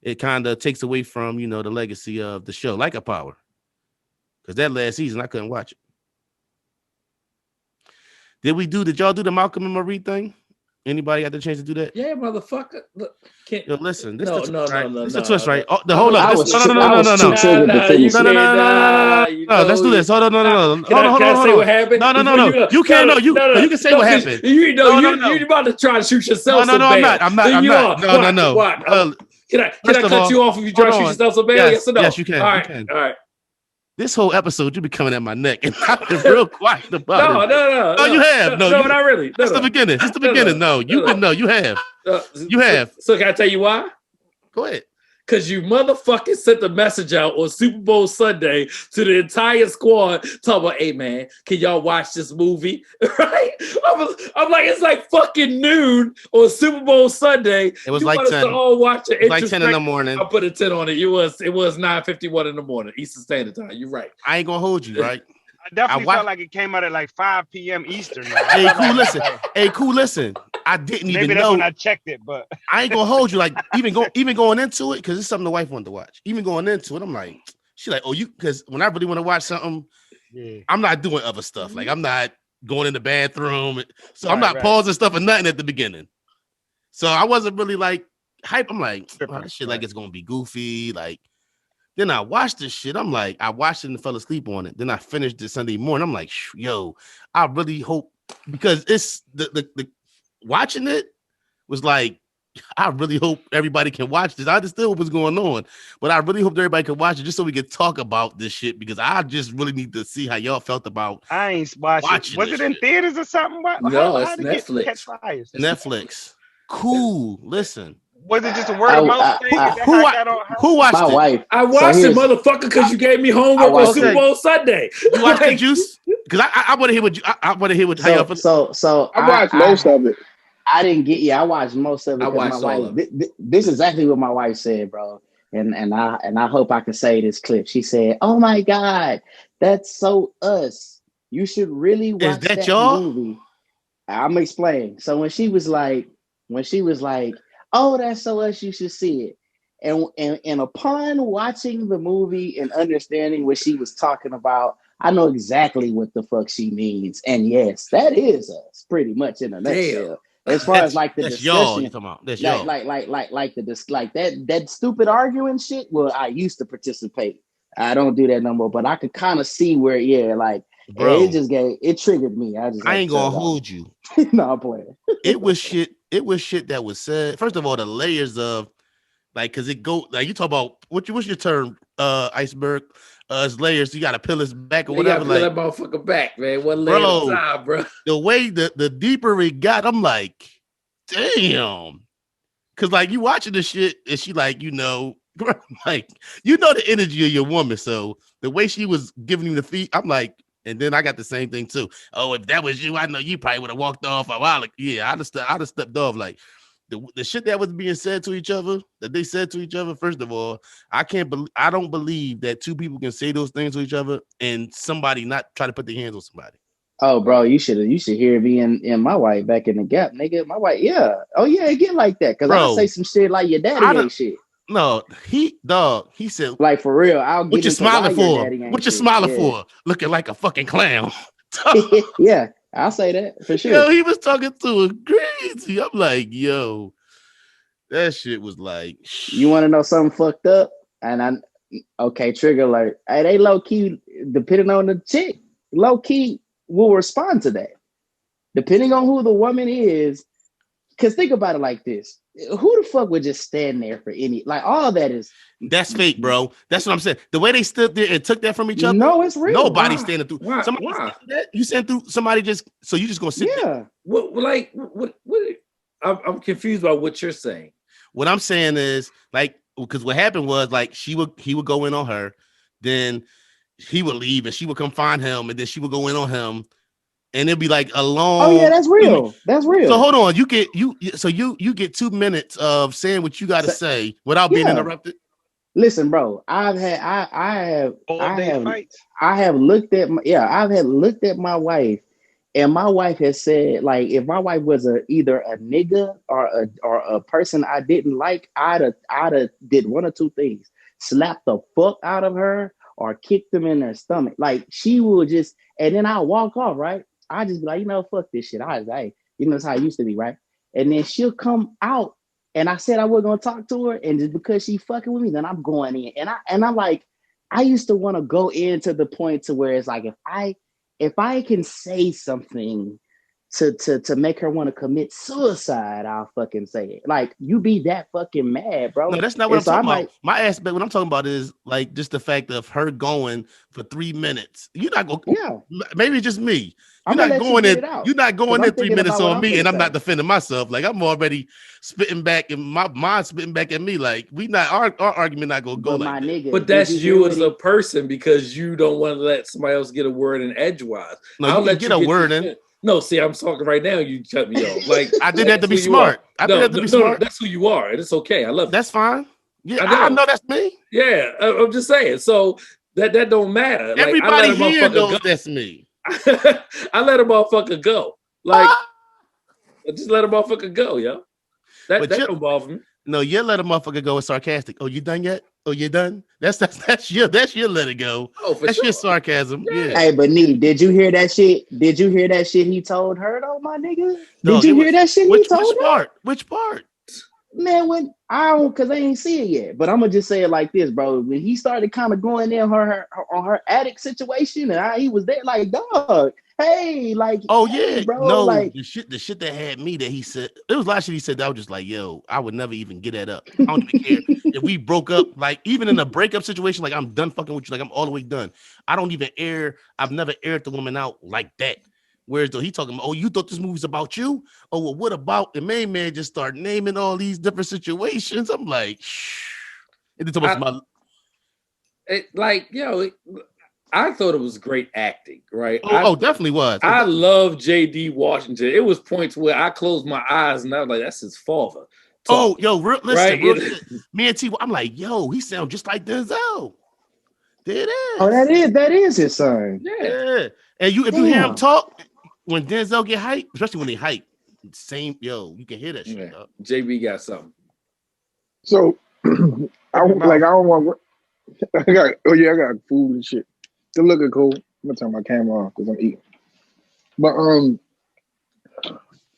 it kind of takes away from, you know, the legacy of the show, like a Power. Because that last season I couldn't watch it. Did y'all do the Malcolm and Marie thing? Anybody got the chance to do that? Yeah, motherfucker. Look, yo, listen. This no, is the twist, right? No. This is the twist, right? Oh, hold up. No. Let's do this. Hold on. No. Can I say what happened? No. You can't. No. You can say what happened. You're about to try to shoot yourself. No. I'm not. No. What? Can I cut you off if you try to shoot yourself so bad? Yes or no? Yes, you can. All right. This whole episode, you be coming at my neck, and I've been real quiet about it. No, you have. No, not really. That's the beginning. It's the beginning. No, you can. No, you have. You have. So can I tell you why? Go ahead. Because you motherfucking sent the message out on Super Bowl Sunday to the entire squad talking about, hey, man, can y'all watch this movie? Right? I'm like, it's like fucking noon on Super Bowl Sunday. It was like 10. All watch it. It was like 10 in the morning. I put a 10 on it. It was 9:51 in the morning, Eastern Standard Time. You're right. I ain't going to hold you, right? I definitely felt like it came out at like 5 p.m. Eastern. Hey, cool, listen. I didn't even know. Maybe that's when I checked it, but I ain't gonna hold you. Like even going into it, because it's something the wife wanted to watch. Even going into it, I'm like, she's like, oh, you, because when I really want to watch something, I'm not doing other stuff. Like I'm not going in the bathroom, so I'm not pausing stuff or nothing at the beginning. So I wasn't really like hype. I'm like, oh, this shit like it's gonna be goofy. Like then I watched this shit. I'm like, I watched it and fell asleep on it. Then I finished it Sunday morning. I'm like, yo, I really hope, because it's the watching it was like, I really hope everybody can watch this. I understood what was going on, but I really hope everybody can watch it just so we can talk about this shit, because I just really need to see how y'all felt about. I ain't watching. Was it in theaters or something? No, it's Netflix. Netflix. Cool. Listen. Was it just a word of mouth thing? Who watched my it? wife. I watched it, motherfucker, because you gave me homework on Super Bowl Sunday. You watched the Juice? Because I want to hear what you. I want to hear what. So I watched most of it. I didn't get. Yeah, I watched most of it. I watched my wife. This is exactly what my wife said, bro. And I hope I can say this clip. She said, "Oh my God, that's so us. You should really watch that movie." I'm explaining. So when she was like, "Oh, that's so us, you should see it." And upon watching the movie and understanding what she was talking about, I know exactly what the fuck she means. And yes, that is us, pretty much in a nutshell. As far as like the discussion, like that stupid arguing shit. Well, I used to participate. I don't do that no more, but I could kind of see where, like Bro, it triggered me. I ain't gonna hold you. No, I'm playing. It was shit that was said. First of all, the layers of like, cause it go like you talk about what's your term, iceberg? It's layers. You gotta peel it back or whatever. You gotta peel that motherfucker back, man. One layer at a time, bro. The way the deeper it got, I'm like, damn. Cause like you watching the shit, and she like, like the energy of your woman. So the way she was giving you the feet, I'm like, and then I got the same thing too. Oh, if that was you, I know you probably would have walked off a while. Like, yeah, I'd have stepped off. Like the shit that was being said to each other, that they said to each other. First of all, I don't believe that two people can say those things to each other and somebody not try to put their hands on somebody. Oh, bro, you should hear me and my wife back in the Gap, nigga. My wife, yeah. Oh, yeah, it get like that. Because I'll say some shit like your daddy ain't shit. No, he said, like, for real, I'll get what you smiling for? What you smiling for? Looking like a fucking clown. Yeah, I'll say that for sure. Yo, he was talking to her crazy. I'm like, yo, that shit was like. You want to know something fucked up? And okay, trigger alert. Hey, they low key, depending on the chick, low key will respond to that, depending on who the woman is. Because think about it like this: who the fuck would just stand there for any all that is? That's fake, bro. That's what I'm saying. The way they stood there and took that from each other. No, it's real. Nobody's standing through. Why? You stand through somebody just so you just gonna sit there. What? I'm confused by what you're saying. What I'm saying is because what happened was he would go in on her, then he would leave and she would come find him, and then she would go in on him, and it'd be like a long. Oh yeah, that's real. That's real. So hold on, you get 2 minutes of saying what you got to say without being interrupted. Listen, bro, I have looked at my wife, and my wife has said, like, if my wife was either a nigga or a person I didn't like, I'd have did one or two things: slap the fuck out of her or kick them in their stomach. Like, she will just, and then I'll walk off, right? I just be like, fuck this shit. That's how it used to be, right? And then she'll come out, and I said I wasn't gonna talk to her, and just because she fucking with me, then I'm going in. And I'm like, I used to want to go into the point to where it's like, if I can say something to make her want to commit suicide, I'll fucking say it. Like, you be that fucking mad, bro. No, that's not what I'm talking about. My aspect, what I'm talking about is like just the fact of her going for 3 minutes. You're not going. Yeah. Maybe just me. You're not going in. You're not going in 3 minutes on me, and I'm not defending myself. Like, I'm already spitting back, and my mind's spitting back at me. Like, our argument not gonna go like that. Nigga, but that's you as a person, because you don't want to let somebody else get a word in edgewise. No, I'll let you get a word in. No, see, I'm talking right now. You cut me off. Like, I did have to be smart. No, that's who you are, and it's okay. I love it. That's fine. Yeah, I know that's me. Yeah, I'm just saying. So that don't matter. Everybody here knows that's me. I let a motherfucker go. Like, I just let a motherfucker go, yo. That don't bother me. No, you let a motherfucker go is sarcastic. Oh, you done yet? Oh, you done? That's your let it go. Oh, that's your sarcasm. Yeah. Hey, but Nee, did you hear that shit? Did you hear that shit he told her though, my nigga? Did you hear that shit he told her? Which part? Man, when because I ain't see it yet, but I'm gonna just say it like this, bro. When he started kind of going in on her attic situation, and he was there, like, dog, hey, like, oh yeah, bro, no, like the shit that had me, that he said, it was last shit he said that I was just like, yo, I would never even get that up. I don't even care if we broke up, like, even in a breakup situation, like, I'm done fucking with you, like, I'm all the way done. I don't even I've never aired the woman out like that. Whereas though he talking about, oh, you thought this movie's about you? Oh, well, what about the main man just start naming all these different situations? I'm like, shh. And then I thought it was great acting, right? Definitely was. I love J.D. Washington. It was points where I closed my eyes and I was like, that's his father. Oh, yo, listen, right? Me and T, I'm like, yo, he sounds just like Denzel. There it is. Oh, that is his son. Yeah. And if you hear him talk, when Denzel get hype, especially when they hype, you can hear that shit. Yeah. JB got something. So I got food and shit. They're looking cool. I'm gonna turn my camera off because I'm eating. But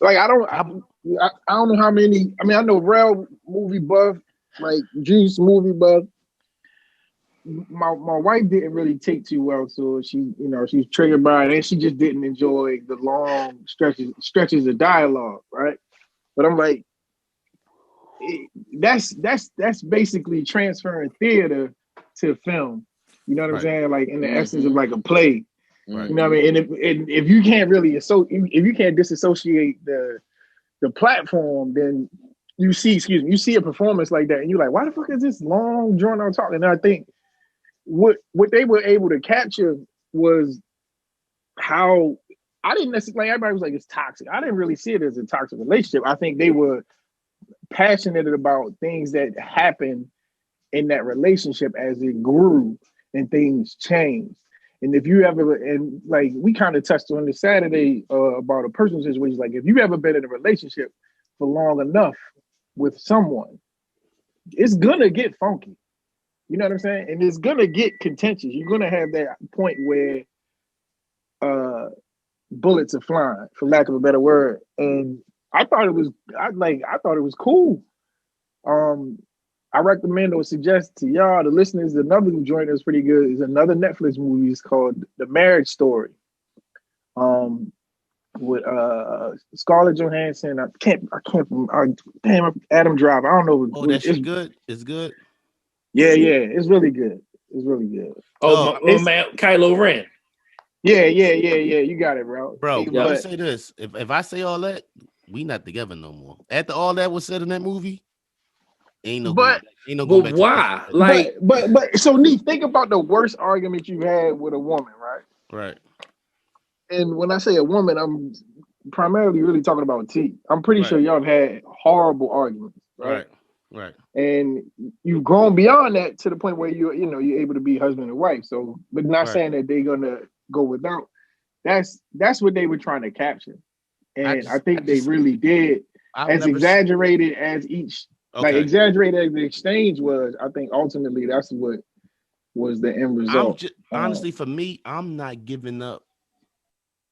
I don't know how many. I mean, I know Rel movie buff, like Juice movie buff. my wife didn't really take too well to it. She, she's triggered by it, and she just didn't enjoy the long stretches of dialogue, right? But I'm like, that's basically transferring theater to film. You know what I'm saying? Like in the essence of like a play. Right. You know what I mean? And if you can't really if you can't disassociate the platform, then you see a performance like that, and you're like, why the fuck is this long drawn out talking? And I think what they were able to capture was how I didn't necessarily, everybody was like, it's toxic. I didn't really see it as a toxic relationship. I think they were passionate about things that happened in that relationship as it grew and things changed. And if you ever, and like we kind of touched on this Saturday about a personal situation, like if you've ever been in a relationship for long enough with someone, it's gonna get funky. You know what I'm saying? And it's gonna get contentious. You're gonna have that point where bullets are flying, for lack of a better word. And I thought it was cool. I recommend or suggest to y'all, the listeners, another joint that's pretty good is another Netflix movie. It's called The Marriage Story. With Scarlett Johansson. Adam Driver. I don't know. Oh, that shit good. It's good. Yeah, it's really good. It's really good. Oh, my man, Kylo Ren. Yeah. You got it, bro. Let me say this: if I say all that, we not together no more. After all that was said in that movie, ain't no. But why? Like, but so Neat, think about the worst argument you had with a woman, right? Right. And when I say a woman, I'm primarily really talking about T. I'm pretty sure y'all have had horrible arguments, right? Right. And you've grown beyond that to the point where you're able to be husband and wife. So, but not saying that they're gonna go without. That's what they were trying to capture, and I think they really did. As exaggerated as each, exaggerated as the exchange was, I think ultimately that's what was the end result. Honestly, for me, I'm not giving up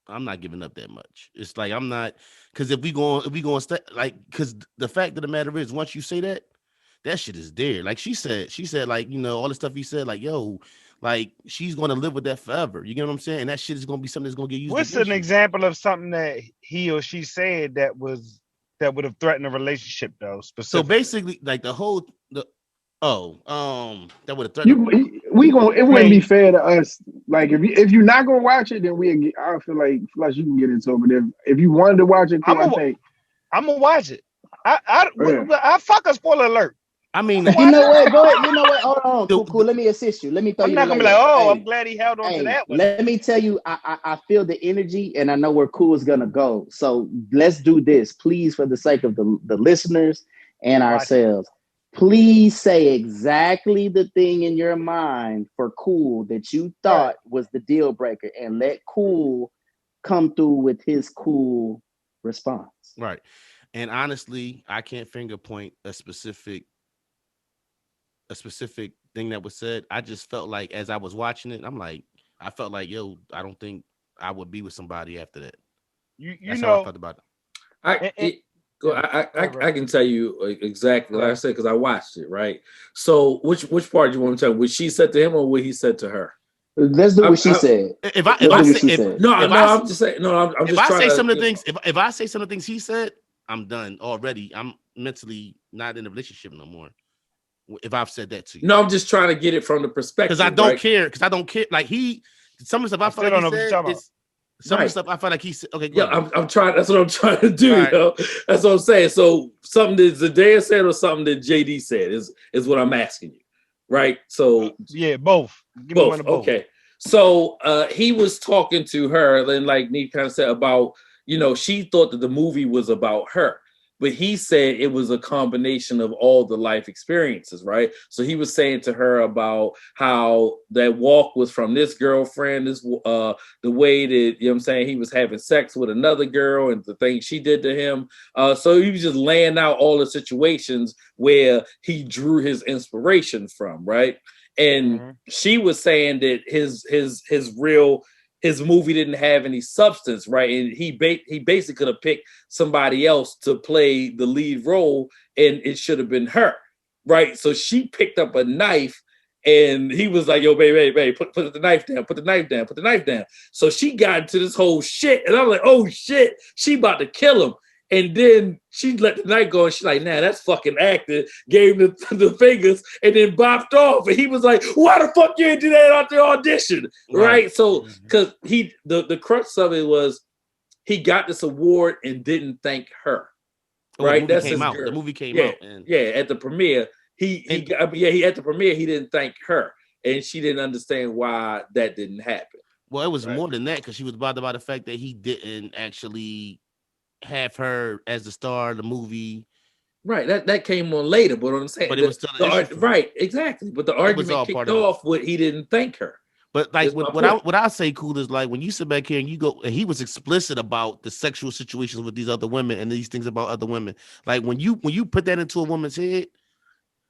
that much. It's like I'm not, because if we going because the fact of the matter is, once you say that shit is there. Like she said like, all the stuff he said, like, yo, like she's going to live with that forever. You get what I'm saying? And that shit is going to be something that's going to get used. What's an example of something that he or she said that would have threatened a relationship though? Specifically? So basically, like that would have threatened. It wouldn't be fair to us. Like if you're not gonna watch it, then I feel like you can get into it. But if you wanted to watch it, I'm gonna watch it. I fuck a spoiler alert. I mean, you know what? Go ahead. You know what? Hold on. Cool. Let me assist you. Let me throw you. I'm not gonna be like, oh, I'm glad he held on to that one. Let me tell you, I feel the energy, and I know where Cool is gonna go. So let's do this, please, for the sake of the listeners and ourselves. Please say exactly the thing in your mind for Cool that you thought was the deal breaker, and let Cool come through with his cool response. Right. And honestly, I can't finger point a specific thing that was said. I just felt like as I was watching it, I felt like, yo, I don't think I would be with somebody after that. That's how I felt about it. I can tell you exactly what I said because I watched it, right? So which part do you want to tell? What she said to him or what he said to her? Let's do what she said. If I say some of the things he said, I'm done already. I'm mentally not in a relationship no more. If I've said that to you. No, I'm just trying to get it from the perspective. Because I don't care. Because I don't care. Like some of the stuff I feel like he said. Some of the stuff I felt like he said. Okay, I'm trying. That's what I'm trying to do. Right. That's what I'm saying. So something that Zendaya said or something that JD said is what I'm asking you, right? So both. Give me one of both. Okay. So he was talking to her, and like Neat kind of said about, she thought that the movie was about her. But he said it was a combination of all the life experiences, right? So he was saying to her about how that walk was from this girlfriend, the way that, he was having sex with another girl and the things she did to him. So he was just laying out all the situations where he drew his inspiration from, right? And she was saying that his movie didn't have any substance, right? And he basically could have picked somebody else to play the lead role, and it should have been her, right? So she picked up a knife And he was like, yo, baby, put the knife down, put the knife down. So she got into this whole shit. And I was like, oh shit, she about to kill him. And then she let the knife go and she's like, nah, that's fucking acting. Gave him the fingers and then bopped off. And he was like, why the fuck you didn't do that out the audition? Right? So, because the crux of it was he got this award and didn't thank her. Right? That's his girl. The movie came out. At the premiere. He at the premiere, he didn't thank her, and she didn't understand why that didn't happen. Well, it was more than that because she was bothered by the fact that he didn't actually have her as the star of the movie. Right, that came on later, but what I'm saying, but it was still right, exactly. But the argument kicked off with he didn't thank her. But like what I say, cool is like when you sit back here and you go, and he was explicit about the sexual situations with these other women and these things about other women. Like when you put that into a woman's head.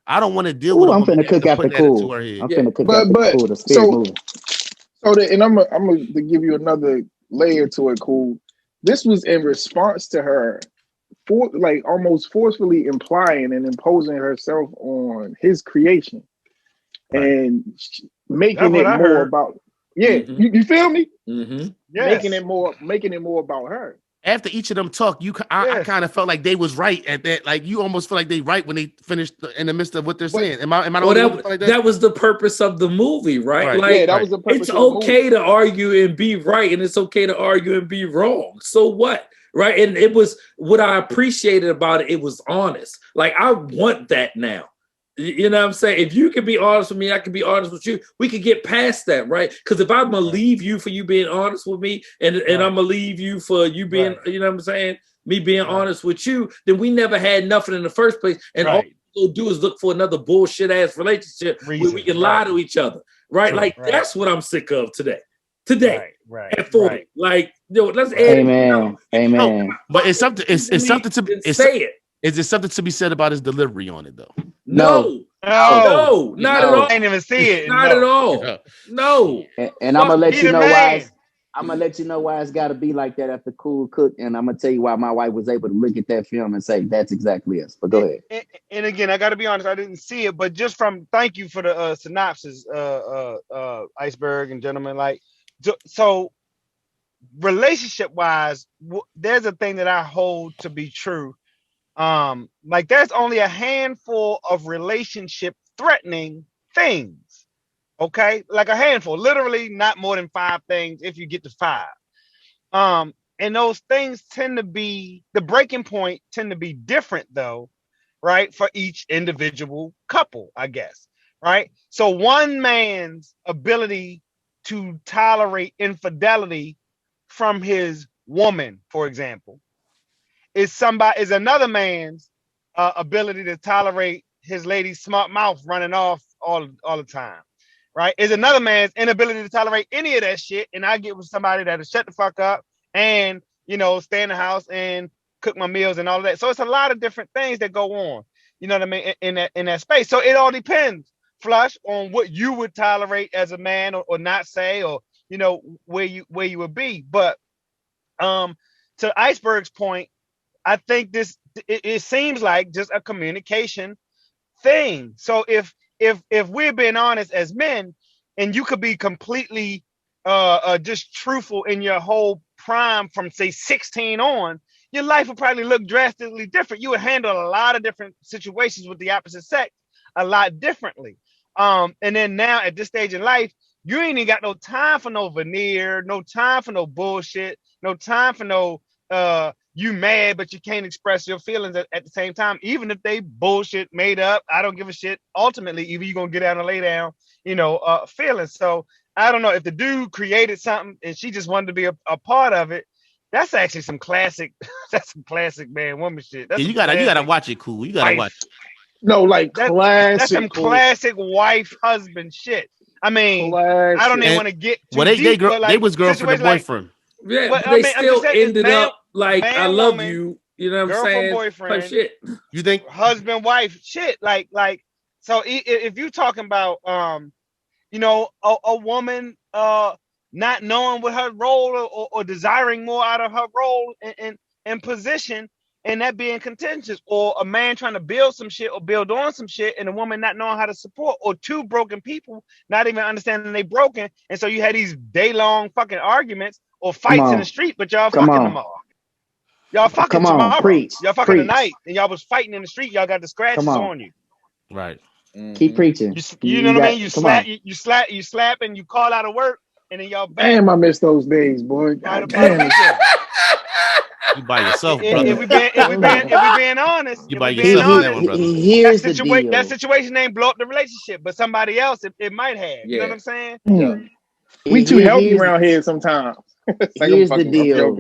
I don't want to deal with. I'm finna cook after Cool. I'm finna cook after Cool. The spirit movie. And I'm gonna give you another layer to it, Cool. This was in response to her, almost forcefully implying and imposing herself on his creation, and making it more about. Yeah, you feel me? Mm-hmm. Yes. Making it more about her. After each of them talk, I kind of felt like they was right at that. Like you almost feel like they right when they finished in the midst of what they're saying. Am I like that was the purpose of the movie, right? Like that was the purpose. It's okay to argue and be right, and it's okay to argue and be wrong. So what? Right? And it was what I appreciated about it. It was honest. Like I want that now. You know what I'm saying? If you can be honest with me, I can be honest with you. We could get past that, right? Because if I'm gonna leave you for you being honest with me, and I'm gonna leave you for you being, you know what I'm saying, me being honest with you, then we never had nothing in the first place. And all we'll do is look for another bullshit ass relationship where we can lie to each other, right? That's what I'm sick of today. At 40, like let's amen. But it's something. It's something to say it. Is there something to be said about his delivery on it though? No, not at all. I didn't even see it. Not at all. No. And I'm gonna let you know why. I'm gonna let you know why it's got to be like that after Cool Cook, and I'm gonna tell you why my wife was able to look at that film and say that's exactly it. But go ahead. And again, I got to be honest, I didn't see it, but just from thank you for the synopsis, Iceberg and gentlemen. Like, so relationship wise, there's a thing that I hold to be true. Like there's only a handful of relationship threatening things. Okay, like a handful, literally not more than 5 things if you get to 5. And those things tend to be the breaking point tend to be different though, right? For each individual couple, I guess, right? So one man's ability to tolerate infidelity from his woman, for example, is another man's ability to tolerate his lady's smart mouth running off all the time. Right, is another man's inability to tolerate any of that shit, and I get with somebody that'll shut the fuck up and stay in the house and cook my meals and all of that. So it's a lot of different things that go on, you know what I mean, in that space. So it all depends, Flush, on what you would tolerate as a man or not say, or where you would be. But to Iceberg's point, I think it seems like just a communication thing. So if we're being honest as men, and you could be completely just truthful in your whole prime from say 16 on, your life would probably look drastically different. You would handle a lot of different situations with the opposite sex a lot differently. And then now at this stage in life, you ain't even got no time for no veneer, no time for no bullshit, no time for no you mad, but you can't express your feelings at the same time, even if they bullshit made up. I don't give a shit. Ultimately, either you're gonna get down and lay down, feelings. So I don't know if the dude created something and she just wanted to be a part of it. That's actually some classic. That's some classic man woman shit. You gotta watch it, Cool. You gotta watch it. No, like classic. That's some classic wife husband shit. I mean, classic. I don't even want to get too deep, they was girlfriend and boyfriend. Yeah, but they still ended up like I love you. You know what I'm saying? Boyfriend, shit. You think husband, wife, shit. Like. So if you're talking about a woman not knowing what her role or desiring more out of her role and position, and that being contentious, or a man trying to build some shit or build on some shit, and a woman not knowing how to support, or two broken people not even understanding they broken, and so you had these day-long fucking arguments or fights in the street, but y'all fucking tomorrow. Y'all fucking tomorrow. Preach. Y'all fucking tonight, and y'all was fighting in the street. Y'all got the scratches on you. Right. Keep preaching. You know what I mean? You slap, and you call out of work, and then y'all back. Damn, I miss those days, boy. God damn. You by yourself, brother. If we being honest, you by yourself on that one, brother. Here's the deal. That situation ain't blow up the relationship, but somebody else it might have. You know what I'm saying? Yeah. We too healthy around here sometimes. Here's the deal.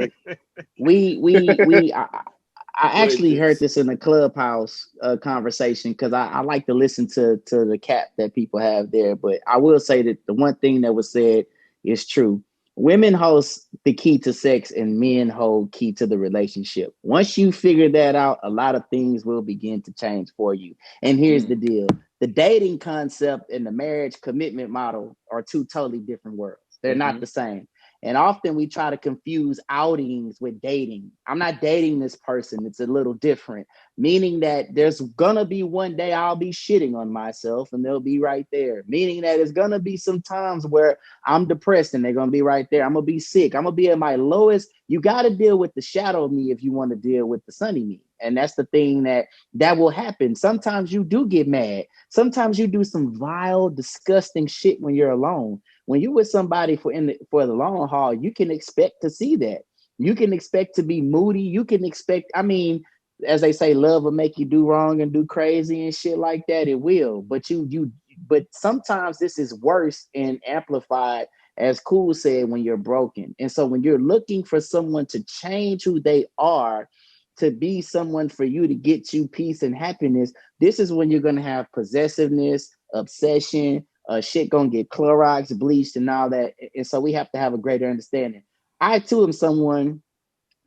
I actually heard this in the Clubhouse conversation, because I like to listen to the cap that people have there. But I will say that the one thing that was said is true. Women hold the key to sex and men hold key to the relationship. Once you figure that out, a lot of things will begin to change for you. And here's the deal. The dating concept and the marriage commitment model are two totally different worlds. They're not the same. And often we try to confuse outings with dating. I'm not dating this person. It's a little different, meaning that there's gonna be one day I'll be shitting on myself and they'll be right there. Meaning that it's gonna be some times where I'm depressed and they're gonna be right there. I'm gonna be sick. I'm gonna be at my lowest. You gotta deal with the shadow me if you want to deal with the sunny me. And that's the thing that will happen. Sometimes you do get mad. Sometimes you do some vile, disgusting shit when you're alone. When you're with somebody for the long haul, you can expect to see that. You can expect to be moody. You can expect, as they say, love will make you do wrong and do crazy and shit like that. It will. But but sometimes this is worse and amplified, as Cool said, when you're broken. And so when you're looking for someone to change who they are, to be someone for you to get you peace and happiness, this is when you're going to have possessiveness, obsession, shit gonna get Clorox, bleached, and all that. And so we have to have a greater understanding. I too am someone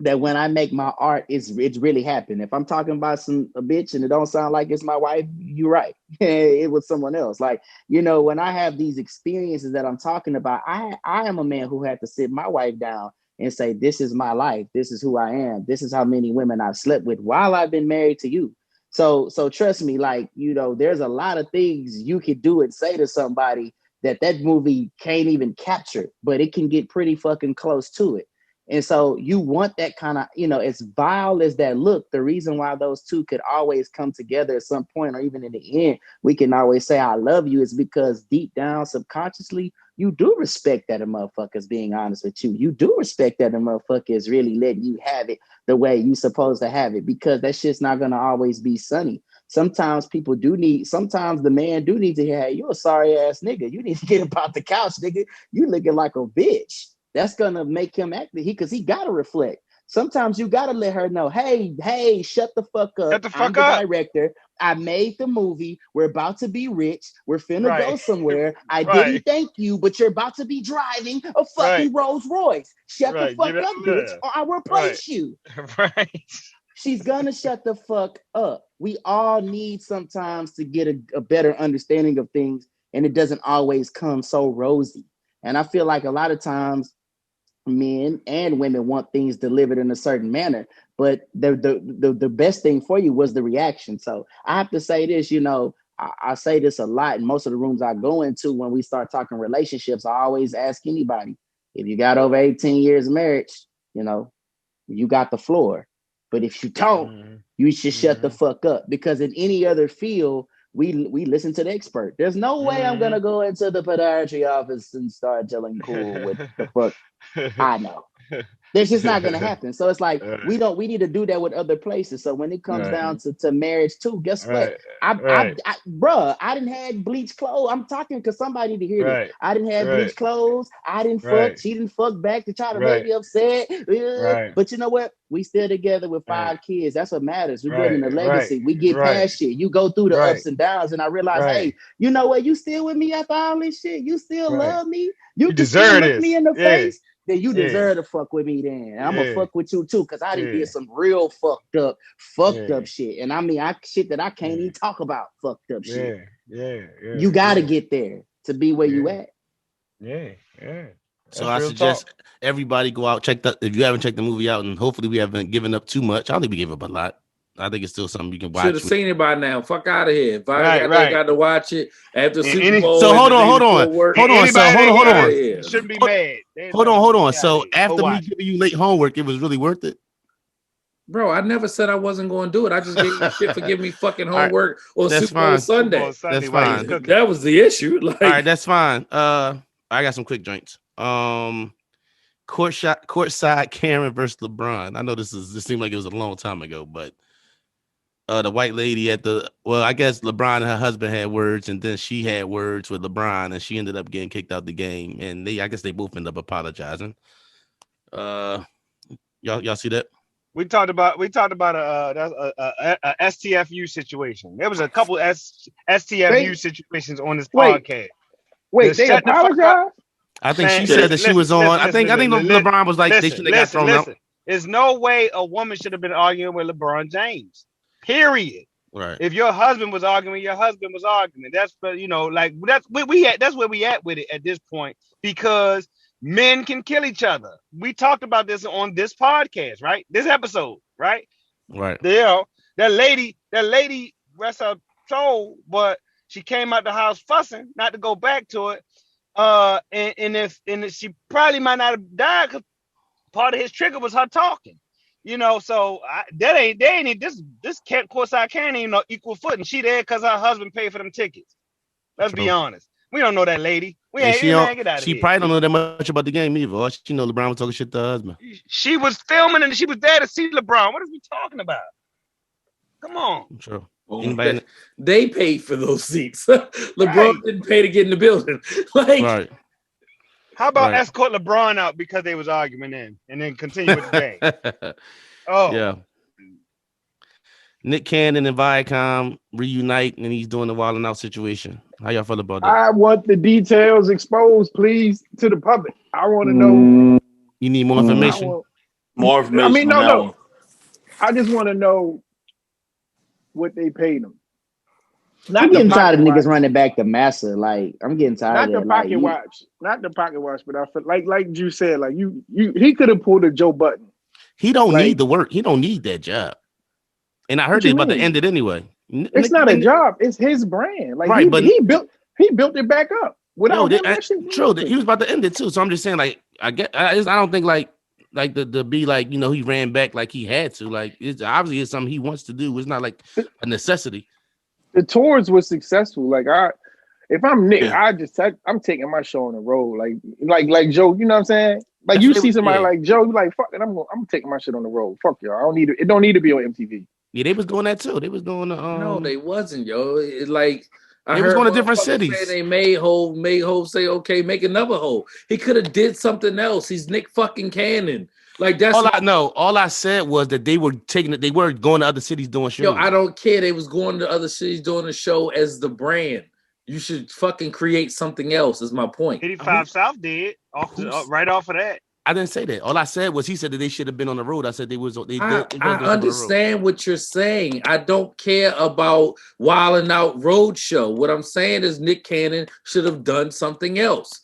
that when I make my art, it's really happening. If I'm talking about a bitch and it don't sound like it's my wife, you're right. It was someone else. Like, when I have these experiences that I'm talking about, I am a man who had to sit my wife down and say, this is my life. This is who I am. This is how many women I've slept with while I've been married to you. So trust me, there's a lot of things you could do and say to somebody that movie can't even capture, but it can get pretty fucking close to it. And so you want that kind of, as vile as that look, the reason why those two could always come together at some point, or even in the end, we can always say, I love you, is because deep down, subconsciously, you do respect that a motherfucker's being honest with you. You do respect that a motherfucker is really letting you have it the way you supposed to have it, because that shit's not going to always be sunny. Sometimes sometimes the man do need to hear, hey, you a sorry ass nigga. You need to get up out the couch, nigga. You looking like a bitch. That's going to make him act, because he got to reflect. Sometimes you got to let her know, hey, shut the fuck up. Shut the fuck up. Director. I made the movie. We're about to be rich. We're finna go somewhere. I didn't thank you, but you're about to be driving a fucking Rolls Royce. Shut the fuck up, bitch, or I will replace you. Right. She's gonna shut the fuck up. We all need sometimes to get a better understanding of things, and it doesn't always come so rosy. And I feel like a lot of times men and women want things delivered in a certain manner, but the best thing for you was the reaction. So I have to say this, I say this a lot in most of the rooms I go into when we start talking relationships. I always ask anybody, if you got over 18 years of marriage, you got the floor. But if you don't, you should shut the fuck up, because in any other field, we listen to the expert. There's no way I'm gonna go into the podiatry office and start telling Cool what the fuck I know. That's just not gonna happen. So it's like we need to do that with other places. So when it comes down to marriage too, guess what? I didn't have bleach clothes. I'm talking because somebody need to hear this. I didn't have bleach clothes. I didn't fuck. She didn't fuck back to try to make me upset. But you know what? We still together with 5 kids. That's what matters. We're building a legacy. We get past shit. You go through the ups and downs, and I realize, hey, you know what? You still with me after all this shit? You still love me? You deserve look me in the face? Then you deserve to fuck with me then. And I'm gonna fuck with you too, because I done did some real fucked up shit. And shit that I can't even talk about, fucked up shit. You gotta get there to be where you at. So I suggest everybody go out, check that. If you haven't checked the movie out, and hopefully we haven't given up too much. I don't think we gave up a lot. I think it's still something you can watch. Should have seen it by now. Fuck out of here. If I got to watch it after Super Bowl. So hold on. Shouldn't be mad. Hold on. So after me giving you late homework, it was really worth it. Bro, I never said I wasn't going to do it. I just gave you shit for giving me fucking homework on Super Bowl Sunday. That's fine. That was the issue. Like, all right, that's fine. I got some quick joints. Courtside Karen versus LeBron. I know this seemed like it was a long time ago, but the white lady I guess LeBron and her husband had words, and then she had words with LeBron, and she ended up getting kicked out the game. And I guess they both ended up apologizing. Y'all see that? We talked about a STFU situation. There was a couple STFU situations on this podcast. Wait, they apologized? I think she said that she was on. I think LeBron was like, they should have got thrown out. There's no way a woman should have been arguing with LeBron James. Period. Right. If your husband was arguing, your husband was arguing. That's that's where we at with it at this point, because men can kill each other. We talked about this on this podcast, right? This episode, right? Right. That lady rest her soul, but she came out the house fussing, not to go back to it. And she probably might not have died because part of his trigger was her talking. So this Courtside Karen ain't no equal footing. She there because her husband paid for them tickets. Let's be honest. We don't know that lady. She probably don't know that much about the game either. All she know, LeBron was talking shit to her husband. She was filming and she was there to see LeBron. What are we talking about? Come on. Sure. They paid for those seats. LeBron didn't pay to get in the building. Right. How about escort LeBron out because they was arguing and then continue with the game? Yeah. Nick Cannon and Viacom reunite, and he's doing the Wildin' Out situation. How y'all feel about that? I want the details exposed, please, to the public. I want to know. You need more information? More information. I mean, no. I just want to know what they paid them. I'm getting tired of niggas running back to Massa. Like, I'm getting tired of that. Not the pocket watch, but I feel like you said, like he could have pulled a Joe Button. He don't need the work. He don't need that job. And I heard it's about to end it anyway. It's not a job. It's his brand. Like, he built it back up without true. He was about to end it too. So I'm just saying, like, I don't think like the be like, he ran back like he had to. Like, it's obviously it's something he wants to do. It's not like a necessity. The tours were successful. Like, if I'm Nick, I'm taking my show on the road. Like Joe, you know what I'm saying? Like, you see somebody like Joe, you like, fuck it, I'm taking my shit on the road. Fuck y'all. It don't need to be on MTV. Yeah, they was doing that too. They was doing no, they wasn't, yo. I was going to different cities. They made Hov say, okay, make another Hov. He could have did something else. He's Nick fucking Cannon. Like, that's all I said was that they were taking it. They were going to other cities doing shows. Yo, I don't care. They was going to other cities doing a show as the brand. You should fucking create something else. Is my point. 85 South did right off of that. I didn't say that. All I said was he said that they should have been on the road. I said they was. I understand what you're saying. I don't care about Wildin' Out Road Show. What I'm saying is Nick Cannon should have done something else.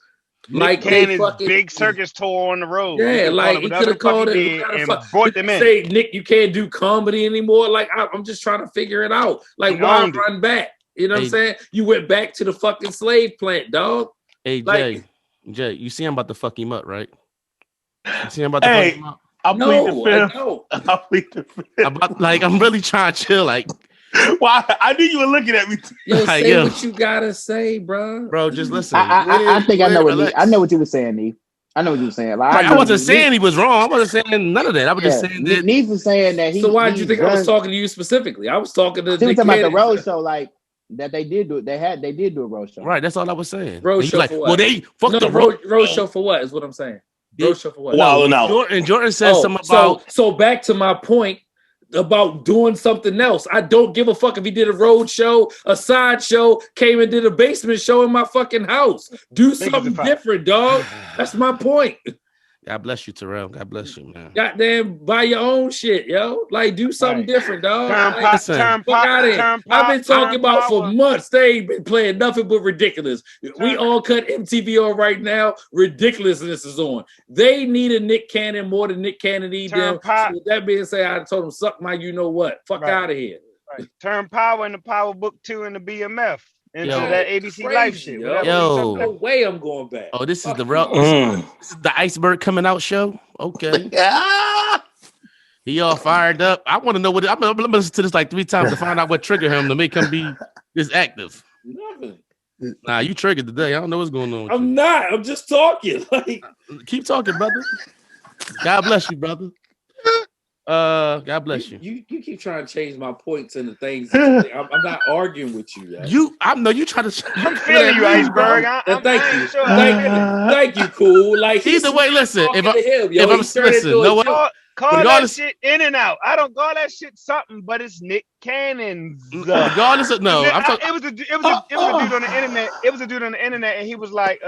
Nick Cannon's big circus tour on the road. Yeah, like he could have called it and brought them in. Say, Nick, you can't do comedy anymore. Like, I'm just trying to figure it out. Like, why run back? You know what I'm saying? You went back to the fucking slave plant, dog. Hey, Jay, you see I'm about to fuck him up, right? You see I'm about to fuck him up? I'm really trying to chill, like. Well, I knew you were looking at me. Say what you gotta say, bro. Bro, just listen. I think I know what you were saying, Neve. I know what you were saying. Like, I wasn't saying he was wrong. I wasn't saying none of that. I was just saying that Neve was saying that he. So why did you think I was talking to you specifically? I was talking to. He was talking about the road show, like that they did do it. They did do a road show. Right. That's all I was saying. Road show for what? Well, they fucked the road show for what? Is what I'm saying. Road show for what? Jordan says something about. So back to my point about doing something else. I don't give a fuck if he did a road show, a side show, came and did a basement show in my fucking house. Do something different, dog. That's my point. God bless you, Terrell. God bless you, man. Goddamn, buy your own shit, yo. Like, do something different, dog. I've been talking about for months. They ain't been playing nothing but ridiculous. We all cut MTV on right now. Ridiculousness is on. They needed Nick Cannon more than Nick Cannon need them. So with that being said, I told them, suck my you know what. Fuck out of here. Right. Turn Power into Power Book 2 into BMF. Into that ABC crazy, Life shit. No way I'm going back. Oh, this is this is the Iceberg coming out show. Okay. He all fired up. I want to know what I'm gonna listen to this like 3 times to find out what triggered him to make him be this active. Nothing. Nah, you triggered today. I don't know what's going on. I'm not. I'm just talking. Like, keep talking, brother. God bless you, brother. God bless you. You keep trying to change my points and the things. I'm not arguing with you. You trying to. I'm feeling you, Iceberg. Thank you, cool. Like either way, listen. If I'm listen, know what? Call that shit in and out. I don't call that shit something, but it's Nick Cannon's. Regardless of it was a dude on the internet. It was a dude on the internet, and he was like,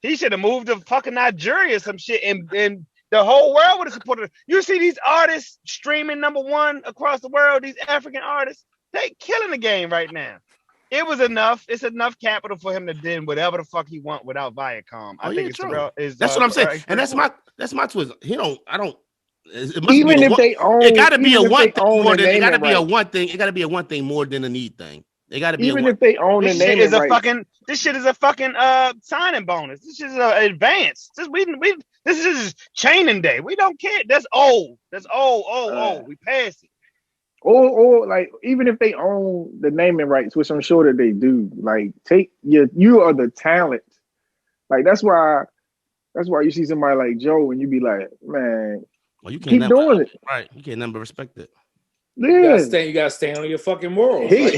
he should have moved to fucking Nigeria or some shit, and the whole world would have supported it. You see these artists streaming #1 across the world, these African artists, they killing the game right now. It was enough. It's enough capital for him to do whatever the fuck he want without Viacom. I think it's real. That's what I'm saying. And that's my twist. Even if they own, it got to be a one thing more than it got to be a one thing. It got to be a one thing more than a need thing. They got to be even if they own the name. This shit is a fucking signing bonus. This is an advance. This is chaining day. We don't care. That's old. That's old. We passed it. Or like even if they own the naming rights, which I'm sure that they do, like you are the talent. Like that's why you see somebody like Joe and you be like, man, well, you can't keep doing it. Right. You can't never respect it. Yeah. You gotta stand on your fucking morals. He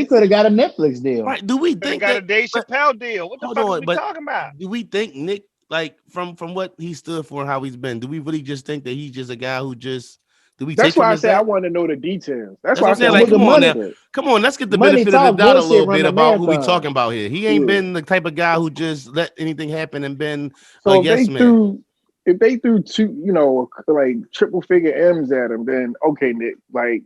could have got a Netflix deal. Right. Do we think got a Dave Chappelle deal? What the fuck are we talking about? Do we think Nick, like from what he stood for and how he's been, do we really just think that he's just a guy who just That's why I say I want to know the details. That's why I said, like, come on, let's get the benefit of the doubt a little bit about who we talking about here. He ain't been the type of guy who just let anything happen and been a yes man. If they threw 2, like triple figure M's at him, then okay, Nick, like,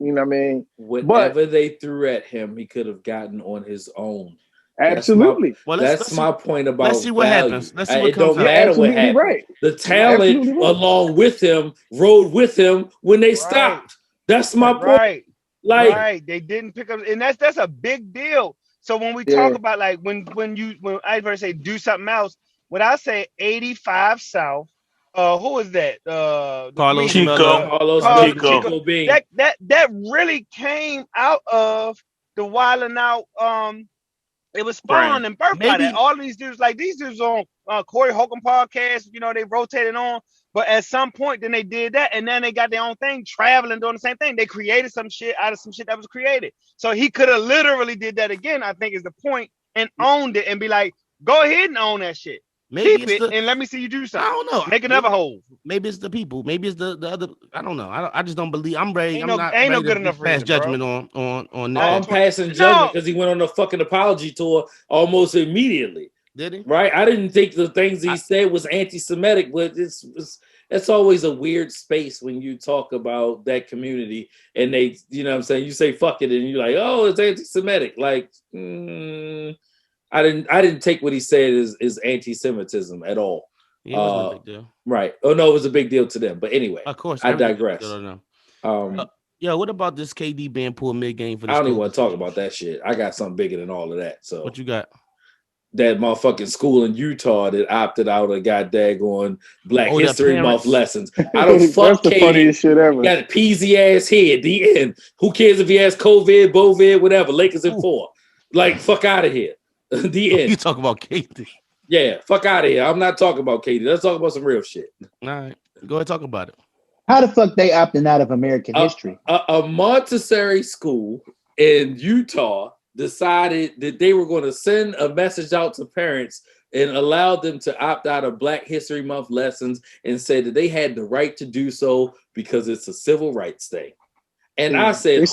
you know what I mean? Whatever they threw at him, he could have gotten on his own. Absolutely. That's my point about. Let's see what happens. Let's see what it don't matter what happens. Right. The talent along with him rode with him when they stopped. That's my point. Right. Like they didn't pick up, and that's a big deal. So when we talk about like when I first say do something else, when I say 85 South, who is that? Carlos Chico Bean. That really came out of the Wildin' Out. It was spawned and birthed by that. All these dudes, like these dudes on Corey Holcomb podcast, they rotated on. But at some point, then they did that, and then they got their own thing, traveling, doing the same thing. They created some shit out of some shit that was created. So he could have literally did that again, I think is the point, and owned it and be like, go ahead and own that shit. Maybe keep it and let me see you do something. I don't know. Make another hole. Maybe it's the people. Maybe it's the other. I don't know. I just don't believe. I'm ready. Ain't I'm not no good enough pass judgment on that. I'm passing judgment because he went on the fucking apology tour almost immediately. Did he? Right. I didn't think the things he said was anti-Semitic, but it's always a weird space when you talk about that community and they, you know what I'm saying? You say fuck it and you're like, oh, it's anti-Semitic. Like, I didn't take what he said as anti-Semitism at all. Yeah, it wasn't a big deal. Right. Oh no, it was a big deal to them. But anyway, of course, I digress. What about this KD being pulled mid-game for this? I don't even want to talk about that shit. I got something bigger than all of that. So what you got? That motherfucking school in Utah that opted out of got daggone Black History Month lessons. I don't fuck That's the funniest shit ever. Got a peasy ass head. The end. Who cares if he has COVID, Bovid, whatever? Lakers in 4. Like, fuck out of here. The end. You talk about KD. Yeah, fuck out of here. I'm not talking about KD. Let's talk about some real shit. All right. Go ahead, talk about it. How the fuck they opting out of American history? A Montessori school in Utah decided that they were going to send a message out to parents and allow them to opt out of Black History Month lessons and said that they had the right to do so because it's a civil rights thing. And I said,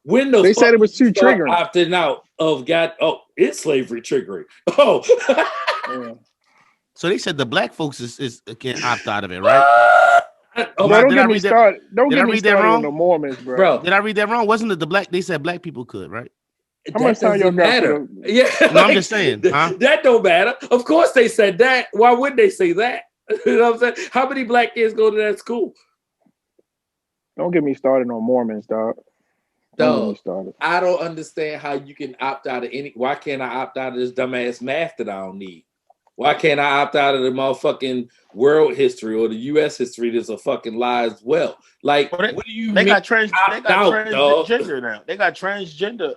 when the they said it was too triggering. Opting out of it's slavery triggering. So they said the black folks is can opt out of it, right? Don't get me started. Don't get me started on the Mormons, bro. Did I read that wrong? Wasn't it the black? They said blac people could, right? How much time y'all got? Yeah, no, I'm just saying. Huh? That don't matter. Of course they said that. Why wouldn't they say that? You know what I'm saying? How many black kids go to that school? Don't get me started on Mormons, dog. Dog, I don't understand how you can opt out of any. Why can't I opt out of this dumbass math that I don't need? Why can't I opt out of the motherfucking world history or the U.S. history that's a fucking lie as well? Like, what do you mean? They got transgender now. They got transgender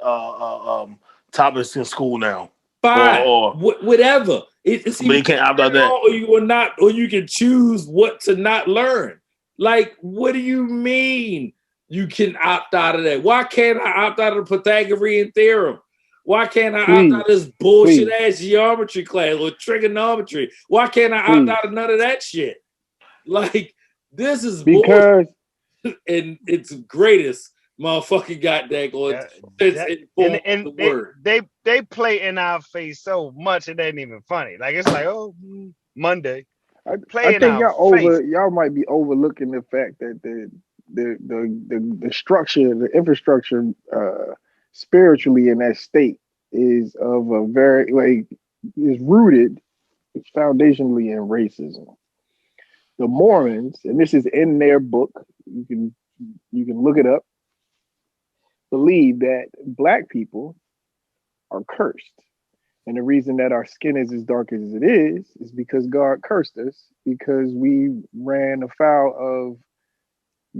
topics in school now. Fine, whatever. It's but you can't opt out that, or you will not, or you can choose what to not learn. Like, what do you mean you can opt out of that? Why can't I opt out of the Pythagorean theorem? Why can't I opt out of this bullshit ass geometry class or trigonometry? Why can't I opt out of none of that shit? Like, this is because bullshit. And it's greatest motherfucking goddamn they play in our face so much it ain't even funny. Like it's like, oh, Monday. I think y'all might be overlooking the fact that the structure, the infrastructure spiritually in that state is of a very is rooted foundationally in racism. The Mormons, and this is in their book, you can look it up, believe that black people are cursed. And the reason that our skin is as dark as it is because God cursed us because we ran afoul of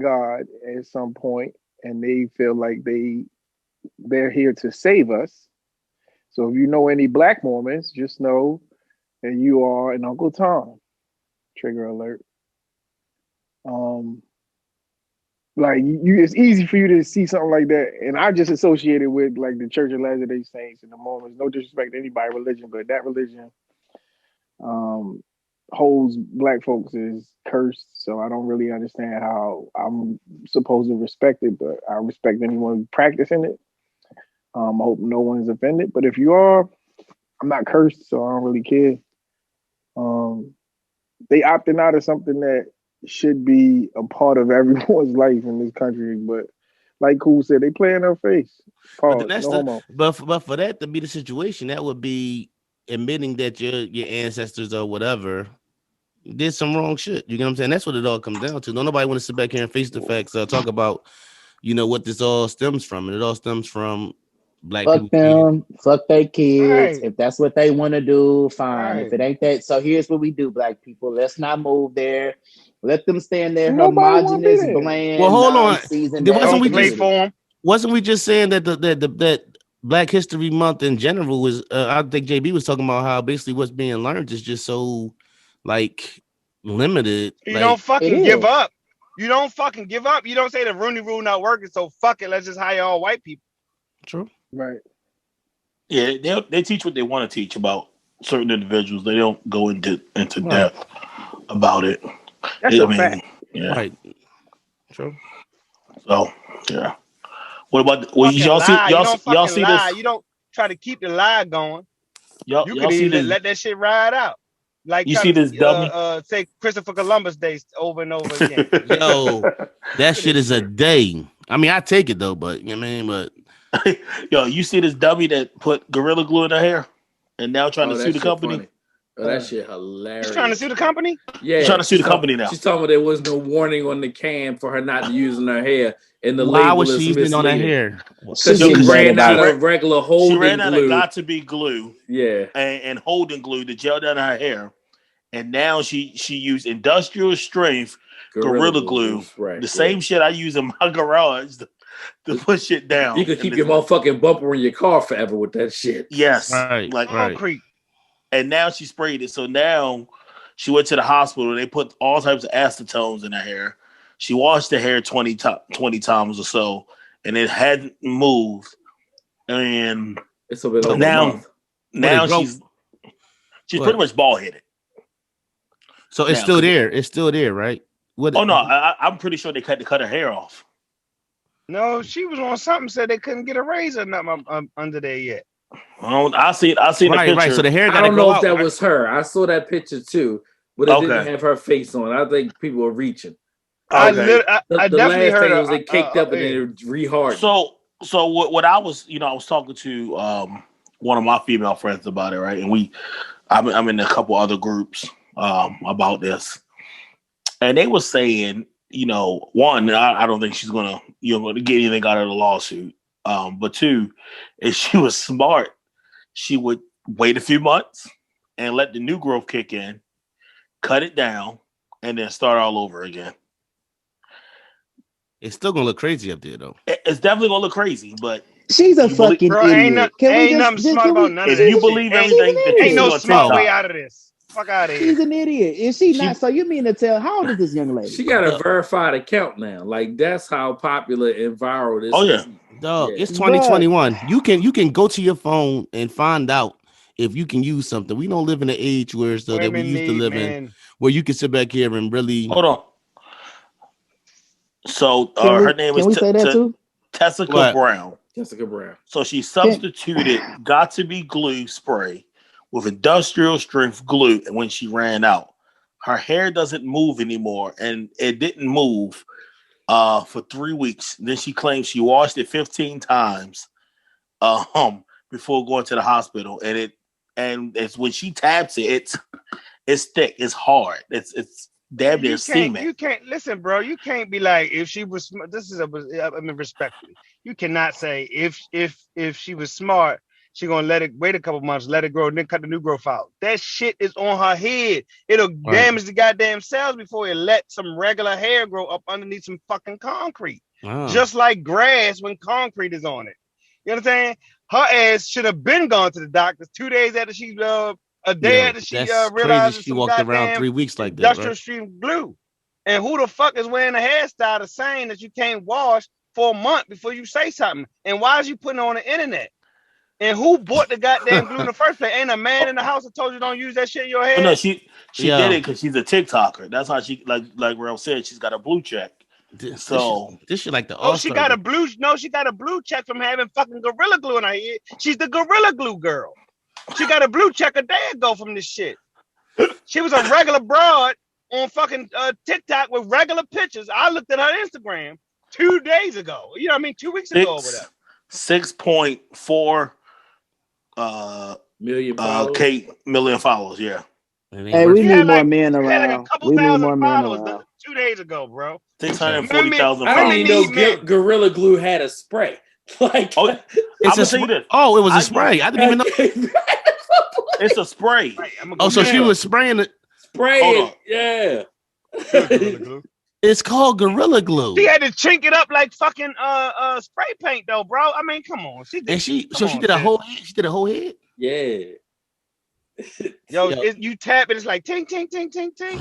God at some point, and they feel like they're here to save us. So if you know any black Mormons, just know that you are an Uncle Tom. Trigger alert. It's easy for you to see something like that, and I just associate it with like the Church of Latter-day Saints and the Mormons. No disrespect to anybody's religion, but that religion holds black folks as cursed. So I don't really understand how I'm supposed to respect it, but I respect anyone practicing it. I hope no one is offended, but if you are, I'm not cursed, so I don't really care. They opting out of something that should be a part of everyone's life in this country, but like Cool said, they play in their face. But for that to be the situation, that would be admitting that your ancestors or whatever did some wrong shit. You know what I'm saying? That's what it all comes down to. No, nobody want to sit back here and face the facts. Talk about, what this all stems from, and it all stems from black fuck people. Them, fuck their kids. Right. If that's what they want to do, fine. Right. If it ain't that, so here's what we do, black people. Let's not move there. Let them stand there, homogenous, bland. Well, hold on. Wasn't we just saying that that Black History Month in general was? I think JB was talking about how basically what's being learned is just so limited. You don't fucking give up. You don't fucking give up. You don't say the Rooney Rule not working, so fuck it. Let's just hire all white people. True. Right. Yeah, they teach what they want to teach about certain individuals. They don't go into depth about it. That's a fact. Yeah. Right. True. So yeah. What about y'all see this? You don't try to keep the lie going. You can even let that shit ride out. Like you see this dummy? Say Christopher Columbus Day over and over again. Yo, that shit is a day. I mean, I take it though, but you know what I mean, but yo, you see this dummy that put Gorilla Glue in her hair and now trying to sue the company? Funny. Oh, that shit hilarious. She's trying to sue the company? Yeah. She's trying to sue the company now. She's talking about there was no warning on the can for her not to use in her hair. And the why label was she using on her hair? Because she ran out of regular holding glue. She ran out of got to be glue. Yeah. And holding glue to gel down her hair. And now she used industrial strength Gorilla Glue. Right, the same shit I use in my garage to put shit down. You could keep your motherfucking bumper in your car forever with that shit. Yes. Right. Like concrete. And now she sprayed it. So now she went to the hospital. They put all types of acetones in her hair. She washed her hair 20 times or so, and it hadn't moved. And it's a bit over now she's pretty much bald headed. So it's still there. It's still there, right? I'm pretty sure they cut her hair off. No, she was on something. Said they couldn't get a razor or nothing under there yet. I see the picture. Right. So the hair. I don't know if that right? was her. I saw that picture too, but it didn't have her face on. I think people were reaching. I the definitely last heard thing was they caked up and then it re-hardened. So what I was, I was talking to one of my female friends about it, right? And I'm in a couple other groups about this, and they were saying, one, I don't think she's gonna get anything out of the lawsuit. But two, if she was smart, she would wait a few months and let the new growth kick in, cut it down, and then start all over again. It's still gonna look crazy up there, though. It's definitely gonna look crazy, but she's a fucking idiot. Ain't nothing smart about none of this. If you believe everything, ain't no smart way out of this. Fuck out of here. She's an idiot. Is she not? So you mean to tell? How old is this young lady? She got a verified account now. Like that's how popular and viral this. Oh yeah, dog. It's 2021. You can go to your phone and find out if you can use something. We don't live in an age where that we used to live in, where you can sit back here and really hold on. So her name is Tessica Brown. Jessica Brown. So she substituted Got to Be Glue spray with industrial strength glue, and when she ran out, her hair doesn't move anymore, and it didn't move for 3 weeks. Then she claims she washed it 15 times before going to the hospital, and it's when she taps it, it's thick, it's hard, it's damn near cement. You can't listen, bro. You can't be like, if she was. Respectfully, you cannot say if she was smart, she gonna let it wait a couple months, let it grow, and then cut the new growth out. That shit is on her head. It'll damage the goddamn cells before it let some regular hair grow up underneath some fucking concrete. Just like grass when concrete is on it. You know what I'm saying? Her ass should have been gone to the doctors 2 days after she a day after she realized she walked around 3 weeks like that. Industrial stream glue. And who the fuck is wearing a hairstyle the same that you can't wash for a month before you say something? And why is you putting it on the internet? And who bought the goddamn glue in the first place? Ain't a man in the house that told you don't use that shit in your head? No, she did it because she's a TikToker. That's how she like Ralph said, she's got a blue check. This shit like the she got a blue check from having fucking Gorilla Glue in her head. She's the Gorilla Glue girl. She got a blue check a day ago from this shit. She was a regular broad on fucking TikTok with regular pictures. I looked at her Instagram 2 days ago. 2 weeks ago or whatever. 6.4 million followers. Yeah. Hey, we need more men around. We need more men around. 2 days ago, bro. 640,000. I didn't even know Gorilla Glue had a spray. Like, it was a spray. I didn't even know. It's a spray. So she was spraying it. Spray it. Yeah. It's called Gorilla Glue. She had to chink it up like fucking spray paint though, bro. I mean, come on. She did a whole head. She did a whole head. Yeah. You tap it, it's like ting ting ting ting ting.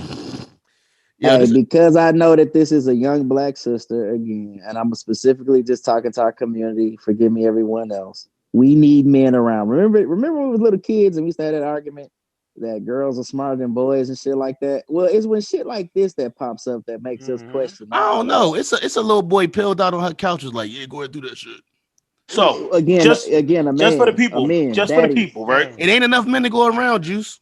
Because I know that this is a young black sister again, and I'm specifically just talking to our community. Forgive me, everyone else. We need men around. Remember when we were little kids and we used to have that argument that girls are smarter than boys and shit like that? Well, it's when shit like this that pops up that makes us question. I don't know. It's a little boy pilled out on her couch was like, yeah, go ahead and do that shit. So again, a man, just for the people, for the people, right? It ain't enough men to go around, Juice.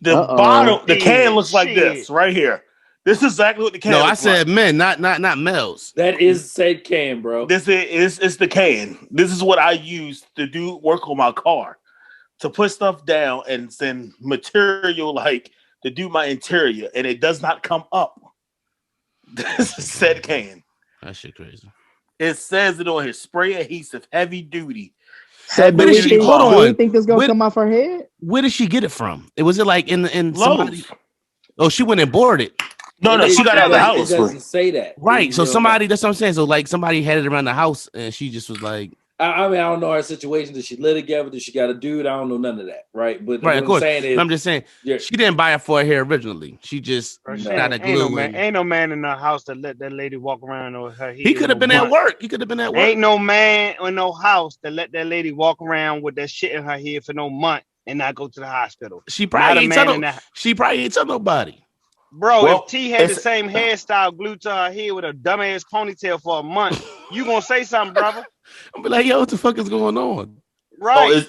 The bottle, the can looks like this right here. This is exactly what the can. No, I said men, not males. That is said can, bro. This is the can. This is what I use to do work on my car, to put stuff down and send material like to do my interior, and it does not come up. This is said can. That shit crazy. It says it on here: spray adhesive, heavy duty. So do you think this gonna come off her head? Where did she get it from? Was it like in somebody? Oh, she went and bought it. No, she got out of the house. It doesn't say that. Right. So somebody, that's what I'm saying. So like somebody had it around the house and she just was like, I mean, I don't know her situation. Did she live together? Did she got a dude? I don't know none of that. Right. But right, of course. I'm just saying she didn't buy it for her hair originally. She just got a glue. Ain't no man in the house that let that lady walk around with her hair. He could have been at work. Ain't no man in no house that let that lady walk around with that shit in her hair for no month and not go to the hospital. She probably ain't tell nobody. Bro, if T had the same hairstyle glued to her head with a dumbass ponytail for a month, you gonna say something, brother? I'm be like, yo, what the fuck is going on? Right.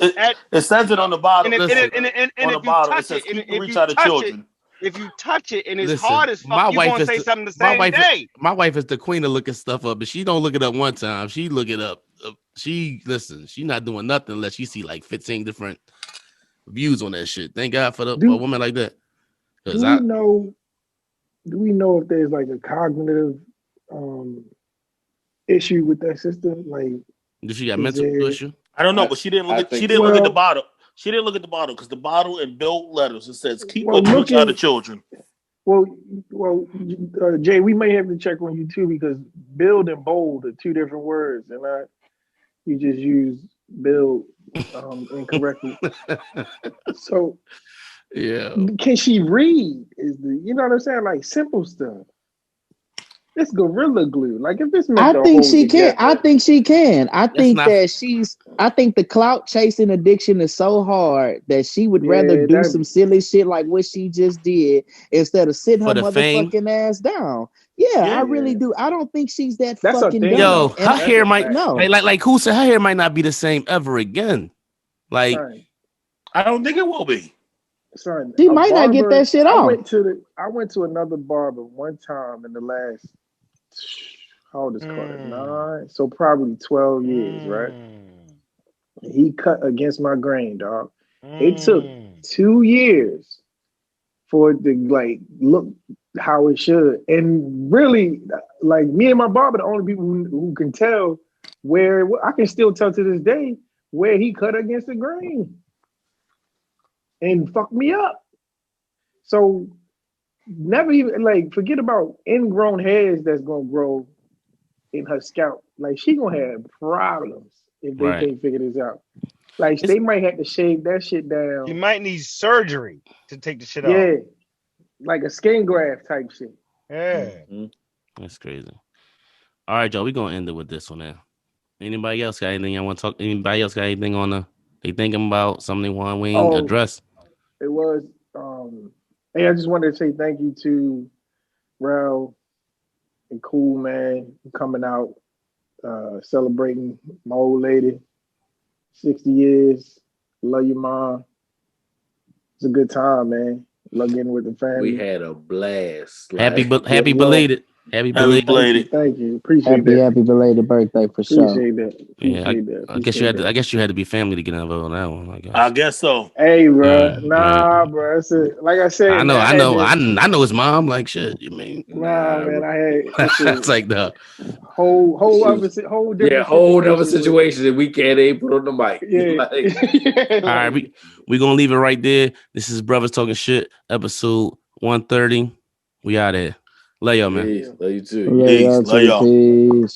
It says it on the bottom. And if you touch it, if you touch it and it's hard as fuck, you're gonna say something the same day. My wife is the queen of looking stuff up, but she don't look it up one time. She look it up. She not doing nothing unless she see like 15 different views on that shit. Thank God for a woman like that. Do we know if there's like a cognitive issue with that sister? Like, does she got mental issue? I don't know, but she didn't look at the bottle. She didn't look at the bottle because the bottle in bold letters it says keep a watch out of children. Well, Jay, we may have to check on you too because build and bold are two different words, and you just use build incorrectly. So yeah, can she read? You know what I'm saying? Like simple stuff. It's Gorilla Glue. Like if this, I think she can. I think she can. I think the clout chasing addiction is so hard that she would rather do some silly shit like what she just did instead of sitting her motherfucking ass down. Yeah, I really do. I don't think she's that's fucking dumb. Yo, her hair might like who said her hair might not be the same ever again. Like I don't think it will be. Son, she might not get that shit off. I went to another barber one time in the last, how old is Carter? 9, so probably 12 years, right? He cut against my grain, dog. It took 2 years for it to like look how it should, and really, like me and my barber, the only people who can tell where I can still tell to this day where he cut against the grain. And fuck me up. So never even like forget about ingrown hairs that's gonna grow in her scalp. Like she gonna have problems if they can't figure this out. Like they might have to shave that shit down. You might need surgery to take the shit off. Yeah, like a skin graft type shit. Yeah, that's crazy. All right, Joe, we gonna end it with this one now. Anybody else got anything I want to talk? Anybody else got anything on they thinking about something they want to address? It was, hey, I just wanted to say thank you to Rel and Cool Man coming out, celebrating my old lady, 60 years. Love your mom. It's a good time, man. Love getting with the family. We had a blast. Happy belated. Happy belated. Thank you. Appreciate that. Happy belated birthday for sure. Appreciate that. I guess you had to be family to get involved on that one. I guess so. Hey, bro. Bro. Like I said, I know his mom. Like shit. You mean? Man. I had. It's like the whole different. Whole other situation that we can't even put on the mic. Yeah. All right, we gonna leave it right there. This is Brothers Talking Shit, episode 130. We out here. Love y'all, man. Peace. Love you too. Love y'all.